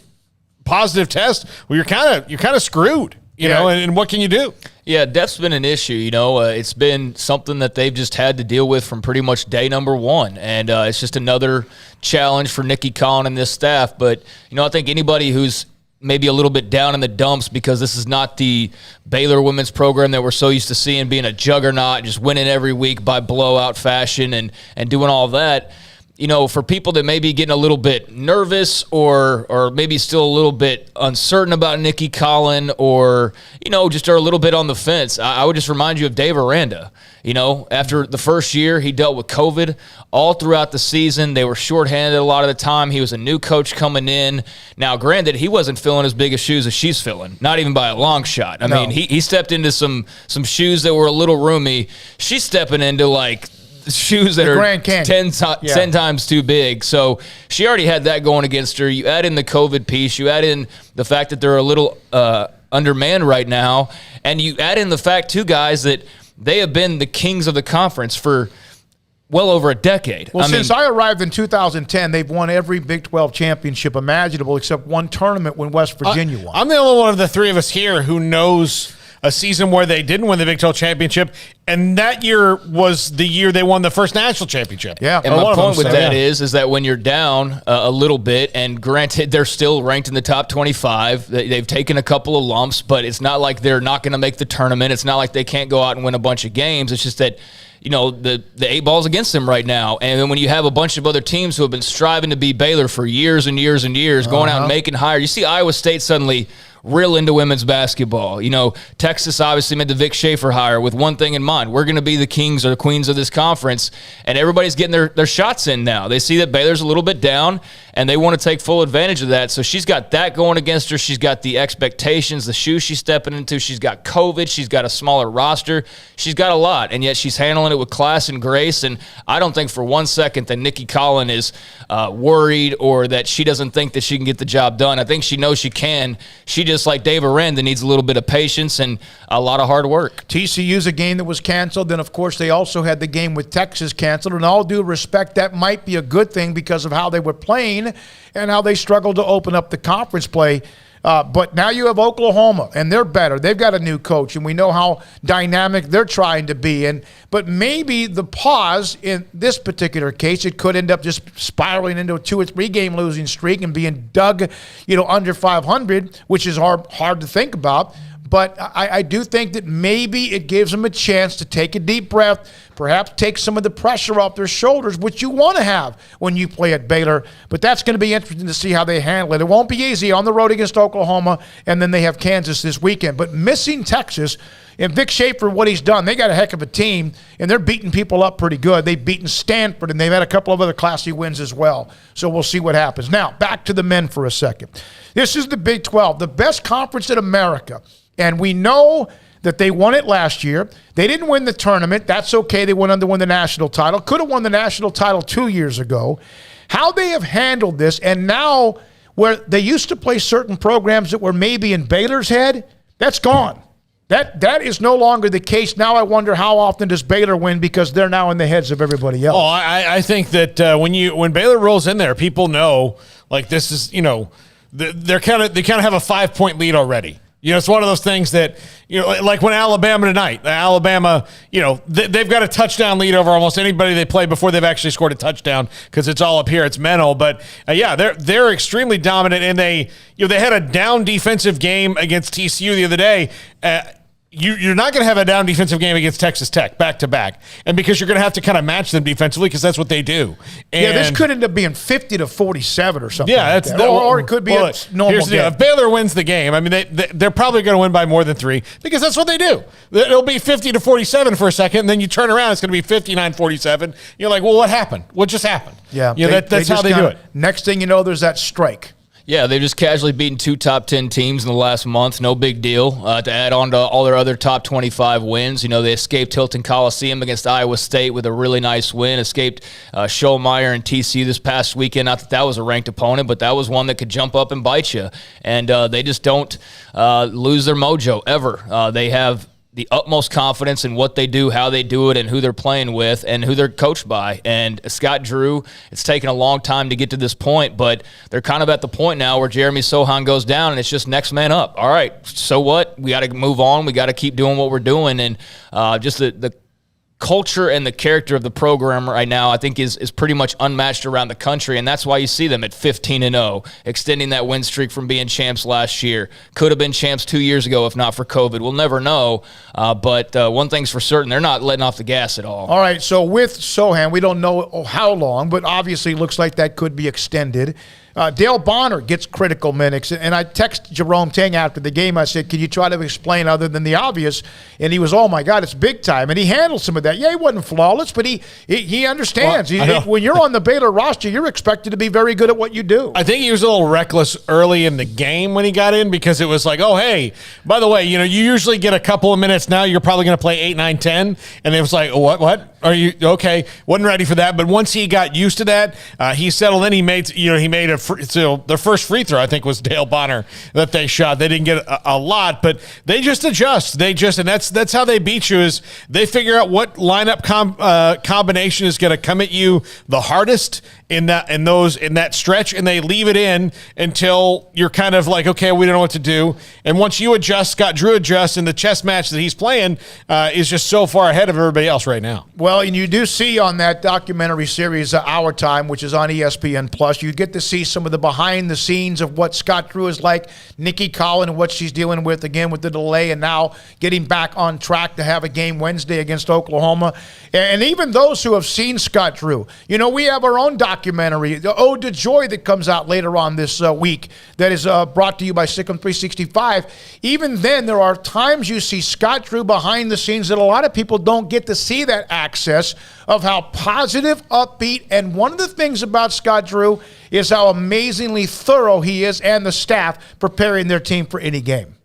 positive tests, well, you're kind of screwed, you know, and what can you do? Yeah, depth's been an issue. It's been something that they've just had to deal with from pretty much day number 1. And it's just another challenge for Nikki Collin and this staff. But, I think anybody who's maybe a little bit down in the dumps because this is not the Baylor women's program that we're so used to seeing being a juggernaut, just winning every week by blowout fashion and doing all that. For people that may be getting a little bit nervous or maybe still a little bit uncertain about Nikki Collin or, just are a little bit on the fence, I would just remind you of Dave Aranda. After the first year, he dealt with COVID all throughout the season. They were shorthanded a lot of the time. He was a new coach coming in. Now, granted, he wasn't filling as big of shoes as she's filling, not even by a long shot. I mean, he stepped into some shoes that were a little roomy. She's stepping into, like, shoes that are 10 times too big. So she already had that going against her. You add in the COVID piece. You add in the fact that they're a little undermanned right now. And you add in the fact, too, guys, that they have been the kings of the conference for well over a decade. Well, since I arrived in 2010, they've won every Big 12 championship imaginable except one tournament when West Virginia won. I'm the only one of the 3 of us here who knows a season where they didn't win the Big 12 championship, and that year was the year they won the first national championship. Yeah, and my point with that is that when you're down a little bit, and granted they're still ranked in the top 25, they've taken a couple of lumps, but it's not like they're not going to make the tournament. It's not like they can't go out and win a bunch of games. It's just that the 8 ball's against them right now. And then when you have a bunch of other teams who have been striving to be Baylor for years and years and years, going out and making higher, you see Iowa State suddenly real into women's basketball. You know, Texas obviously made the Vic Schaefer hire with one thing in mind. We're going to be the kings or the queens of this conference, and everybody's getting their shots in now. They see that Baylor's a little bit down, and they want to take full advantage of that. So she's got that going against her. She's got the expectations, the shoes she's stepping into. She's got COVID. She's got a smaller roster. She's got a lot, and yet she's handling it with class and grace. And I don't think for 1 second that Nikki Collin is worried or that she doesn't think that she can get the job done. I think she knows she can. She just like Dave Aranda needs a little bit of patience and a lot of hard work. TCU's a game that was canceled. Then, of course, they also had the game with Texas canceled. And all due respect, that might be a good thing because of how they were playing and how they struggled to open up the conference play. But now you have Oklahoma, and they're better. They've got a new coach, and we know how dynamic they're trying to be. But maybe the pause in this particular case, it could end up just spiraling into a 2 or 3 game losing streak and being dug, under 500, which is hard to think about. But I do think that maybe it gives them a chance to take a deep breath, perhaps take some of the pressure off their shoulders, which you want to have when you play at Baylor. But that's going to be interesting to see how they handle it. It won't be easy on the road against Oklahoma, and then they have Kansas this weekend. But missing Texas, and Vic Schaefer, what he's done, they got a heck of a team, and they're beating people up pretty good. They've beaten Stanford, and they've had a couple of other classy wins as well. So we'll see what happens. Now, back to the men for a second. This is the Big 12, the best conference in America. And we know that they won it last year. They didn't win the tournament. That's okay. They went on to win the national title. Could have won the national title 2 years ago. How they have handled this, and now where they used to play certain programs that were maybe in Baylor's head, that's gone. That is no longer the case. Now I wonder how often does Baylor win because they're now in the heads of everybody else. Oh, I think that when Baylor rolls in there, people know like this is they kind of have a 5-point lead already. It's one of those things that, like when Alabama tonight, Alabama, they've got a touchdown lead over almost anybody they play before they've actually scored a touchdown because it's all up here. It's mental. But, they're extremely dominant, and they had a down defensive game against TCU the other day. You're not going to have a down defensive game against Texas Tech back-to-back. And because you're going to have to kind of match them defensively because that's what they do. And this could end up being 50-47 or something. Yeah, like that. Or it could be a normal game. If Baylor wins the game, I mean, they're probably going to win by more than 3 because that's what they do. It'll be 50-47 for a second, and then you turn around, it's going to be 59-47. You're like, well, what happened? What just happened? Yeah, that's how they do it. Next thing you know, there's that strike. Yeah, they've just casually beaten 2 top 10 teams in the last month. No big deal to add on to all their other top 25 wins. They escaped Hilton Coliseum against Iowa State with a really nice win. Escaped Schollmeyer and TCU this past weekend. Not that was a ranked opponent, but that was one that could jump up and bite you. And they just don't lose their mojo ever. They have the utmost confidence in what they do, how they do it, and who they're playing with, and who they're coached by. And Scott Drew, it's taken a long time to get to this point, but they're kind of at the point now where Jeremy Sohan goes down, and it's just next man up. All right, so what? We got to move on. We got to keep doing what we're doing. And just the culture and the character of the program right now, I think, is pretty much unmatched around the country, and that's why you see them at 15-0, extending that win streak from being champs last year. Could have been champs 2 years ago if not for COVID. We'll never know, but one thing's for certain, they're not letting off the gas at all. All right, so with Sohan, we don't know how long, but obviously looks like that could be extended. Dale Bonner gets critical minutes, and I text Jerome Tang after the game. I said, can you try to explain other than the obvious? And he was, oh, my God, it's big time. And he handled some of that. Yeah, he wasn't flawless, but he understands. Well, when you're on the Baylor roster, you're expected to be very good at what you do. I think he was a little reckless early in the game when he got in because it was like, oh, hey, by the way, you usually get a couple of minutes now. You're probably going to play 8, 9, 10. And it was like, what? Are you okay? Wasn't ready for that. But once he got used to that, he settled in. He made their first free throw, I think, was Dale Bonner that they shot. They didn't get a lot, but they just adjust. And that's how they beat you, is they figure out what lineup combination is going to come at you the hardest in that stretch, and they leave it in until you're kind of like, okay, we don't know what to do. And once you adjust, Scott Drew adjusts, and the chess match that he's playing is just so far ahead of everybody else right now. Well, and you do see on that documentary series, Our Time, which is on ESPN+, you get to see some of the behind the scenes of what Scott Drew is like, Nikki Collin and what she's dealing with, again, with the delay, and now getting back on track to have a game Wednesday against Oklahoma. And even those who have seen Scott Drew, we have our own documentary documentary, the Ode to Joy that comes out later on this week that is brought to you by Sikkim 365. Even then, there are times you see Scott Drew behind the scenes that a lot of people don't get to see that access of how positive, upbeat, and one of the things about Scott Drew is how amazingly thorough he is and the staff preparing their team for any game.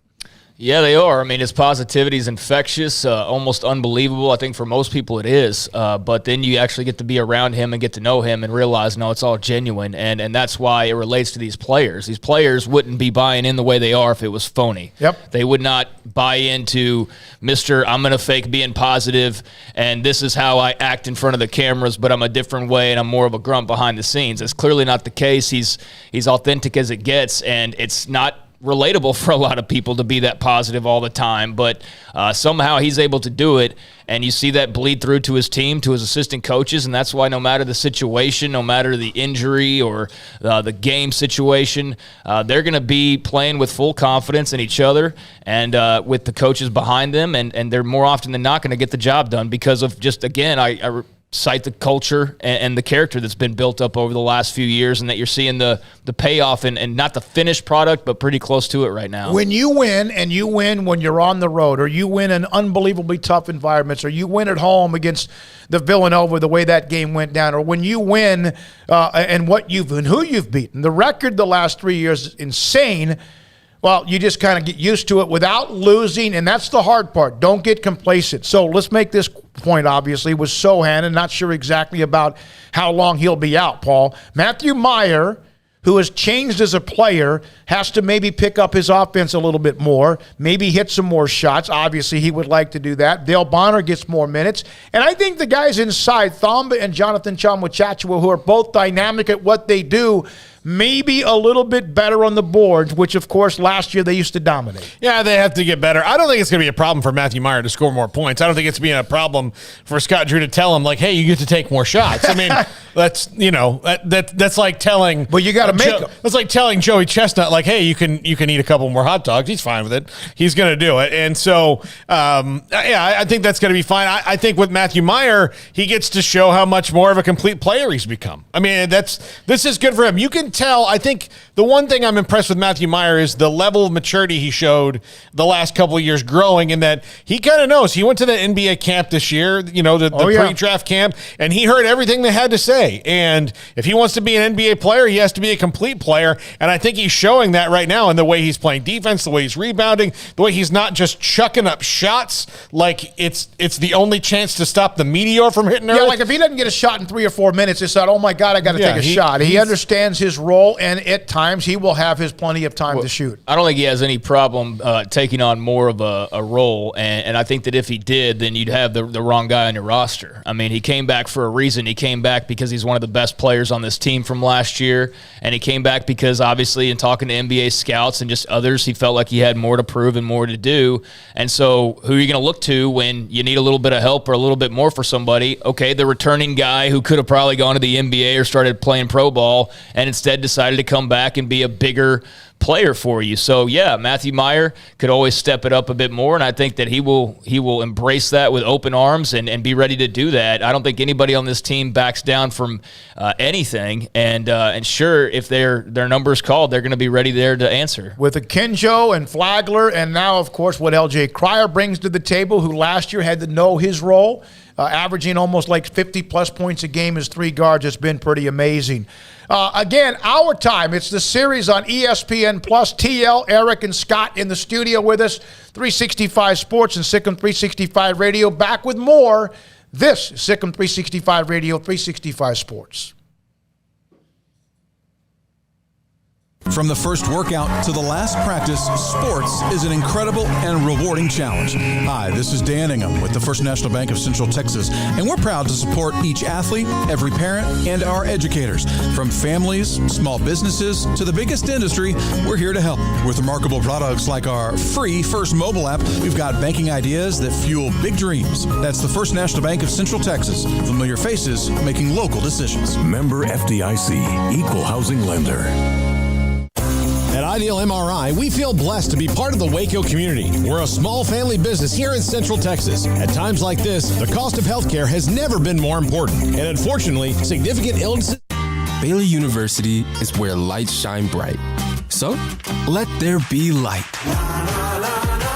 Yeah, they are. I mean, his positivity is infectious, almost unbelievable. I think for most people it is. But then you actually get to be around him and get to know him and realize, no, it's all genuine. And that's why it relates to these players. These players wouldn't be buying in the way they are if it was phony. Yep. They would not buy into Mr. I'm going to fake being positive, and this is how I act in front of the cameras, but I'm a different way, and I'm more of a grunt behind the scenes. It's clearly not the case. He's authentic as it gets, and it's not relatable for a lot of people to be that positive all the time, but somehow he's able to do it, and you see that bleed through to his team, to his assistant coaches, and that's why no matter the situation, no matter the injury or the game situation, they're going to be playing with full confidence in each other and with the coaches behind them, and they're more often than not going to get the job done because of just, again, I cite the culture and the character that's been built up over the last few years, and that you're seeing the payoff and not the finished product, but pretty close to it right now. When you win, and you win when you're on the road, or you win in unbelievably tough environments, or you win at home against the Villanova, the way that game went down, or when you win and who you've beaten. The record the last 3 years is insane. Well, you just kind of get used to it without losing, and that's the hard part. Don't get complacent. So let's make this point, obviously, with Sohan, and not sure exactly about how long he'll be out, Paul. Matthew Meyer, who has changed as a player, has to maybe pick up his offense a little bit more, maybe hit some more shots. Obviously, he would like to do that. Dale Bonner gets more minutes. And I think the guys inside, Thamba and Jonathan Chamwachachua, who are both dynamic at what they do, maybe a little bit better on the boards, which, of course, last year they used to dominate. Yeah, they have to get better. I don't think it's going to be a problem for Matthew Meyer to score more points. I don't think it's being a problem for Scott Drew to tell him, like, hey, you get to take more shots. I mean, that's like telling. But you got to make them. That's like telling Joey Chestnut, like, hey, you can eat a couple more hot dogs. He's fine with it. He's going to do it. And so, I think that's going to be fine. I think with Matthew Meyer, he gets to show how much more of a complete player he's become. I mean, this is good for him. You can tell. I think the one thing I'm impressed with Matthew Meyer is the level of maturity he showed the last couple of years growing, in that he kind of knows. He went to the NBA camp this year, the pre-draft camp, and he heard everything they had to say. And if he wants to be an NBA player, he has to be a complete player. And I think he's showing that right now in the way he's playing defense, the way he's rebounding, the way he's not just chucking up shots like it's the only chance to stop the meteor from hitting earth. Yeah, like if he doesn't get a shot in 3 or 4 minutes, it's not, oh my God, I got to take a shot. He understands his role, and at times he will have his plenty of time to shoot. I don't think he has any problem taking on more of a role, and I think that if he did, then you'd have the wrong guy on your roster. I mean, he came back for a reason. He came back because he's one of the best players on this team from last year, and he came back because, obviously, in talking to NBA scouts and just others, he felt like he had more to prove and more to do. And so who are you going to look to when you need a little bit of help or a little bit more for somebody? Okay, the returning guy who could have probably gone to the NBA or started playing pro ball and instead decided to come back and be a bigger player for you. So yeah, Matthew Meyer could always step it up a bit more, and I think that he will embrace that with open arms and be ready to do that. I don't think anybody on this team backs down from anything, and sure, if their number's called, they're going to be ready there to answer. With Akinjo and Flagler, and now of course what LJ Cryer brings to the table, who last year had to know his role, averaging almost like 50-plus points a game as 3 guards. It's been pretty amazing. Again, our time. It's the series on ESPN+. TL, Eric, and Scott in the studio with us. 365 Sports and Sikkim 365 Radio. Back with more. This is Sikkim 365 Radio, 365 Sports. From the first workout to the last practice, sports is an incredible and rewarding challenge. Hi, this is Dan Ingham with the First National Bank of Central Texas, and we're proud to support each athlete, every parent, and our educators. From families, small businesses, to the biggest industry, we're here to help. With remarkable products like our free First mobile app, we've got banking ideas that fuel big dreams. That's the First National Bank of Central Texas. Familiar faces making local decisions. Member FDIC, Equal Housing Lender. At Ideal MRI, we feel blessed to be part of the Waco community. We're a small family business here in Central Texas. At times like this, the cost of healthcare has never been more important. And unfortunately, significant illnesses Baylor University is where lights shine bright. So, let there be light.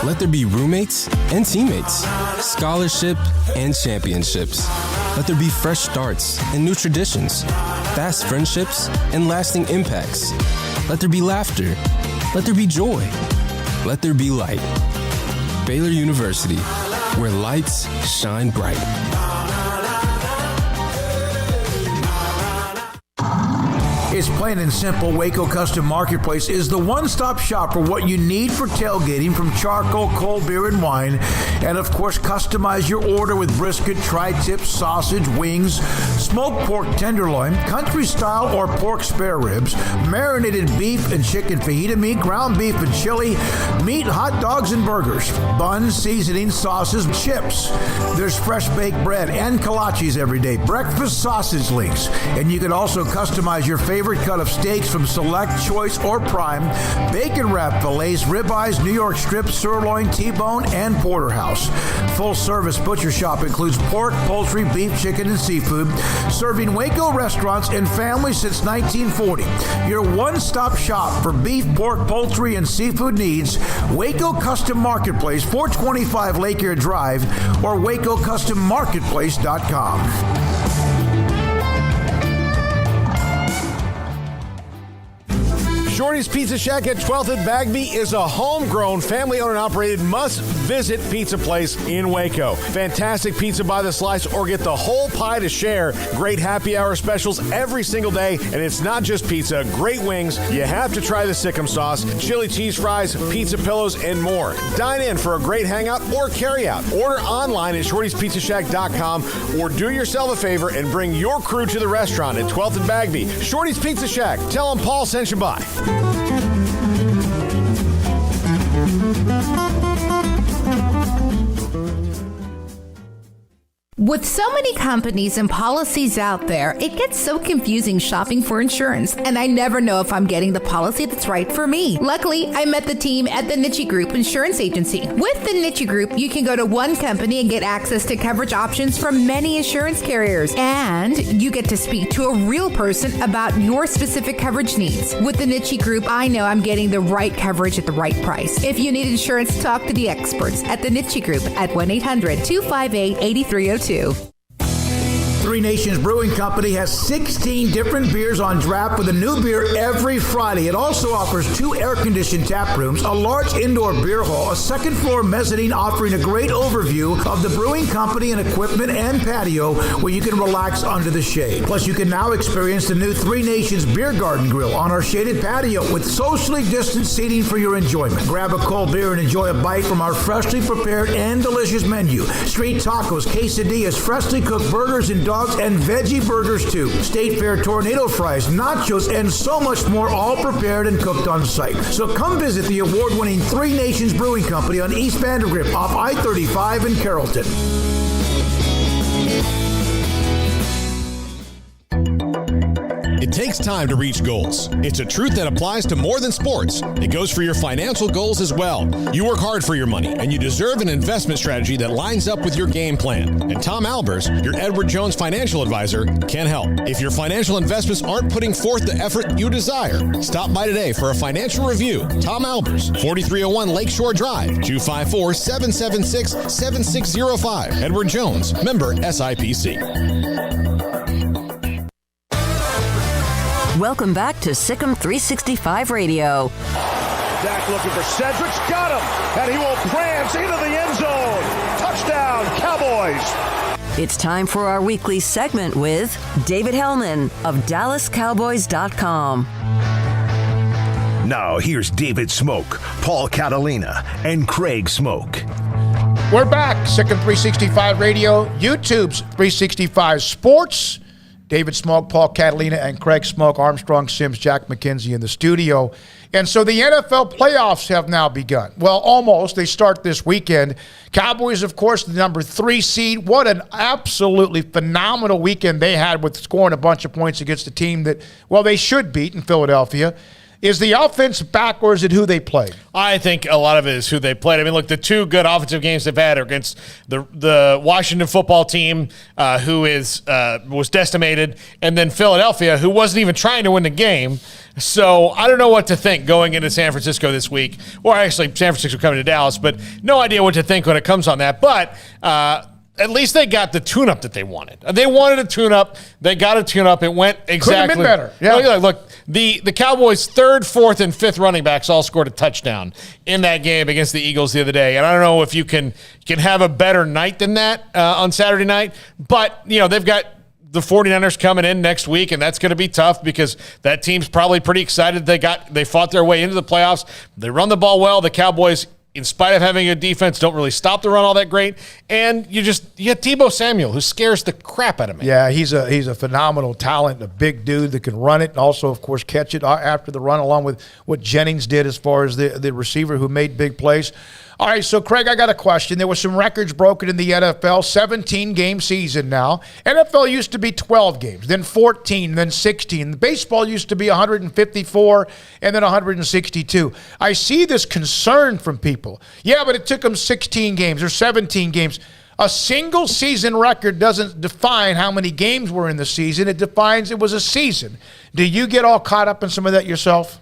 Let there be roommates and teammates, scholarship and championships. Let there be fresh starts and new traditions, fast friendships and lasting impacts. Let there be laughter. Let there be joy. Let there be light. Baylor University, where lights shine bright. It's plain and simple. Waco Custom Marketplace is the one-stop shop for what you need for tailgating, from charcoal, cold beer, and wine. And, of course, customize your order with brisket, tri-tip, sausage, wings, smoked pork tenderloin, country-style or pork spare ribs, marinated beef and chicken fajita meat, ground beef and chili, meat, hot dogs, and burgers, buns, seasoning, sauces, chips. There's fresh baked bread and kolaches every day, breakfast sausage links. And you can also customize your favorite cut of steaks from select, choice, or prime, bacon wrap fillets, ribeyes, New York strip, sirloin, T-bone, and porterhouse. Full service butcher shop includes pork, poultry, beef, chicken, and seafood, serving Waco restaurants and families since 1940. Your one-stop shop for beef, pork, poultry, and seafood needs. Waco Custom Marketplace, 425 Lake Air Drive, or WacoCustomMarketplace.com. Shorty's Pizza Shack at 12th and Bagby is a homegrown, family-owned and operated must-visit pizza place in Waco. Fantastic pizza by the slice, or get the whole pie to share. Great happy hour specials every single day, and it's not just pizza. Great wings. You have to try the Sikkim sauce, chili cheese fries, pizza pillows, and more. Dine in for a great hangout or carry-out. Order online at shortyspizzashack.com, or do yourself a favor and bring your crew to the restaurant at 12th and Bagby. Shorty's Pizza Shack. Tell them Paul sent you by. With so many companies and policies out there, it gets so confusing shopping for insurance, and I never know if I'm getting the policy that's right for me. Luckily, I met the team at the Niche Group Insurance Agency. With the Niche Group, you can go to one company and get access to coverage options from many insurance carriers, and you get to speak to a real person about your specific coverage needs. With the Niche Group, I know I'm getting the right coverage at the right price. If you need insurance, talk to the experts at the Niche Group at 1-800-258-8302. Three Nations Brewing Company has 16 different beers on draft with a new beer every Friday. It also offers 2 air-conditioned tap rooms, a large indoor beer hall, a second-floor mezzanine offering a great overview of the brewing company and equipment, and patio where you can relax under the shade. Plus, you can now experience the new Three Nations Beer Garden Grill on our shaded patio with socially distanced seating for your enjoyment. Grab a cold beer and enjoy a bite from our freshly prepared and delicious menu. Street tacos, quesadillas, freshly cooked burgers, and dogs and veggie burgers too. State Fair tornado fries, nachos, and so much more, all prepared and cooked on site. So come visit the award-winning Three Nations Brewing Company on East Vandergrift off I-35 in Carrollton. It takes time to reach goals. It's a truth that applies to more than sports. It goes for your financial goals as well. You work hard for your money, and you deserve an investment strategy that lines up with your game plan. And Tom Albers, your Edward Jones financial advisor, can help. If your financial investments aren't putting forth the effort you desire, stop by today for a financial review. Tom Albers, 4301 Lakeshore Drive, 254-776-7605. Edward Jones, member SIPC. Welcome back to Sikkim 365 Radio. Dak looking for Cedric's, got him, and he will prance into the end zone. Touchdown, Cowboys. It's time for our weekly segment with David Hellman of DallasCowboys.com. Now here's David Smoak, Paul Catalina, and Craig Smoak. We're back. Sikkim 365 Radio, YouTube's 365 Sports. David Smoak, Paul Catalina, and Craig Smoak, Armstrong Sims, Jack McKenzie in the studio. And so the NFL playoffs have now begun. Well, almost. They start this weekend. Cowboys, of course, the number 3 seed. What an absolutely phenomenal weekend they had with scoring a bunch of points against a team that, well, they should beat in Philadelphia. Is the offense back, or is it who they played? I think a lot of it is who they played. I mean, look, the two good offensive games they've had are against the Washington football team, who was decimated, and then Philadelphia, who wasn't even trying to win the game. So I don't know what to think going into San Francisco this week, or actually San Francisco coming to Dallas, but no idea what to think when it comes on that. But at least they got the tune-up that they wanted. They wanted a tune-up. They got a tune-up. It went exactly. Could have been better. Yeah. Look, the Cowboys' third, fourth, and fifth running backs all scored a touchdown in that game against the Eagles the other day. And I don't know if you can have a better night than that on Saturday night. But, they've got the 49ers coming in next week, and that's going to be tough because that team's probably pretty excited. They fought their way into the playoffs. They run the ball well. The Cowboys, in spite of having a defense, don't really stop the run all that great. And you have Deebo Samuel, who scares the crap out of me. Yeah, he's a phenomenal talent, a big dude that can run it and also, of course, catch it after the run, along with what Jennings did as far as the receiver who made big plays. All right, so, Craig, I got a question. There were some records broken in the NFL, 17-game season now. NFL used to be 12 games, then 14, then 16. Baseball used to be 154 and then 162. I see this concern from people. Yeah, but it took them 16 games or 17 games. A single season record doesn't define how many games were in the season. It defines it was a season. Do you get all caught up in some of that yourself?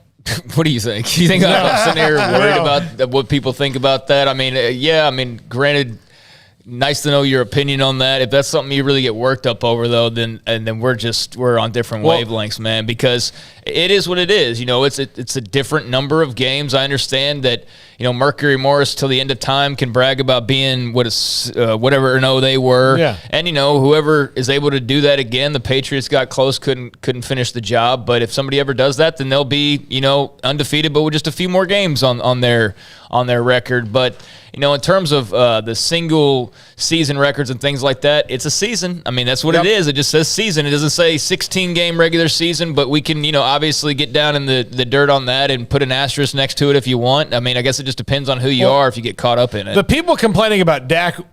What do you think? You think I'm sitting here worried about what people think about that? I mean, granted, nice to know your opinion on that. If that's something you really get worked up over, though, then we're on different wavelengths, man. Because it is what it is. It's a different number of games. I understand that. Mercury Morris till the end of time can brag about being whatever they were. Yeah. And whoever is able to do that again, the Patriots got close, couldn't finish the job. But if somebody ever does that, then they'll be undefeated, but with just a few more games on their record. But in terms of the single season records and things like that, it's a season. I mean, that's what it is. It just says season. It doesn't say 16-game regular season, but we can, obviously get down in the dirt on that and put an asterisk next to it if you want. I mean, I guess it just depends on who you are if you get caught up in it. The people complaining about Dak's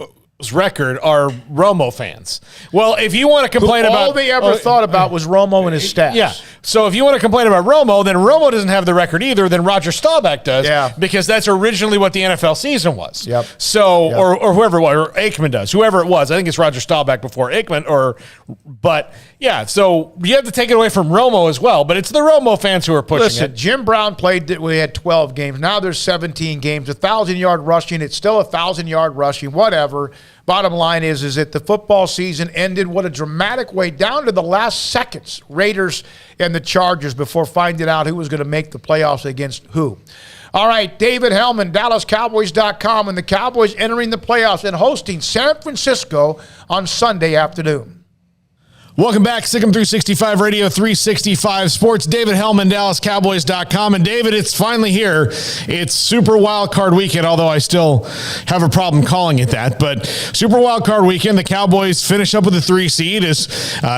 record are Romo fans. Well, if you want to complain about... All they ever thought about was Romo and his stats. Yeah. So if you want to complain about Romo, then Romo doesn't have the record either, then Roger Staubach does. Yeah. Because that's originally what the NFL season was. Yep. So, or whoever it was, or Aikman does. Whoever it was. I think it's Roger Staubach before Aikman, but yeah, so you have to take it away from Romo as well, but it's the Romo fans who are pushing it. Jim Brown we had 12 games. Now there's 17 games. 1,000-yard rushing. It's still 1,000-yard rushing, whatever. Bottom line is that the football season ended what a dramatic way down to the last seconds. Raiders and the Chargers before finding out who was going to make the playoffs against who. All right, David Hellman, DallasCowboys.com, and the Cowboys entering the playoffs and hosting San Francisco on Sunday afternoon. Welcome back, Sikkim 365 Radio, 365 Sports. David Hellman, DallasCowboys.com. And David, it's finally here. It's Super Wild Card Weekend, although I still have a problem calling it that. But Super Wild Card Weekend, the Cowboys finish up with a 3 seed as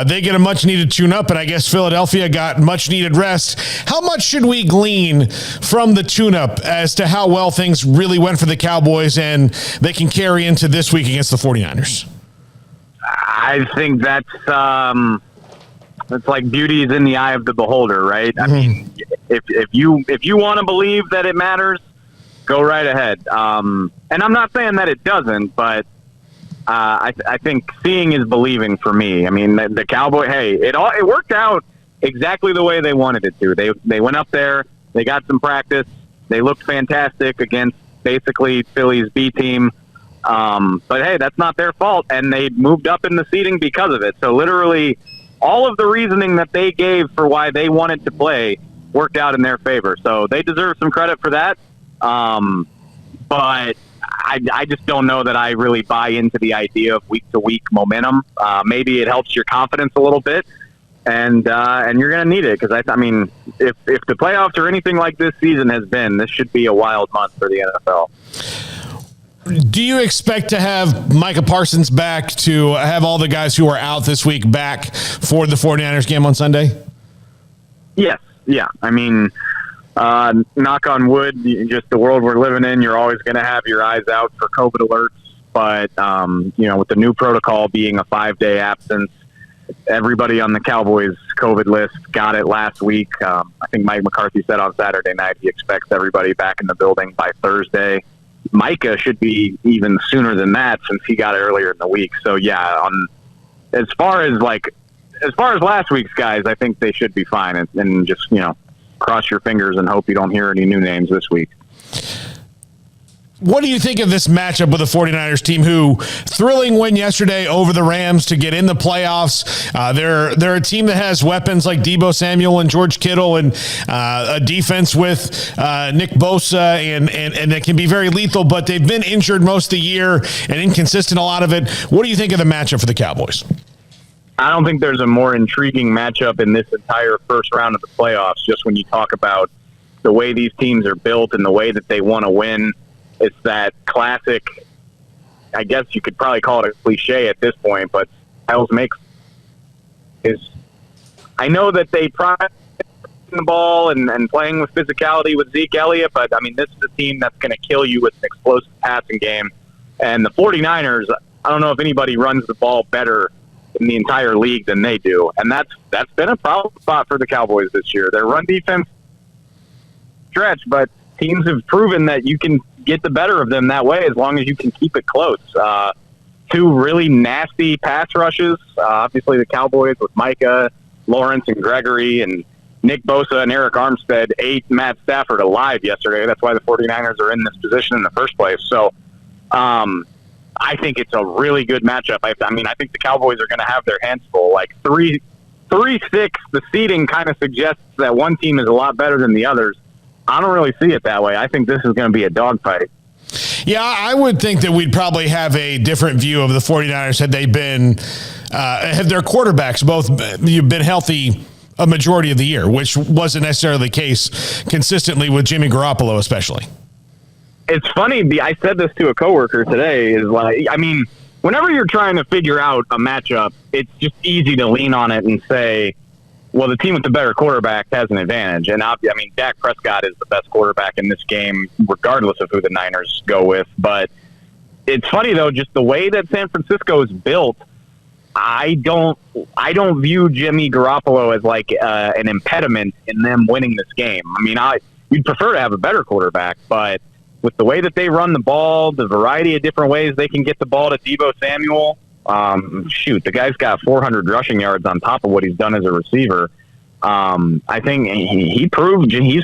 they get a much-needed tune-up, and I guess Philadelphia got much-needed rest. How much should we glean from the tune-up as to how well things really went for the Cowboys and they can carry into this week against the 49ers? I think that's like beauty is in the eye of the beholder, right? I mean, if you want to believe that it matters, go right ahead. And I'm not saying that it doesn't, but I think seeing is believing for me. I mean, the Cowboy, it worked out exactly the way they wanted it to. They went up there, they got some practice, they looked fantastic against basically Philly's B team. But hey, that's not their fault, and they moved up in the seeding because of it. So literally, all of the reasoning that they gave for why they wanted to play worked out in their favor. So they deserve some credit for that. But I just don't know that I really buy into the idea of week-to-week momentum. Maybe it helps your confidence a little bit, and you're going to need it because I mean, if the playoffs are anything like this season has been, this should be a wild month for the NFL. Do you expect to have Micah Parsons back, to have all the guys who are out this week back for the 49ers game on Sunday? Yes. Yeah. I mean, knock on wood, just the world we're living in, you're always going to have your eyes out for COVID alerts. But, with the new protocol being a 5-day absence, everybody on the Cowboys COVID list got it last week. I think Mike McCarthy said on Saturday night he expects everybody back in the building by Thursday. Micah should be even sooner than that since he got it earlier in the week. So yeah, as far as last week's guys, I think they should be fine, and just, cross your fingers and hope you don't hear any new names this week. What do you think of this matchup with the 49ers team, who thrilling win yesterday over the Rams to get in the playoffs? They're a team that has weapons like Deebo Samuel and George Kittle, and a defense with Nick Bosa, and it can be very lethal, but they've been injured most of the year and inconsistent a lot of it. What do you think of the matchup for the Cowboys? I don't think there's a more intriguing matchup in this entire first round of the playoffs, just when you talk about the way these teams are built and the way that they want to win. It's that classic, I guess you could probably call it a cliche at this point, but Styles makes is, I know that they pride the ball and playing with physicality with Zeke Elliott, but I mean, this is a team that's going to kill you with an explosive passing game. And the 49ers, I don't know if anybody runs the ball better in the entire league than they do. And that's been a problem spot for the Cowboys this year. Their run defense stretch, but teams have proven that you can get the better of them that way as long as you can keep it close. Two really nasty pass rushes. Obviously the Cowboys with Micah, Lawrence, and Gregory, and Nick Bosa and Eric Armstead ate Matt Stafford alive yesterday. That's why the 49ers are in this position in the first place. So I think it's a really good matchup. I think the Cowboys are going to have their hands full. Like 3-6, the seeding kind of suggests that one team is a lot better than the others. I don't really see it that way. I think this is going to be a dogfight. Yeah, I would think that we'd probably have a different view of the 49ers had they been, had their quarterbacks both been healthy a majority of the year, which wasn't necessarily the case consistently with Jimmy Garoppolo especially. It's funny. I said this to a coworker today. Whenever you're trying to figure out a matchup, it's just easy to lean on it and say, well, the team with the better quarterback has an advantage. And Dak Prescott is the best quarterback in this game, regardless of who the Niners go with. But it's funny, though, just the way that San Francisco is built, I don't view Jimmy Garoppolo as like an impediment in them winning this game. You'd prefer to have a better quarterback, but with the way that they run the ball, the variety of different ways they can get the ball to Deebo Samuel, the guy's got 400 rushing yards on top of what he's done as a receiver. I think he's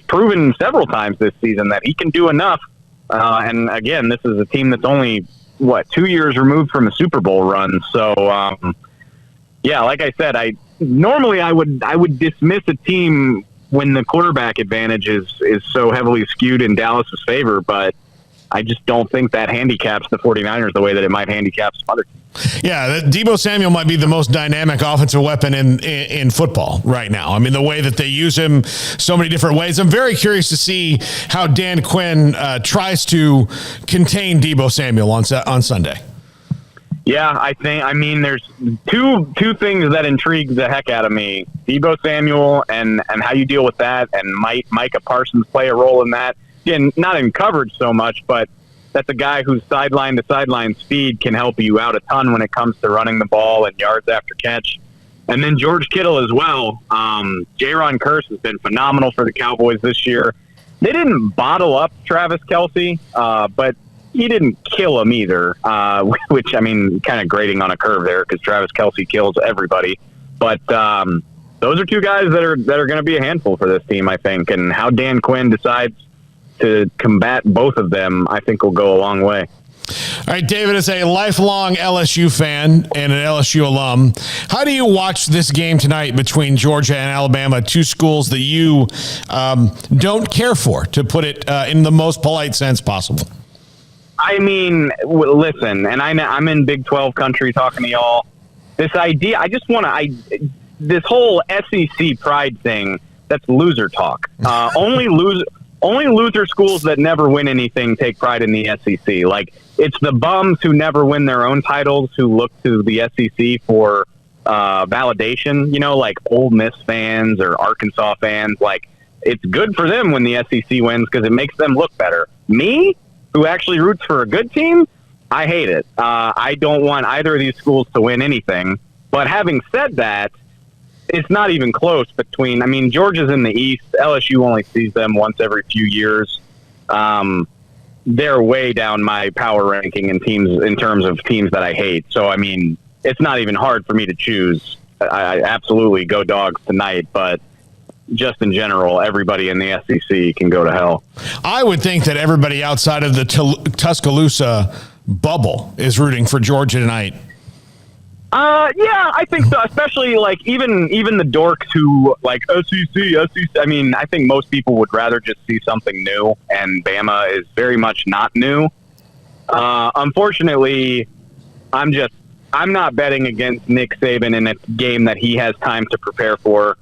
proven several times this season that he can do enough. And again, this is a team that's only 2 years removed from a Super Bowl run. So, like I said, I would dismiss a team when the quarterback advantage is so heavily skewed in Dallas's favor, but I just don't think that handicaps the 49ers the way that it might handicap some other teams. Yeah, Deebo Samuel might be the most dynamic offensive weapon in football right now. The way that they use him so many different ways. I'm very curious to see how Dan Quinn tries to contain Deebo Samuel on Sunday. Yeah, there's two things that intrigue the heck out of me. Deebo Samuel and how you deal with that, and Micah Parsons play a role in that. Again, not in coverage so much, but that's a guy whose sideline to sideline speed can help you out a ton when it comes to running the ball and yards after catch. And then George Kittle as well. Jaron Kearse has been phenomenal for the Cowboys this year. They didn't bottle up Travis Kelce, but he didn't kill him either, which, kind of grading on a curve there because Travis Kelce kills everybody. But those are two guys that are going to be a handful for this team, I think. And how Dan Quinn decides to combat both of them, I think will go a long way. All right, David, as a lifelong LSU fan and an LSU alum, how do you watch this game tonight between Georgia and Alabama, two schools that you don't care for, to put it in the most polite sense possible? Listen, and I'm in Big 12 country talking to y'all. This idea, this whole SEC pride thing, that's loser talk. Only loser schools that never win anything take pride in the SEC. Like, it's the bums who never win their own titles who look to the SEC for validation, like Ole Miss fans or Arkansas fans. Like, it's good for them when the SEC wins because it makes them look better. Me, who actually roots for a good team, I hate it. I don't want either of these schools to win anything. But having said that, it's not even close between. I mean, Georgia's in the East. LSU only sees them once every few years. They're way down my power ranking in terms of teams that I hate. So, I mean, it's not even hard for me to choose. I absolutely go Dogs tonight, but just in general, everybody in the SEC can go to hell. I would think that everybody outside of the Tuscaloosa bubble is rooting for Georgia tonight. Yeah, I think so. Especially like even the dorks who like SEC. I mean, I think most people would rather just see something new, and Bama is very much not new. Unfortunately, I'm not betting against Nick Saban in a game that he has time to prepare for.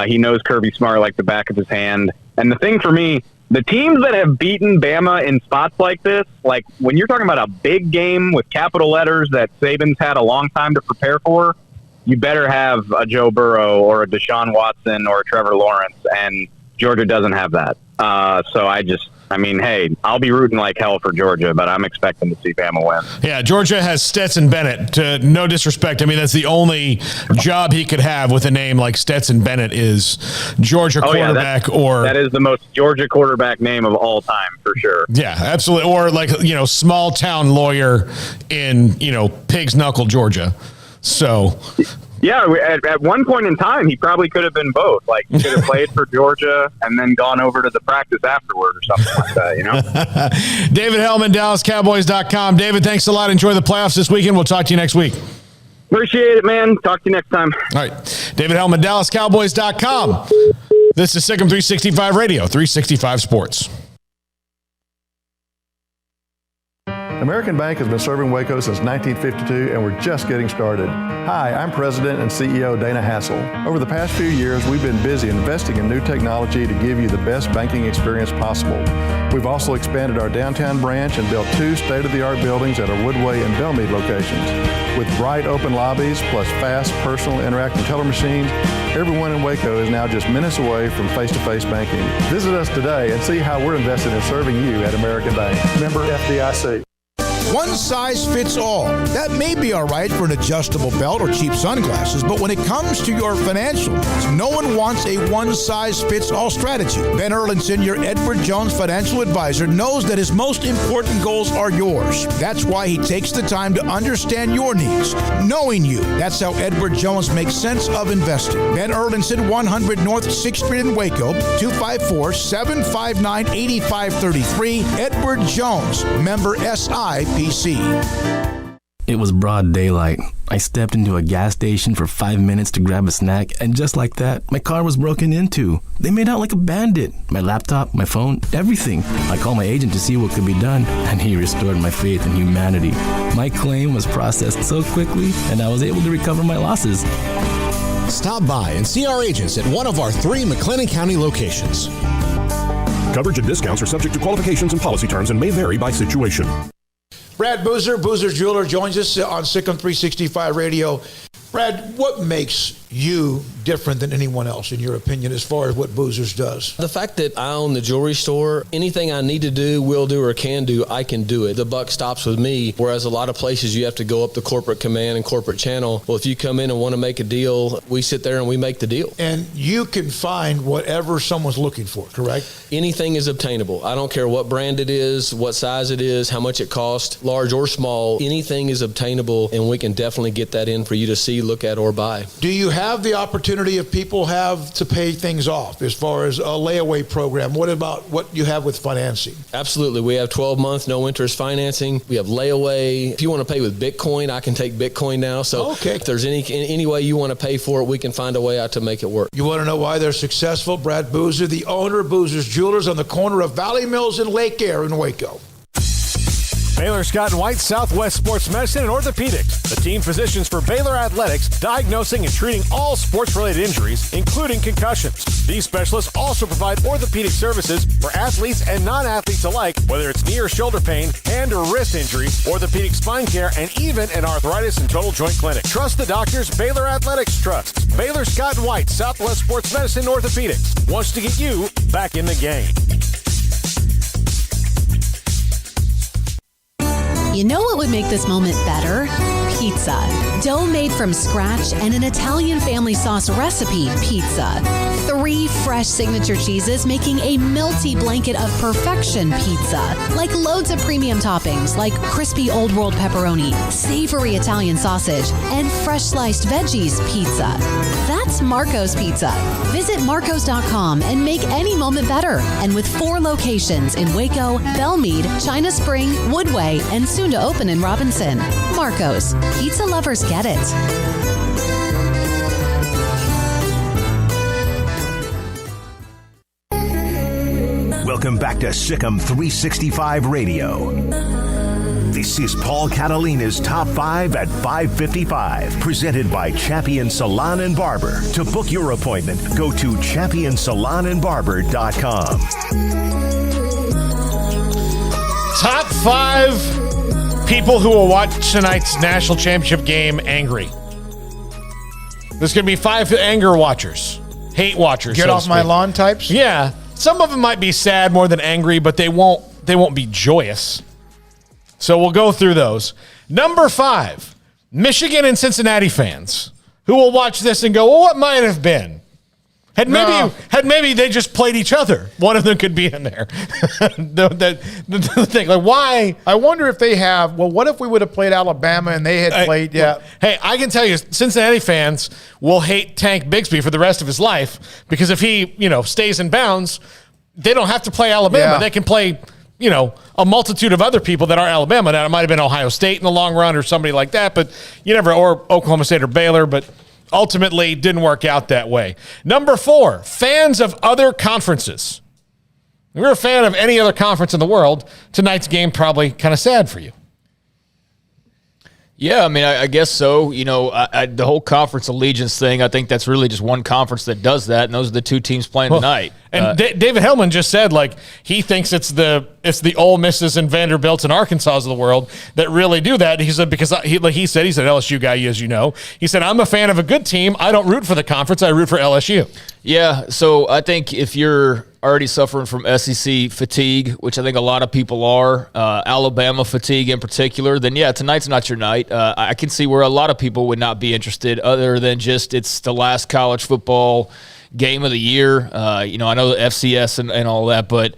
He knows Kirby Smart like the back of his hand. And the thing for me, the teams that have beaten Bama in spots like this, like when you're talking about a big game with capital letters that Saban's had a long time to prepare for, you better have a Joe Burrow or a Deshaun Watson or a Trevor Lawrence, and Georgia doesn't have that. Hey, I'll be rooting like hell for Georgia, but I'm expecting to see Bama win. Yeah, Georgia has Stetson Bennett. No disrespect. I mean, that's the only job he could have with a name like Stetson Bennett is Georgia quarterback. That is the most Georgia quarterback name of all time, for sure. Yeah, absolutely. Or like, small town lawyer in, Pig's Knuckle, Georgia. So... Yeah, at one point in time, he probably could have been both. Like, he could have played for Georgia and then gone over to the practice afterward or something like that, David Hellman, DallasCowboys.com. David, thanks a lot. Enjoy the playoffs this weekend. We'll talk to you next week. Appreciate it, man. Talk to you next time. All right. David Hellman, DallasCowboys.com. This is Sikkim 365 Radio, 365 Sports. American Bank has been serving Waco since 1952, and we're just getting started. Hi, I'm President and CEO Dana Hassel. Over the past few years, we've been busy investing in new technology to give you the best banking experience possible. We've also expanded our downtown branch and built 2 state-of-the-art buildings at our Woodway and Bellmead locations. With bright open lobbies, plus fast, personal, interactive teller machines, everyone in Waco is now just minutes away from face-to-face banking. Visit us today and see how we're invested in serving you at American Bank. Member FDIC. One size fits all. That may be all right for an adjustable belt or cheap sunglasses, but when it comes to your financial needs, no one wants a one-size-fits-all strategy. Ben Erlinson, your Edward Jones financial advisor, knows that his most important goals are yours. That's why he takes the time to understand your needs, knowing you. That's how Edward Jones makes sense of investing. Ben Erlinson, 100 North 6th Street in Waco, 254-759-8533. Edward Jones, member SIPC. It was broad daylight. I stepped into a gas station for 5 minutes to grab a snack, and just like that, my car was broken into. They made out like a bandit. My laptop, my phone, everything. I called my agent to see what could be done, and he restored my faith in humanity. My claim was processed so quickly, and I was able to recover my losses. Stop by and see our agents at one of our 3 McLennan County locations. Coverage and discounts are subject to qualifications and policy terms and may vary by situation. Brad Boozer, Boozer's Jeweler, joins us on Sikkim 365 Radio. Brad, what makes you different than anyone else, in your opinion, as far as what Boozer's does? The fact that I own the jewelry store, anything I need to do, will do, or can do, I can do it. The buck stops with me, whereas a lot of places you have to go up the corporate command and corporate channel. Well, if you come in and want to make a deal, we sit there and we make the deal. And you can find whatever someone's looking for, correct? Anything is obtainable. I don't care what brand it is, what size it is, how much it costs, large or small. Anything is obtainable, and we can definitely get that in for you to see, look at, or buy. Do you have the opportunity if people have to pay things off as far as a layaway program? What about what you have with financing? Absolutely. We have 12-month no interest financing. We have layaway. If you want to pay with Bitcoin, I can take Bitcoin now. So if there's any way you want to pay for it, we can find a way out to make it work. You want to know why they're successful? Brad Boozer, the owner of Boozer's Jewelers on the corner of Valley Mills and Lake Air in Waco. Baylor Scott & White Southwest Sports Medicine and Orthopedics, the team physicians for Baylor Athletics, diagnosing and treating all sports-related injuries, including concussions. These specialists also provide orthopedic services for athletes and non-athletes alike, whether it's knee or shoulder pain, hand or wrist injuries, orthopedic spine care, and even an arthritis and total joint clinic. Trust the doctors Baylor Athletics trusts. Baylor Scott & White Southwest Sports Medicine and Orthopedics wants to get you back in the game. You know what would make this moment better? pizza. Dough made from scratch and an Italian family sauce recipe pizza. 3 fresh signature cheeses making a melty blanket of perfection pizza. Like loads of premium toppings like crispy Old World pepperoni, savory Italian sausage, and fresh sliced veggies pizza. That's Marco's Pizza. Visit marcos.com and make any moment better. And with 4 locations in Waco, Belmead, China Spring, Woodway, and soon to open in Robinson. Marco's. Pizza lovers get it. Welcome back to Sikkim 365 Radio. This is Paul Catalina's Top 5 at 5:55, presented by Champion Salon and Barber. To book your appointment, go to championsalonandbarber.com. Top 5 people who will watch tonight's national championship game angry. There's going to be 5 anger watchers, hate watchers. Get off my lawn types? Yeah. Some of them might be sad more than angry, but they won't be joyous. So we'll go through those. Number 5, Michigan and Cincinnati fans who will watch this and go, well, what might have been? Had maybe they just played each other. One of them could be in there. the thing, like, why? I wonder if they have, well, what if we would have played Alabama and they had played, Hey, I can tell you, Cincinnati fans will hate Tank Bigsby for the rest of his life because if he, stays in bounds, they don't have to play Alabama. Yeah. They can play, a multitude of other people that are Alabama. Now, it might have been Ohio State in the long run or somebody like that, but or Oklahoma State or Baylor, but ultimately didn't work out that way. Number 4, fans of other conferences. If you're a fan of any other conference in the world, tonight's game probably kind of sad for you. Yeah, I mean, I guess so. The whole conference allegiance thing, I think that's really just one conference that does that, and those are the 2 teams playing tonight. And David Hellman just said, he thinks it's the Ole Misses and Vanderbilts and Arkansas of the world that really do that. He said, because he's an LSU guy, as you know. He said, I'm a fan of a good team. I don't root for the conference. I root for LSU. Yeah, so I think if you're already suffering from SEC fatigue, which I think a lot of people are, Alabama fatigue in particular, then yeah, tonight's not your night. I can see where a lot of people would not be interested other than just it's the last college football game of the year. I know the FCS and all that, but,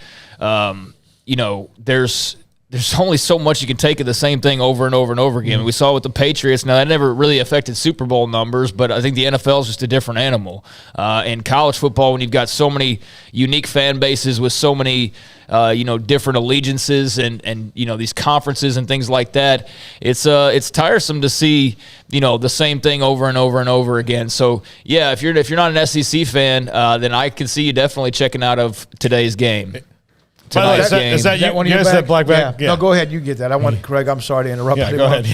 there's only so much you can take of the same thing over and over and over again. We saw with the Patriots. Now, that never really affected Super Bowl numbers, but I think the NFL is just a different animal. In college football, when you've got so many unique fan bases with so many, different allegiances and these conferences and things like that, it's tiresome to see, the same thing over and over and over again. So, yeah, if you're not an SEC fan, then I can see you definitely checking out of today's game. Is that one of your that black bag? Yeah. No, go ahead. You get that. I want Craig. I'm sorry to interrupt. Yeah, go ahead.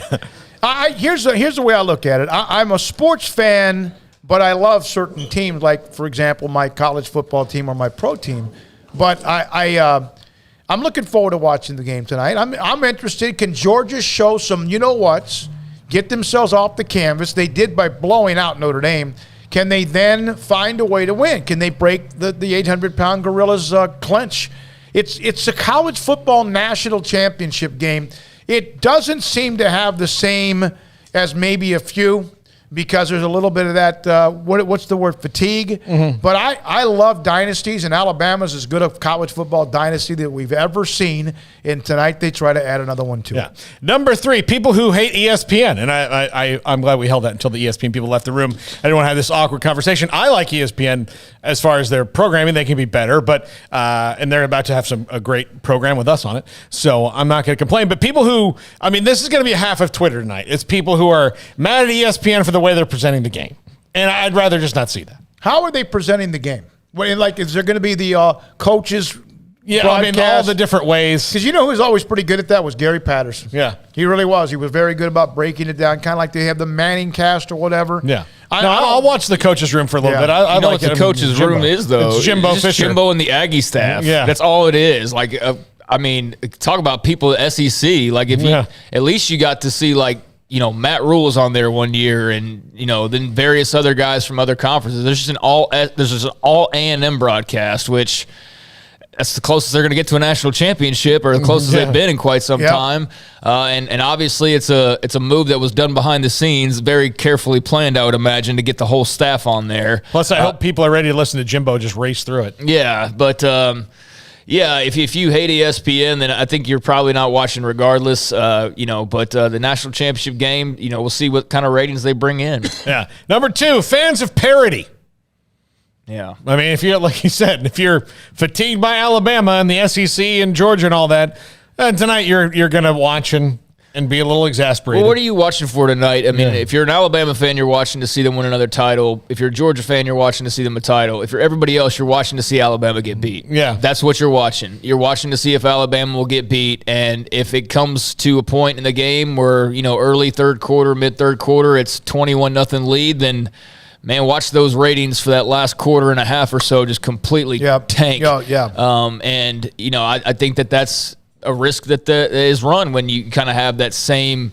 Here's the way I look at it. I'm a sports fan, but I love certain teams, like, for example, my college football team or my pro team. But I'm looking forward to watching the game tonight. I'm interested. Can Georgia show some you-know-whats, get themselves off the canvas? They did by blowing out Notre Dame. Can they then find a way to win? Can they break the 800-pound gorilla's clinch? It's a college football national championship game. It doesn't seem to have the same as maybe a few because there's a little bit of that, what's the word, fatigue. Mm-hmm. But I love dynasties, and Alabama's as good a college football dynasty that we've ever seen. And tonight they try to add another one to it. Number 3, people who hate ESPN. And I'm glad we held that until the ESPN people left the room. I didn't want to have this awkward conversation. I like ESPN as far as their programming. They can be better, but and they're about to have a great program with us on it. So I'm not going to complain. But people who, this is going to be half of Twitter tonight. It's people who are mad at ESPN for the way they're presenting the game. And I'd rather just not see that. How are they presenting the game? Is there going to be the coaches? Yeah, all the different ways. Because who's always pretty good at that was Gary Patterson. Yeah. He really was. He was very good about breaking it down, kind of like they have the Manning cast or whatever. Yeah. I'll watch the coach's room for a little bit. I know what the coach's room is, though. It's Jimbo Fisher. Jimbo and the Aggie staff. Yeah. That's all it is. Talk about people at SEC. At least you got to see, Matt Rule was on there one year, and then various other guys from other conferences. There's just an all A&M broadcast, which that's the closest they're going to get to a national championship, or the closest they've been in quite some time. And obviously it's a move that was done behind the scenes, very carefully planned, I would imagine, to get the whole staff on there. Plus, I hope people are ready to listen to Jimbo just race through it. Yeah, but if you hate ESPN, then I think you're probably not watching regardless. But the national championship game, we'll see what kind of ratings they bring in. Yeah. Number 2, fans of parity. Yeah. I mean, if you're, like you said, if you're fatigued by Alabama and the SEC and Georgia and all that, tonight you're going to watch and be a little exasperated. Well, what are you watching for tonight? I mean, if you're an Alabama fan, you're watching to see them win another title. If you're a Georgia fan, you're watching to see them a title. If you're everybody else, you're watching to see Alabama get beat. Yeah. That's what you're watching. You're watching to see if Alabama will get beat. And if it comes to a point in the game where, early third quarter, mid third quarter, it's 21-0 lead, then – man, watch those ratings for that last quarter and a half or so just completely tank. I think that's a risk that is run when you kind of have that same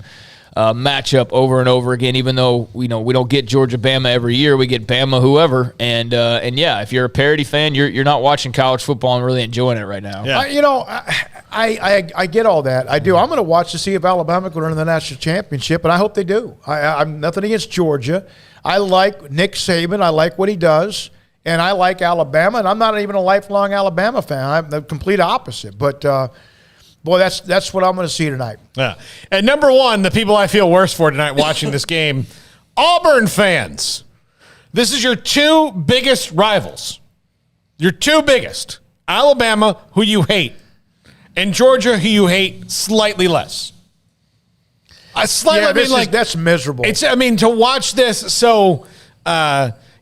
matchup over and over again. Even though we don't get Georgia-Bama every year, we get Bama whoever. And if you're a parity fan, you're not watching college football and really enjoying it right now. Yeah. I get all that. I do. I'm going to watch to see if Alabama can earn the national championship, and I hope they do. I'm nothing against Georgia. I like Nick Saban. I like what he does, and I like Alabama. And I'm not even a lifelong Alabama fan. I'm the complete opposite. But boy, that's what I'm going to see tonight. Yeah. And number 1, the people I feel worse for tonight watching this game, Auburn fans. This is your 2 biggest rivals. Your 2 biggest. Alabama, who you hate, and Georgia, who you hate slightly less. That's miserable. To watch this, so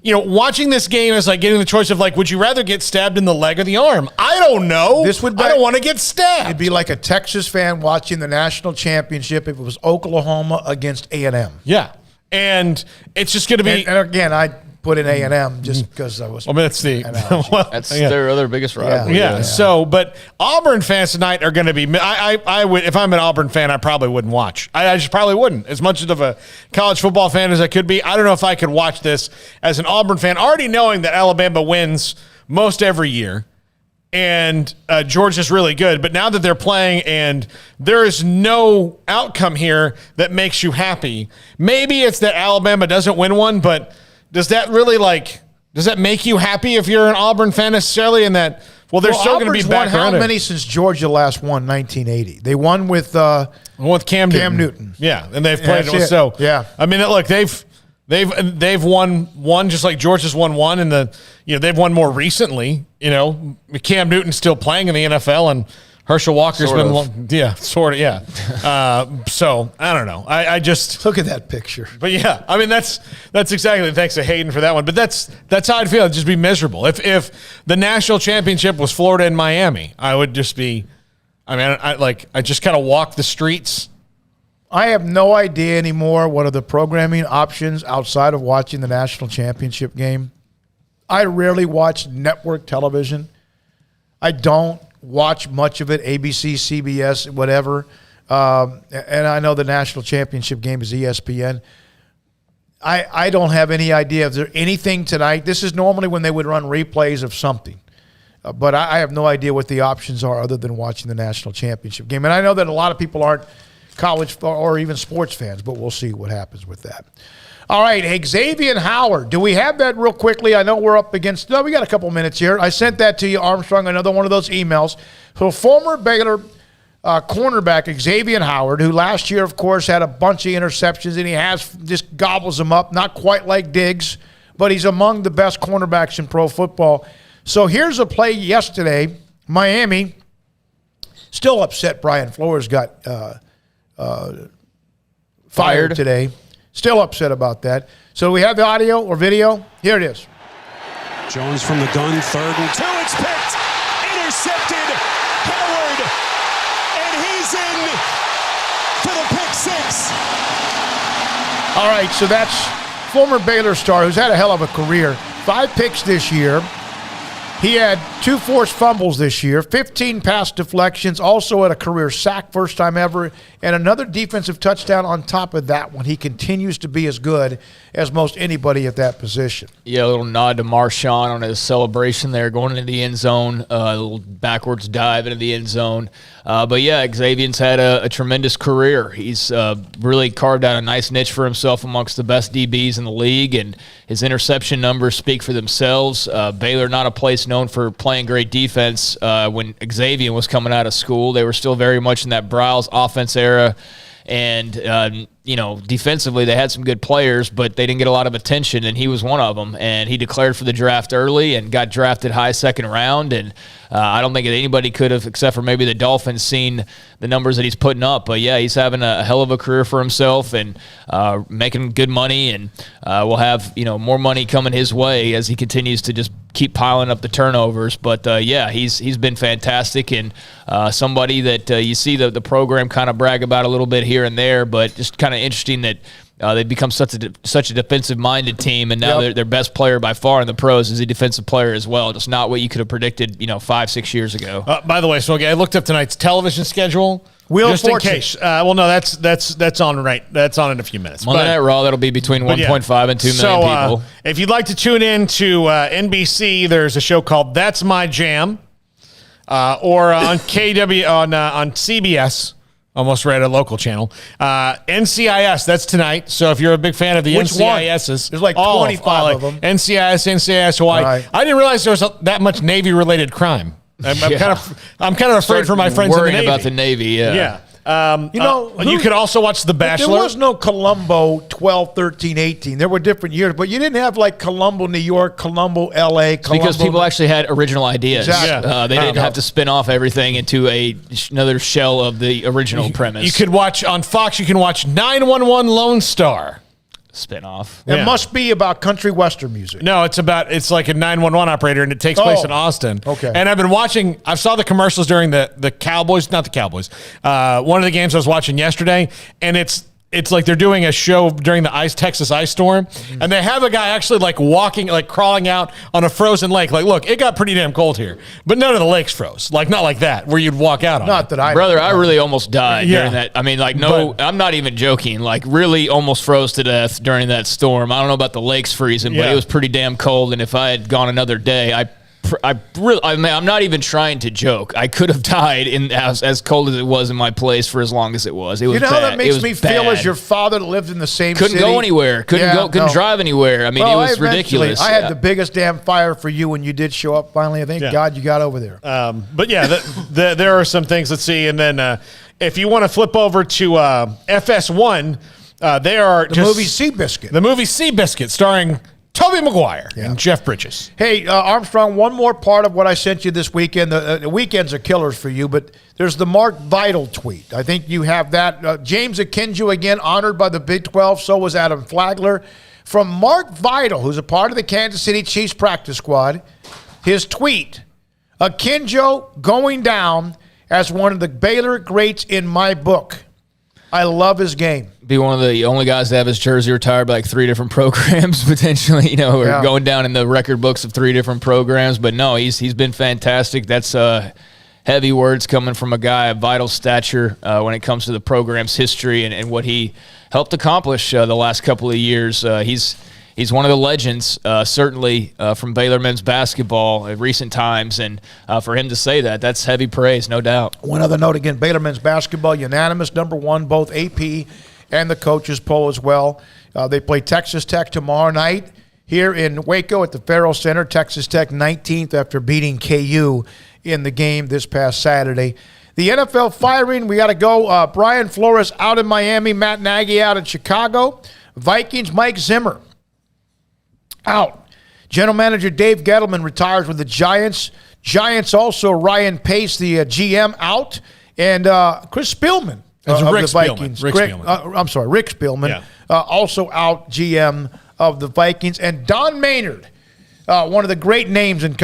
watching this game is like getting the choice of would you rather get stabbed in the leg or the arm? I don't know. I don't want to get stabbed. It'd be like a Texas fan watching the national championship if it was Oklahoma against A&M. Yeah, and it's just going to be. And again, I put in A&M just because I was. That's their other biggest rival. Yeah. So, but Auburn fans tonight are going to be. I would, if I'm an Auburn fan, I probably wouldn't watch. I just probably wouldn't. As much of a college football fan as I could be, I don't know if I could watch this as an Auburn fan, already knowing that Alabama wins most every year, and Georgia's really good. But now that they're playing and there is no outcome here that makes you happy, maybe it's that Alabama doesn't win one, but. Does that really does that make you happy if you're an Auburn fan necessarily? In that, they're still going to be back. How many since Georgia last won 1980? They won with Cam Newton. Yeah, and they've played it. So yeah, I mean, look, they've won one just like Georgia's won one, and they've won more recently. Cam Newton's still playing in the NFL, and Herschel Walker's So I don't know. I just look at that picture. But yeah, I mean that's exactly. Thanks to Hayden for that one. But that's how I'd feel. It'd just be miserable. If the national championship was Florida and Miami, I would just be. I mean, I just kind of walk the streets. I have no idea anymore what are the programming options outside of watching the national championship game. I rarely watch network television. I don't watch much of it, ABC, CBS, whatever. And I know the national championship game is ESPN. I don't have any idea if there's anything tonight. This is normally when they would run replays of something. But I have no idea what the options are other than watching the national championship game. And I know that a lot of people aren't college or even sports fans, but we'll see what happens with that. All right, Xavier Howard. Do we have that real quickly? I know we're up against – no, we got a couple minutes here. I sent that to you, Armstrong, another one of those emails. So former Baylor cornerback Xavier Howard, who last year, of course, had a bunch of interceptions, and he just gobbles them up, not quite like Diggs, but he's among the best cornerbacks in pro football. So here's a play yesterday. Miami, still upset Brian Flores got fired today. Still upset about that. So we have the audio or video. Here it is. Jones from the gun, 3rd and 2. It's picked. Intercepted. Howard. And he's in for the pick 6. All right, so that's former Baylor star who's had a hell of a career. 5 picks this year. He had 2 forced fumbles this year, 15 pass deflections, also had a career sack, first time ever, and another defensive touchdown on top of that one. He continues to be as good as most anybody at that position. Yeah, a little nod to Marshawn on his celebration there, going into the end zone, a little backwards dive into the end zone. But yeah, Xavier's had a tremendous career. He's really carved out a nice niche for himself amongst the best DBs in the league, and his interception numbers speak for themselves. Baylor, not a place known for playing great defense. When Xavier was coming out of school, they were still very much in that Briles offense era. And, defensively they had some good players, but they didn't get a lot of attention, and he was one of them. And he declared for the draft early and got drafted high second round. And I don't think that anybody could have, except for maybe the Dolphins, seen the numbers that he's putting up. But, yeah, he's having a hell of a career for himself and making good money. And we'll have, more money coming his way as he continues to just keep piling up the turnovers. But, he's been fantastic and somebody that you see the program kind of brag about a little bit here and there, but just kind of interesting that they've become such a defensive-minded team, and now their best player by far in the pros is a defensive player as well. Just not what you could have predicted, 5-6 years ago. By the way, so I looked up tonight's television schedule. Wheel just of in Fortune. case. Well, no, that's on right. That's on in a few minutes. Monday Night Raw, that'll be between 1.5 and 2 million people. If you'd like to tune in to NBC, there's a show called That's My Jam, or on KW on CBS. Almost right, a local channel. NCIS, that's tonight. So if you're a big fan of the NCISs. There's like 25 of them. NCIS Hawaii. Right. I didn't realize there was that much Navy-related crime. I'm kind of afraid for my friends in the Navy. About the Navy, yeah. You could also watch The Bachelor. There was no Columbo 12, 13, 18. There were different years, but you didn't have like Columbo, New York, Columbo, L.A., Columbo. Because people actually had original ideas. Exactly. They didn't have to spin off everything into another shell of the original premise. You could watch on Fox, you can watch 911 Lone Star. Spin-off. It must be about country western music. No, it's like a 911 operator, and it takes place in Austin. Okay. And I've been watching, I saw the commercials during the Cowboys, not the Cowboys, one of the games I was watching yesterday, and it's like they're doing a show during the Texas ice storm, and they have a guy actually like walking, like crawling out on a frozen lake. Like, look, it got pretty damn cold here, but none of the lakes froze. Like, not like that, where you'd walk out on Not it. that I... Brother, I really almost died during that. I mean, like, I'm not even joking. Like, really almost froze to death during that storm. I don't know about the lakes freezing, but it was pretty damn cold, and if I had gone another day, I'm not even trying to joke. I could have died in as cold as it was in my place for as long as it was. It was how bad. that makes me feel as your father that lived in the same couldn't city? Go anywhere. Couldn't drive anywhere. I mean, it was ridiculous. I had the biggest damn fire for you when you did show up finally. I thank God you got over there. But yeah, there are some things. Let's see. And then if you want to flip over to FS1, they are the movie Seabiscuit. The movie Seabiscuit starring Tobey Maguire and Jeff Bridges. Hey, Armstrong, one more part of what I sent you this weekend. The weekends are killers for you, but there's the Mark Vital tweet. I think you have that. James Akinju, again, honored by the Big 12. So was Adam Flagler. From Mark Vital, who's a part of the Kansas City Chiefs practice squad, his tweet, Akinju going down as one of the Baylor greats in my book. I love his game. Be one of the only guys to have his jersey retired by like 3 different programs, potentially, or going down in the record books of 3 different programs. But no, he's been fantastic. That's heavy words coming from a guy of vital stature when it comes to the program's history and what he helped accomplish the last couple of years. He's one of the legends, certainly, from Baylor men's basketball in recent times. And for him to say that's heavy praise, no doubt. One other note, again, Baylor men's basketball, unanimous #1, both AP and the coaches poll as well. They play Texas Tech tomorrow night here in Waco at the Farrell Center. Texas Tech 19th after beating KU in the game this past Saturday. The NFL firing, we got to go. Brian Flores out in Miami, Matt Nagy out in Chicago. Vikings, Mike Zimmer out. General Manager Dave Gettleman retires with the Giants. Giants also, Ryan Pace, the GM, out. And Chris Spielman of the Vikings. Rick Spielman. Also out, GM of the Vikings. And Don Maynard, one of the great names in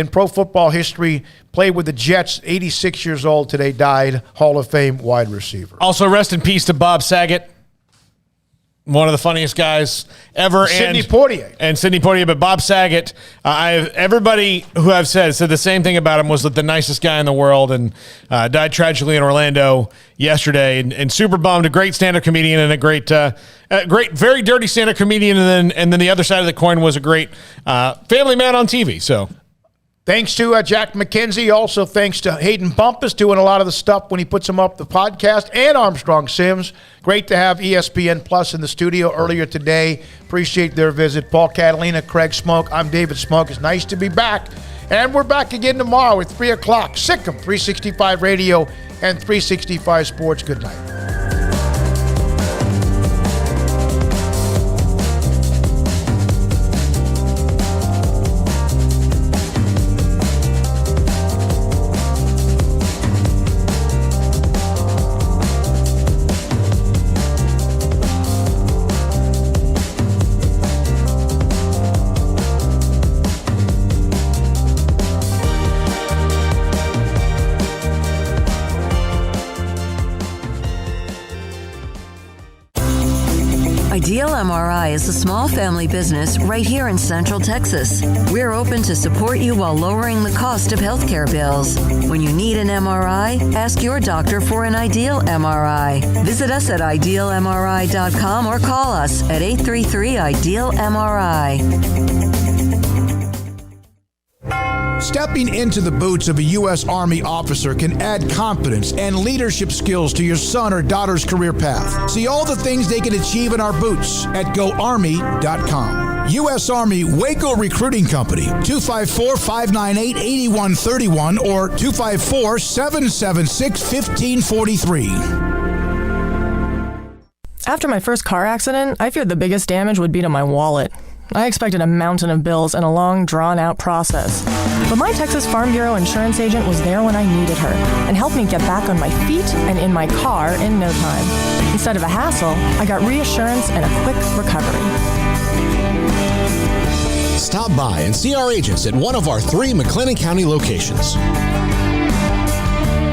pro football history, played with the Jets, 86 years old today, died, Hall of Fame wide receiver. Also, rest in peace to Bob Saget. one of the funniest guys ever. Sidney Poitier. And Sidney Poitier, but Bob Saget, everybody who I've said the same thing about him, was the nicest guy in the world, and died tragically in Orlando yesterday. And super bummed. A great stand-up comedian and a great, very dirty stand-up comedian. And then the other side of the coin was a great family man on TV. So. Thanks to Jack McKenzie. Also, thanks to Hayden Bumpus doing a lot of the stuff when he puts them up, the podcast, and Armstrong Sims. Great to have ESPN Plus in the studio earlier today. Appreciate their visit. Paul Catalina, Craig Smoak. I'm David Smoak. It's nice to be back. And we're back again tomorrow at 3 o'clock. Sikkim 365 Radio and 365 Sports. Good night. Ideal MRI is a small family business right here in Central Texas. We're open to support you while lowering the cost of healthcare bills. When you need an MRI, ask your doctor for an Ideal MRI. Visit us at idealmri.com or call us at 833-IDEAL-MRI. Stepping into the boots of a U.S. Army officer can add confidence and leadership skills to your son or daughter's career path. See all the things they can achieve in our boots at GoArmy.com. U.S. Army Waco Recruiting Company, 254-598-8131 or 254-776-1543. After my first car accident, I feared the biggest damage would be to my wallet. I expected a mountain of bills and a long, drawn-out process. But my Texas Farm Bureau insurance agent was there when I needed her and helped me get back on my feet and in my car in no time. Instead of a hassle, I got reassurance and a quick recovery. Stop by and see our agents at one of our 3 McLennan County locations.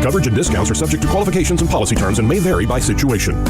Coverage and discounts are subject to qualifications and policy terms and may vary by situation.